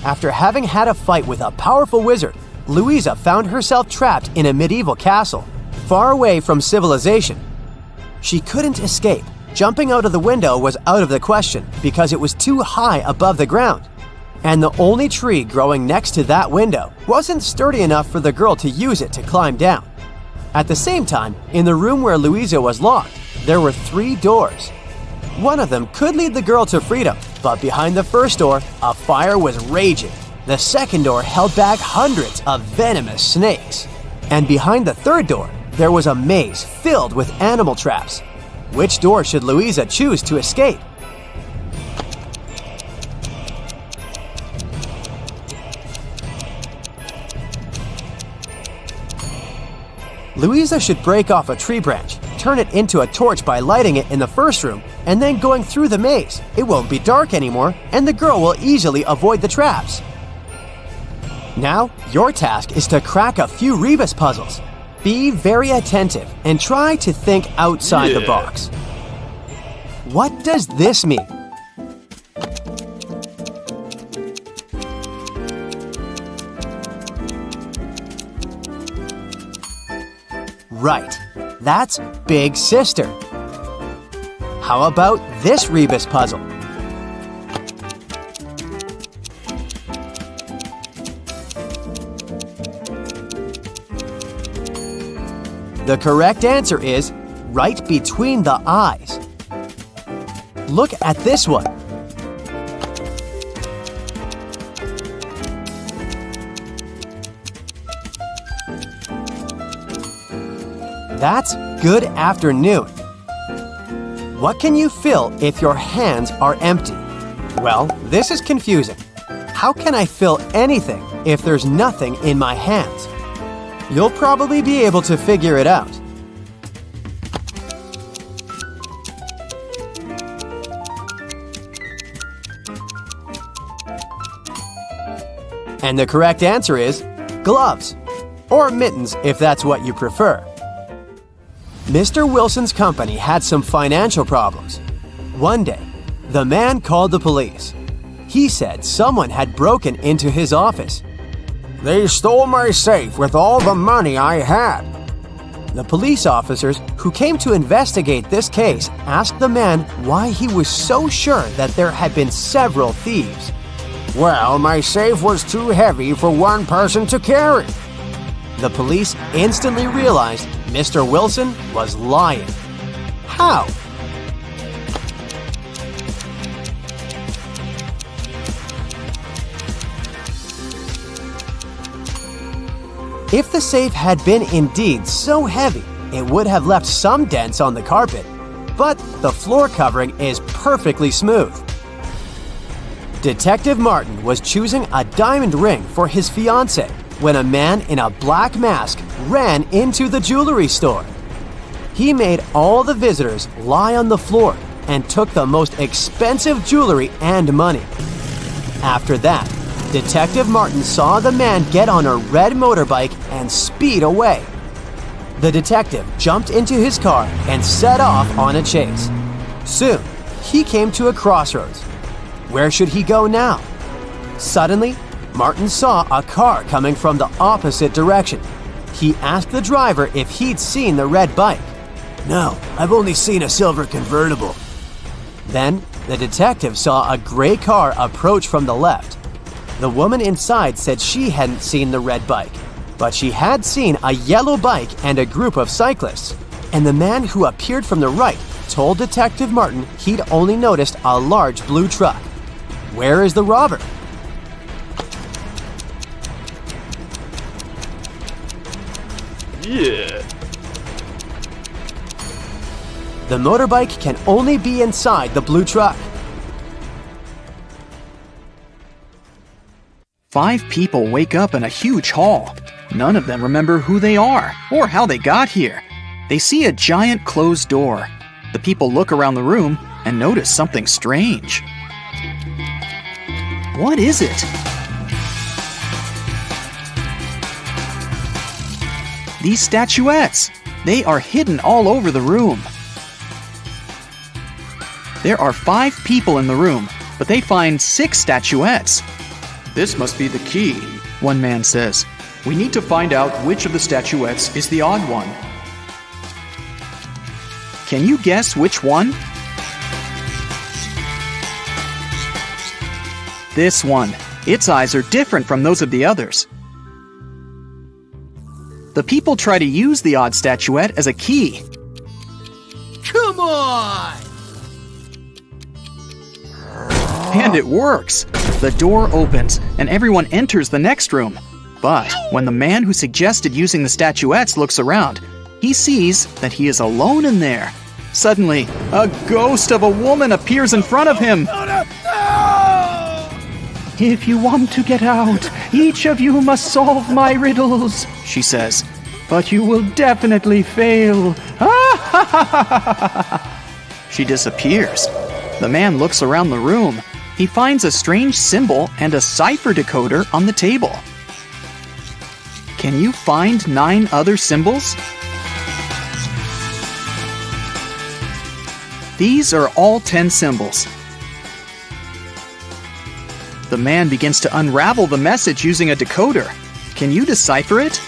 After having had a fight with a powerful wizard, Louisa found herself trapped in a medieval castle, far away from civilization. She couldn't escape. Jumping out of the window was out of the question because it was too high above the ground. And the only tree growing next to that window wasn't sturdy enough for the girl to use it to climb down. At the same time, in the room where Louisa was locked, there were 3 doors. One of them could lead the girl to freedom, but behind the first door, a fire was raging. The second door held back hundreds of venomous snakes. And behind the third door, there was a maze filled with animal traps. Which door should Louisa choose to escape? Louisa should break off a tree branch, turn it into a torch by lighting it in the first room, and then going through the maze. It won't be dark anymore, and the girl will easily avoid the traps. Now, your task is to crack a few rebus puzzles. Be very attentive and try to think outside the box. What does this mean? Right, that's Big Sister. How about this rebus puzzle? The correct answer is right between the eyes. Look at this one. That's good afternoon. What can you fill if your hands are empty? Well, this is confusing. How can I fill anything if there's nothing in my hands? You'll probably be able to figure it out. And the correct answer is gloves, or mittens if that's what you prefer. Mr. Wilson's company had some financial problems. One day, the man called the police. He said someone had broken into his office. They stole my safe with all the money I had. The police officers who came to investigate this case asked the man why he was so sure that there had been several thieves. Well, my safe was too heavy for one person to carry. The police instantly realized Mr. Wilson was lying. How? If the safe had been indeed so heavy, it would have left some dents on the carpet, but the floor covering is perfectly smooth. Detective Martin was choosing a diamond ring for his fiancée when a man in a black mask ran into the jewelry store. He made all the visitors lie on the floor and took the most expensive jewelry and money. After that, Detective Martin saw the man get on a red motorbike and speed away. The detective jumped into his car and set off on a chase. Soon, he came to a crossroads. Where should he go now? Suddenly, Martin saw a car coming from the opposite direction. He asked the driver if he'd seen the red bike. No, I've only seen a silver convertible. Then, the detective saw a gray car approach from the left. The woman inside said she hadn't seen the red bike, but she had seen a yellow bike and a group of cyclists. And the man who appeared from the right told Detective Martin he'd only noticed a large blue truck. Where is the robber? The motorbike can only be inside the blue truck. 5 people wake up in a huge hall. None of them remember who they are or how they got here. They see a giant closed door. The people look around the room and notice something strange. What is it? These statuettes. They are hidden all over the room. There are 5 people in the room, but they find 6 statuettes. This must be the key, one man says. We need to find out which of the statuettes is the odd one. Can you guess which one? This one. Its eyes are different from those of the others. The people try to use the odd statuette as a key. Come on! And it works. The door opens and everyone enters the next room. But when the man who suggested using the statuettes looks around, he sees that he is alone in there. Suddenly, a ghost of a woman appears in front of him. If you want to get out, each of you must solve my riddles, she says. But you will definitely fail. She disappears. The man looks around the room. He finds a strange symbol and a cipher decoder on the table. Can you find 9 other symbols? These are all 10 symbols. The man begins to unravel the message using a decoder. Can you decipher it?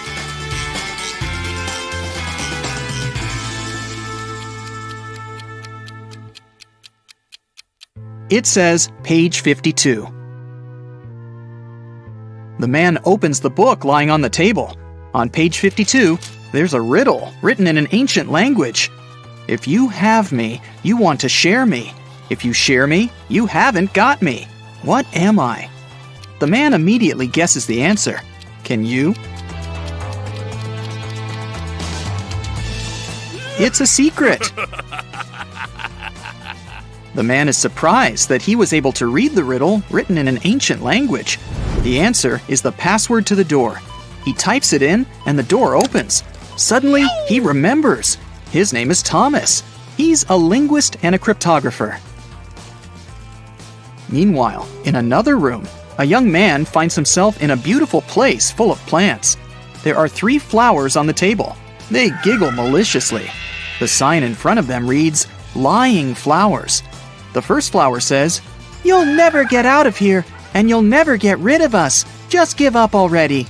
It says page 52. The man opens the book lying on the table. On page 52, there's a riddle written in an ancient language. If you have me, you want to share me. If you share me, you haven't got me. What am I? The man immediately guesses the answer. Can you? It's a secret. The man is surprised that he was able to read the riddle written in an ancient language. The answer is the password to the door. He types it in and the door opens. Suddenly, he remembers. His name is Thomas. He's a linguist and a cryptographer. Meanwhile, in another room, a young man finds himself in a beautiful place full of plants. There are 3 flowers on the table. They giggle maliciously. The sign in front of them reads, "Lying Flowers." The first flower says, "You'll never get out of here, and you'll never get rid of us. Just give up already."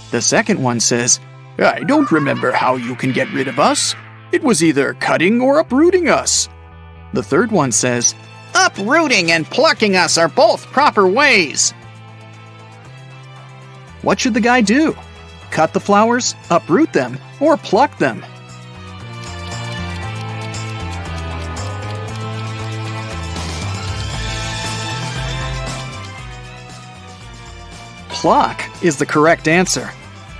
The second one says, "I don't remember how you can get rid of us. It was either cutting or uprooting us." The third one says, "Uprooting and plucking us are both proper ways." What should the guy do? Cut the flowers, uproot them, or pluck them? Pluck is the correct answer.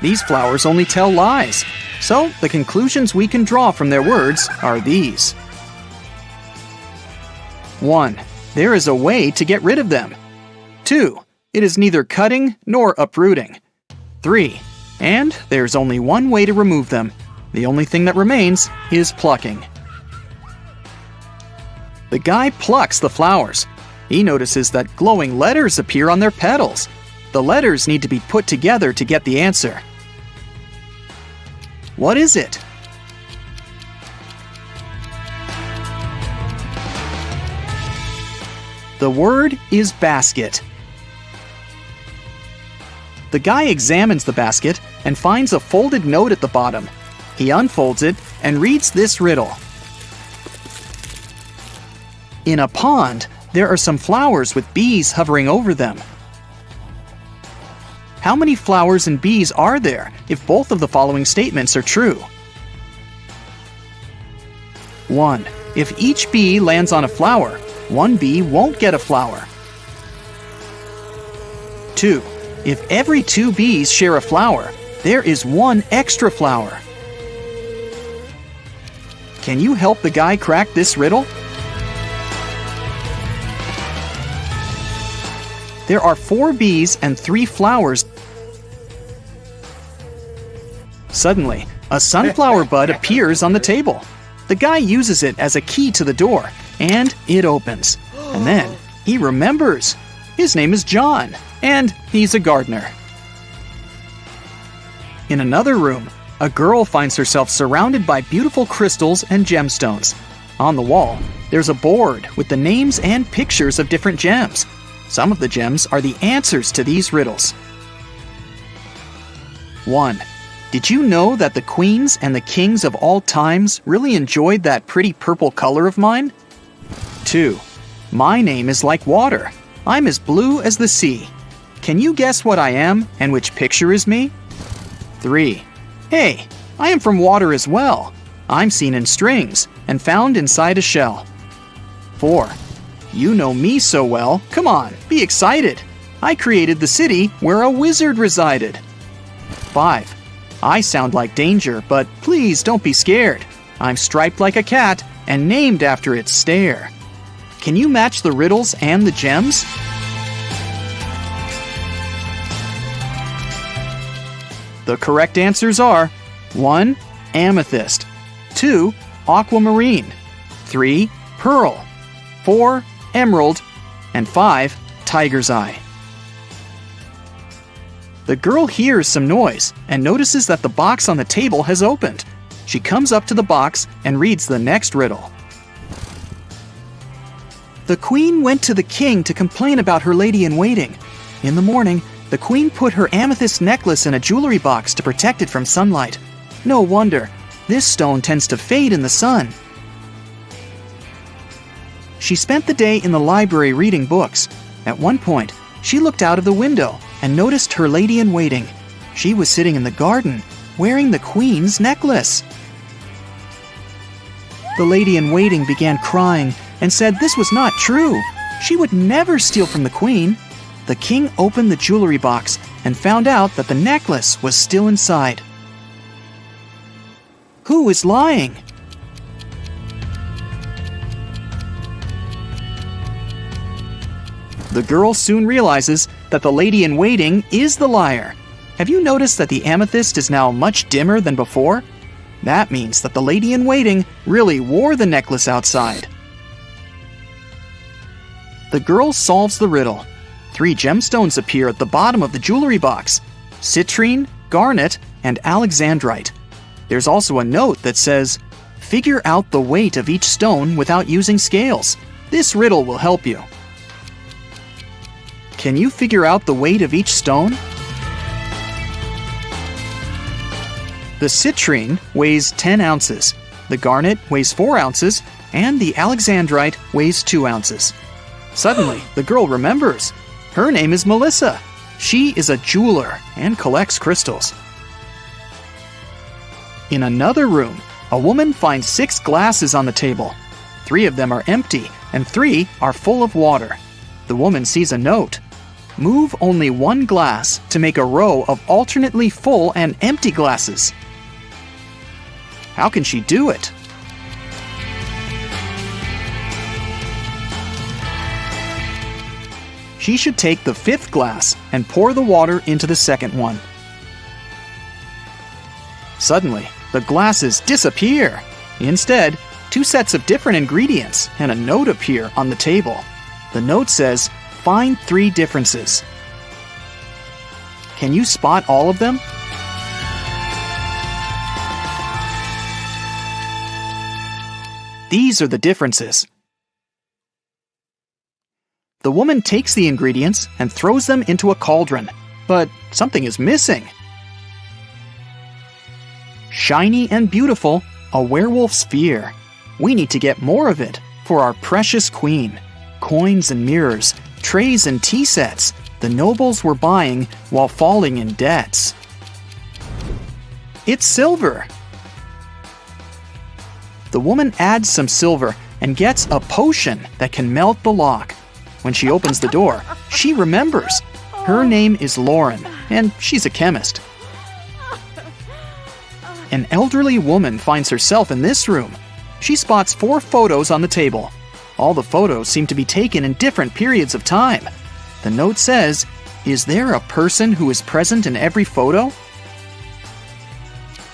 These flowers only tell lies. So the conclusions we can draw from their words are these. 1. There is a way to get rid of them. 2. It is neither cutting nor uprooting. 3. And there's only one way to remove them. The only thing that remains is plucking. The guy plucks the flowers. He notices that glowing letters appear on their petals. The letters need to be put together to get the answer. What is it? The word is basket. The guy examines the basket and finds a folded note at the bottom. He unfolds it and reads this riddle. In a pond, there are some flowers with bees hovering over them. How many flowers and bees are there if both of the following statements are true? 1. If each bee lands on a flower, one bee won't get a flower. 2. If every 2 bees share a flower, there is 1 extra flower. Can you help the guy crack this riddle? There are 4 bees and 3 flowers. Suddenly, a sunflower bud appears on the table. The guy uses it as a key to the door, and it opens. And then he remembers. His name is John, and he's a gardener. In another room, a girl finds herself surrounded by beautiful crystals and gemstones. On the wall, there's a board with the names and pictures of different gems. Some of the gems are the answers to these riddles. 1. Did you know that the queens and the kings of all times really enjoyed that pretty purple color of mine? 2. My name is like water. I'm as blue as the sea. Can you guess what I am and which picture is me? 3. Hey, I am from water as well. I'm seen in strings and found inside a shell. 4. You know me so well. Come on, be excited. I created the city where a wizard resided. 5. I sound like danger, but please don't be scared. I'm striped like a cat and named after its stare. Can you match the riddles and the gems? The correct answers are 1. Amethyst, 2. Aquamarine, 3. Pearl, 4. Emerald, and 5. Tiger's eye. The girl hears some noise and notices that the box on the table has opened. She comes up to the box and reads the next riddle. The queen went to the king to complain about her lady-in-waiting. In the morning, the queen put her amethyst necklace in a jewelry box to protect it from sunlight. No wonder, this stone tends to fade in the sun. She spent the day in the library reading books. At one point, she looked out of the window and noticed her lady-in-waiting. She was sitting in the garden, wearing the queen's necklace. The lady-in-waiting began crying and said this was not true. She would never steal from the queen. The king opened the jewelry box and found out that the necklace was still inside. Who is lying? The girl soon realizes that the lady-in-waiting is the liar. Have you noticed that the amethyst is now much dimmer than before? That means that the lady-in-waiting really wore the necklace outside. The girl solves the riddle. 3 gemstones appear at the bottom of the jewelry box: citrine, garnet, and alexandrite. There's also a note that says, "Figure out the weight of each stone without using scales. This riddle will help you." Can you figure out the weight of each stone? The citrine weighs 10 ounces, the garnet weighs 4 ounces, and the alexandrite weighs 2 ounces. Suddenly, the girl remembers. Her name is Melissa. She is a jeweler and collects crystals. In another room, a woman finds 6 glasses on the table. 3 of them are empty, and 3 are full of water. The woman sees a note. Move only 1 glass to make a row of alternately full and empty glasses. How can she do it? She should take the 5th glass and pour the water into the second one. Suddenly, the glasses disappear. Instead, 2 sets of different ingredients and a note appear on the table. The note says, "Find 3 differences." Can you spot all of them? These are the differences. The woman takes the ingredients and throws them into a cauldron, but something is missing. Shiny and beautiful, a werewolf's fear. We need to get more of it for our precious queen. Coins and mirrors, trays and tea sets, the nobles were buying while falling in debts. It's silver. The woman adds some silver and gets a potion that can melt the lock. When she opens the door, she remembers. Her name is Lauren, and she's a chemist. An elderly woman finds herself in this room. she spots 4 photos on the table. All the photos seem to be taken in different periods of time. The note says, "Is there a person who is present in every photo?"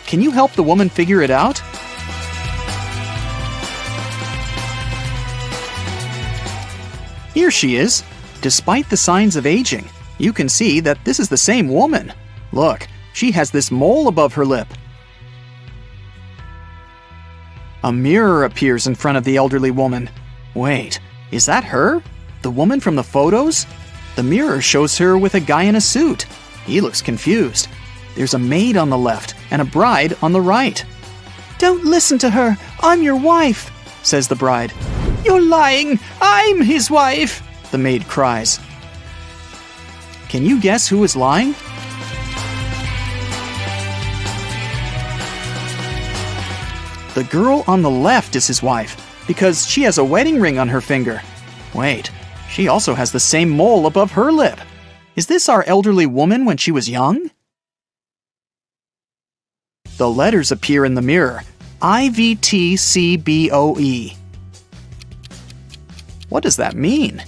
Can you help the woman figure it out? Here she is. Despite the signs of aging, you can see that this is the same woman. Look, she has this mole above her lip. A mirror appears in front of the elderly woman. Wait, is that her? The woman from the photos? The mirror shows her with a guy in a suit. He looks confused. There's a maid on the left and a bride on the right. "Don't listen to her. I'm your wife," says the bride. "You're lying. I'm his wife," the maid cries. Can you guess who is lying? The girl on the left is his wife, because she has a wedding ring on her finger. Wait, she also has the same mole above her lip. Is this our elderly woman when she was young? The letters appear in the mirror. IVTCBOE. What does that mean?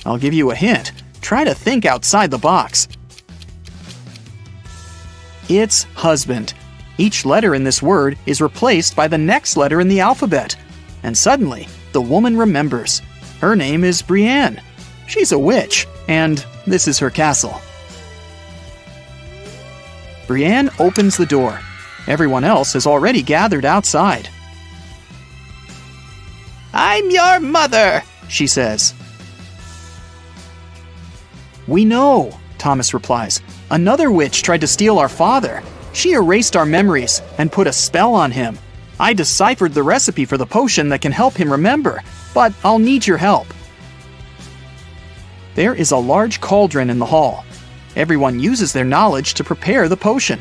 I'll give you a hint. Try to think outside the box. It's husband. Each letter in this word is replaced by the next letter in the alphabet. And suddenly, the woman remembers. Her name is Brienne. She's a witch, and this is her castle. Brienne opens the door. Everyone else has already gathered outside. "I'm your mother," she says. "We know," Thomas replies. "Another witch tried to steal our father. She erased our memories and put a spell on him. I deciphered the recipe for the potion that can help him remember, but I'll need your help." There is a large cauldron in the hall. Everyone uses their knowledge to prepare the potion.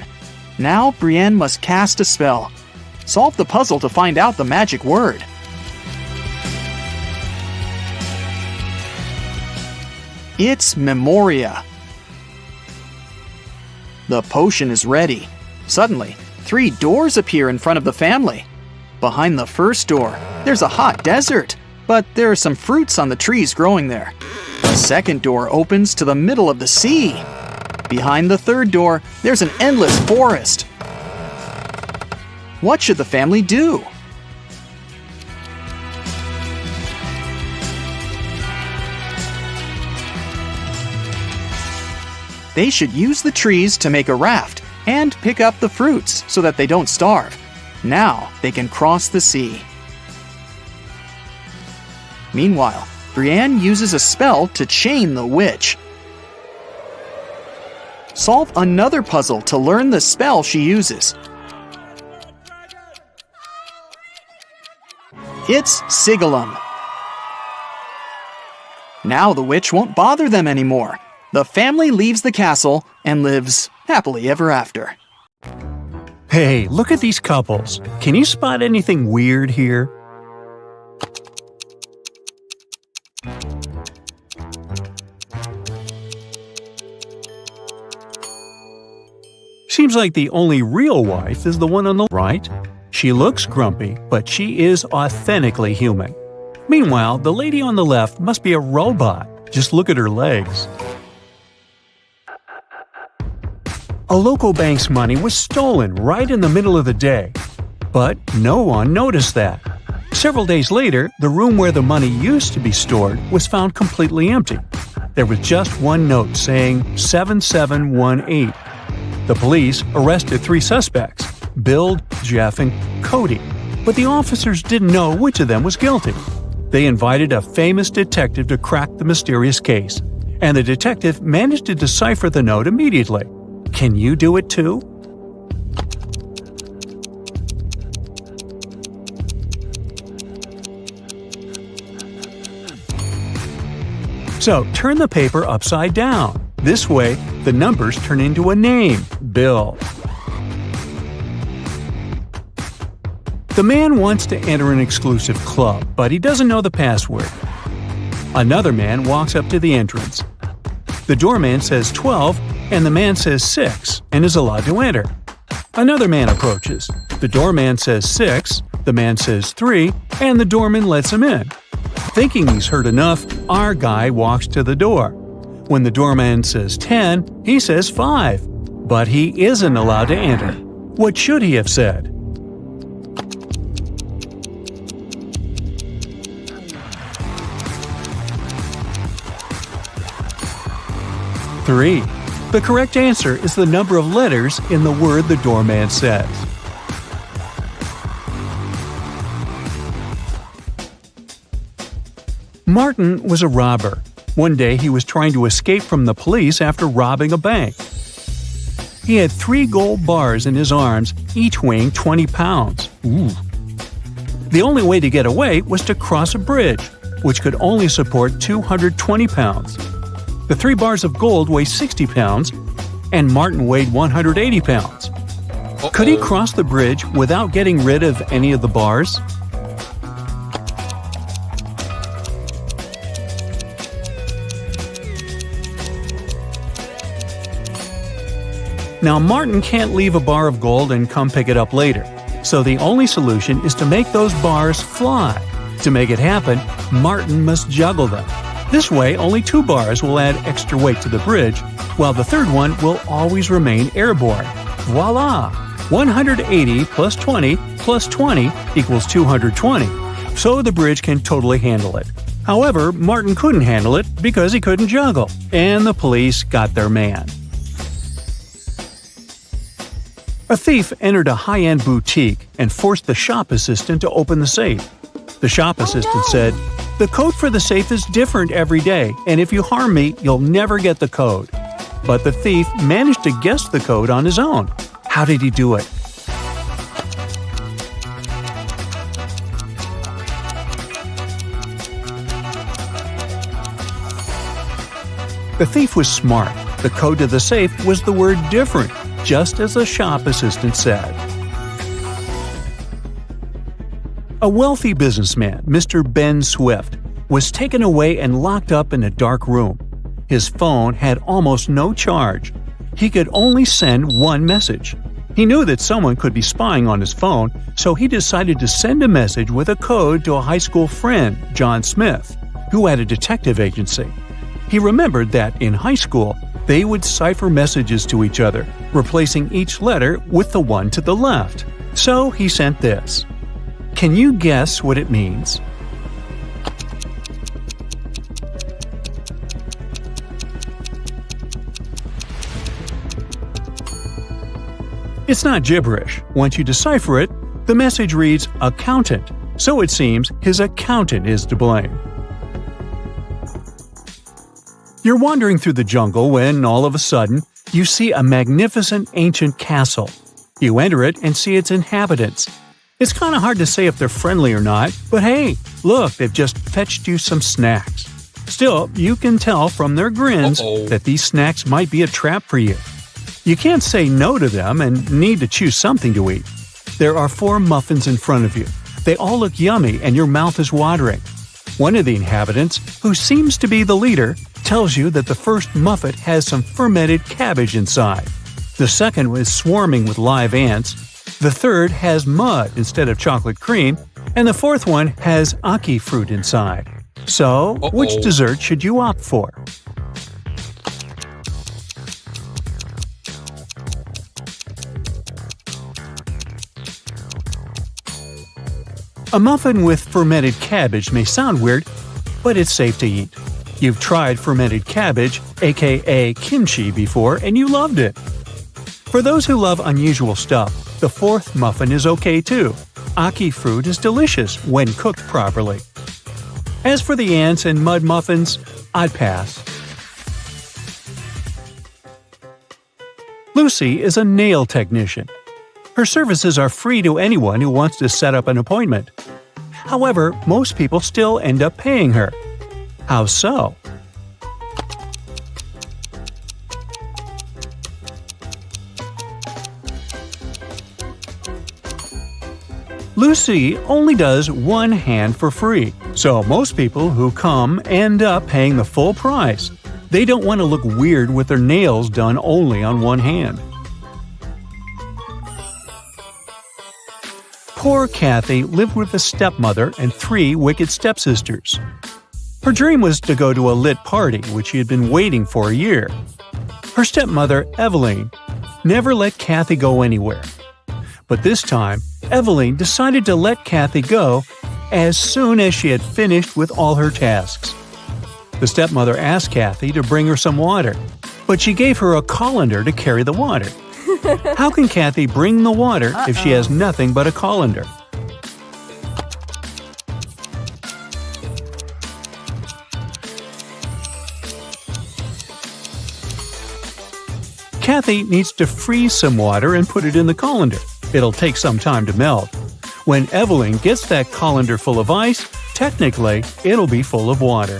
Now Brienne must cast a spell. Solve the puzzle to find out the magic word. It's Memoria. The potion is ready. Suddenly, 3 doors appear in front of the family. Behind the first door, there's a hot desert, but there are some fruits on the trees growing there. The second door opens to the middle of the sea. Behind the third door, there's an endless forest. What should the family do? They should use the trees to make a raft and pick up the fruits so that they don't starve. Now they can cross the sea. Meanwhile, Brienne uses a spell to chain the witch. Solve another puzzle to learn the spell she uses. It's Sigillum. Now the witch won't bother them anymore. The family leaves the castle and lives happily ever after. Hey, look at these couples. Can you spot anything weird here? Seems like the only real wife is the one on the right. She looks grumpy, but she is authentically human. Meanwhile, the lady on the left must be a robot. Just look at her legs. A local bank's money was stolen right in the middle of the day. But no one noticed that. Several days later, the room where the money used to be stored was found completely empty. There was just one note saying 7718. The police arrested 3 suspects, Bill, Jeff, and Cody, but the officers didn't know which of them was guilty. They invited a famous detective to crack the mysterious case, and the detective managed to decipher the note immediately. Can you do it too? So turn the paper upside down. This way, the numbers turn into a name, Bill. The man wants to enter an exclusive club, but he doesn't know the password. Another man walks up to the entrance. The doorman says 12, and the man says 6, and is allowed to enter. Another man approaches. The doorman says 6, The man says 3, and the doorman lets him in. Thinking he's heard enough, our guy walks to the door. When the doorman says 10, he says 5. But he isn't allowed to enter. What should he have said? Three. The correct answer is the number of letters in the word the doorman says. Martin was a robber. One day he was trying to escape from the police after robbing a bank. He had 3 gold bars in his arms, each weighing 20 pounds. Ooh. The only way to get away was to cross a bridge, which could only support 220 pounds. The 3 bars of gold weigh 60 pounds, and Martin weighed 180 pounds. Could he cross the bridge without getting rid of any of the bars? Now, Martin can't leave a bar of gold and come pick it up later, so the only solution is to make those bars fly. To make it happen, Martin must juggle them. This way, only 2 bars will add extra weight to the bridge, while the third one will always remain airborne. Voila! 180 plus 20 plus 20 equals 220, so the bridge can totally handle it. However, Martin couldn't handle it because he couldn't juggle, and the police got their man. A thief entered a high-end boutique and forced the shop assistant to open the safe. The shop assistant said, "The code for the safe is different every day, and if you harm me, you'll never get the code." But the thief managed to guess the code on his own. How did he do it? The thief was smart. The code to the safe was the word "different," just as the shop assistant said. A wealthy businessman, Mr. Ben Swift, was taken away and locked up in a dark room. His phone had almost no charge. He could only send one message. He knew that someone could be spying on his phone, so he decided to send a message with a code to a high school friend, John Smith, who had a detective agency. He remembered that in high school, they would cipher messages to each other, replacing each letter with the one to the left. So he sent this. Can you guess what it means? It's not gibberish. Once you decipher it, the message reads accountant, so it seems his accountant is to blame. You're wandering through the jungle when, all of a sudden, you see a magnificent ancient castle. You enter it and see its inhabitants. It's kind of hard to say if they're friendly or not, but hey, look, they've just fetched you some snacks. Still, you can tell from their grins that these snacks might be a trap for you. You can't say no to them and need to choose something to eat. There are 4 muffins in front of you. They all look yummy and your mouth is watering. One of the inhabitants, who seems to be the leader, tells you that the first muffin has some fermented cabbage inside. The second is swarming with live ants. The third has mud instead of chocolate cream. And the fourth one has ackee fruit inside. So, which dessert should you opt for? A muffin with fermented cabbage may sound weird, but it's safe to eat. You've tried fermented cabbage, aka kimchi, before and you loved it. For those who love unusual stuff, the 4th muffin is okay too. Ackee fruit is delicious when cooked properly. As for the ants and mud muffins, I'd pass. Lucy is a nail technician. Her services are free to anyone who wants to set up an appointment. However, most people still end up paying her. How so? Lucy only does one hand for free, so most people who come end up paying the full price. They don't want to look weird with their nails done only on one hand. Poor Kathy lived with a stepmother and 3 wicked stepsisters. Her dream was to go to a lit party, which she had been waiting for a year. Her stepmother, Eveline, never let Kathy go anywhere. But this time, Eveline decided to let Kathy go as soon as she had finished with all her tasks. The stepmother asked Kathy to bring her some water, but she gave her a colander to carry the water. How can Kathy bring the water if she has nothing but a colander? Kathy needs to freeze some water and put it in the colander. It'll take some time to melt. When Eveline gets that colander full of ice, technically, it'll be full of water.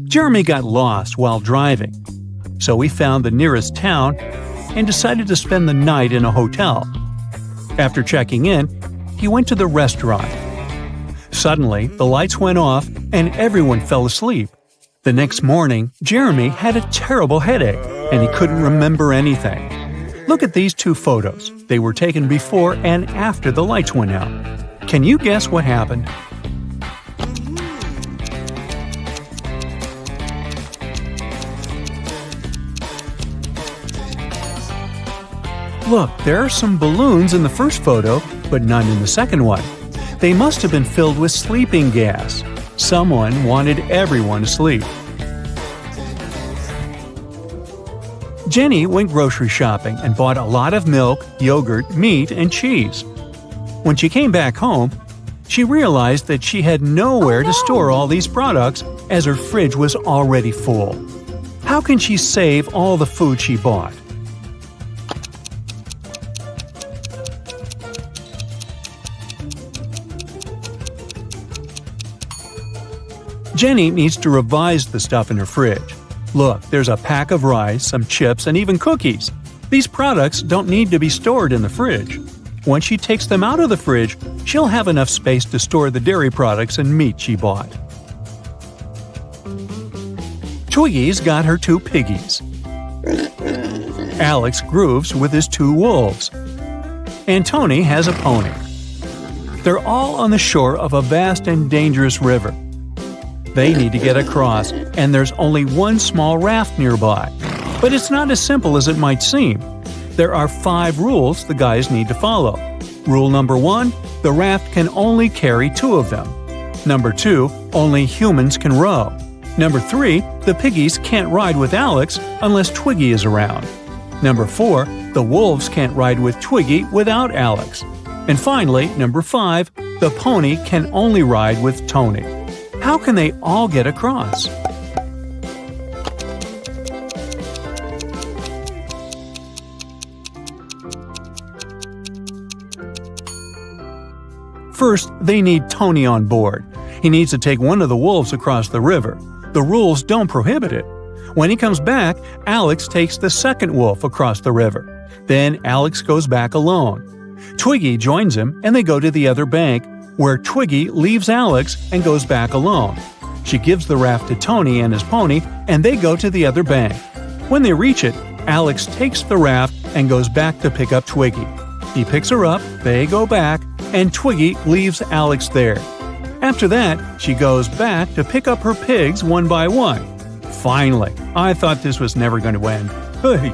Jeremy got lost while driving, so he found the nearest town and decided to spend the night in a hotel. After checking in, he went to the restaurant. Suddenly, the lights went off and everyone fell asleep. The next morning, Jeremy had a terrible headache and he couldn't remember anything. Look at these 2 photos. They were taken before and after the lights went out. Can you guess what happened? Look, there are some balloons in the first photo, but none in the second one. They must have been filled with sleeping gas. Someone wanted everyone to sleep. Jenny went grocery shopping and bought a lot of milk, yogurt, meat, and cheese. When she came back home, she realized that she had nowhere to store all these products as her fridge was already full. How can she save all the food she bought? Jenny needs to revise the stuff in her fridge. Look, there's a pack of rice, some chips, and even cookies. These products don't need to be stored in the fridge. Once she takes them out of the fridge, she'll have enough space to store the dairy products and meat she bought. Twiggy's got her 2 piggies. Alex grooves with his 2 wolves. And Tony has a pony. They're all on the shore of a vast and dangerous river. They need to get across, and there's only one small raft nearby. But it's not as simple as it might seem. There are 5 rules the guys need to follow. Rule number 1, the raft can only carry 2 of them. Number 2, only humans can row. Number 3, the piggies can't ride with Alex unless Twiggy is around. Number 4, the wolves can't ride with Twiggy without Alex. And finally, number 5, the pony can only ride with Tony. How can they all get across? First, they need Tony on board. He needs to take one of the wolves across the river. The rules don't prohibit it. When he comes back, Alex takes the second wolf across the river. Then Alex goes back alone. Twiggy joins him and they go to the other bank, where Twiggy leaves Alex and goes back alone. She gives the raft to Tony and his pony, and they go to the other bank. When they reach it, Alex takes the raft and goes back to pick up Twiggy. He picks her up, they go back, and Twiggy leaves Alex there. After that, she goes back to pick up her pigs one by one. Finally, I thought this was never going to end. Hey,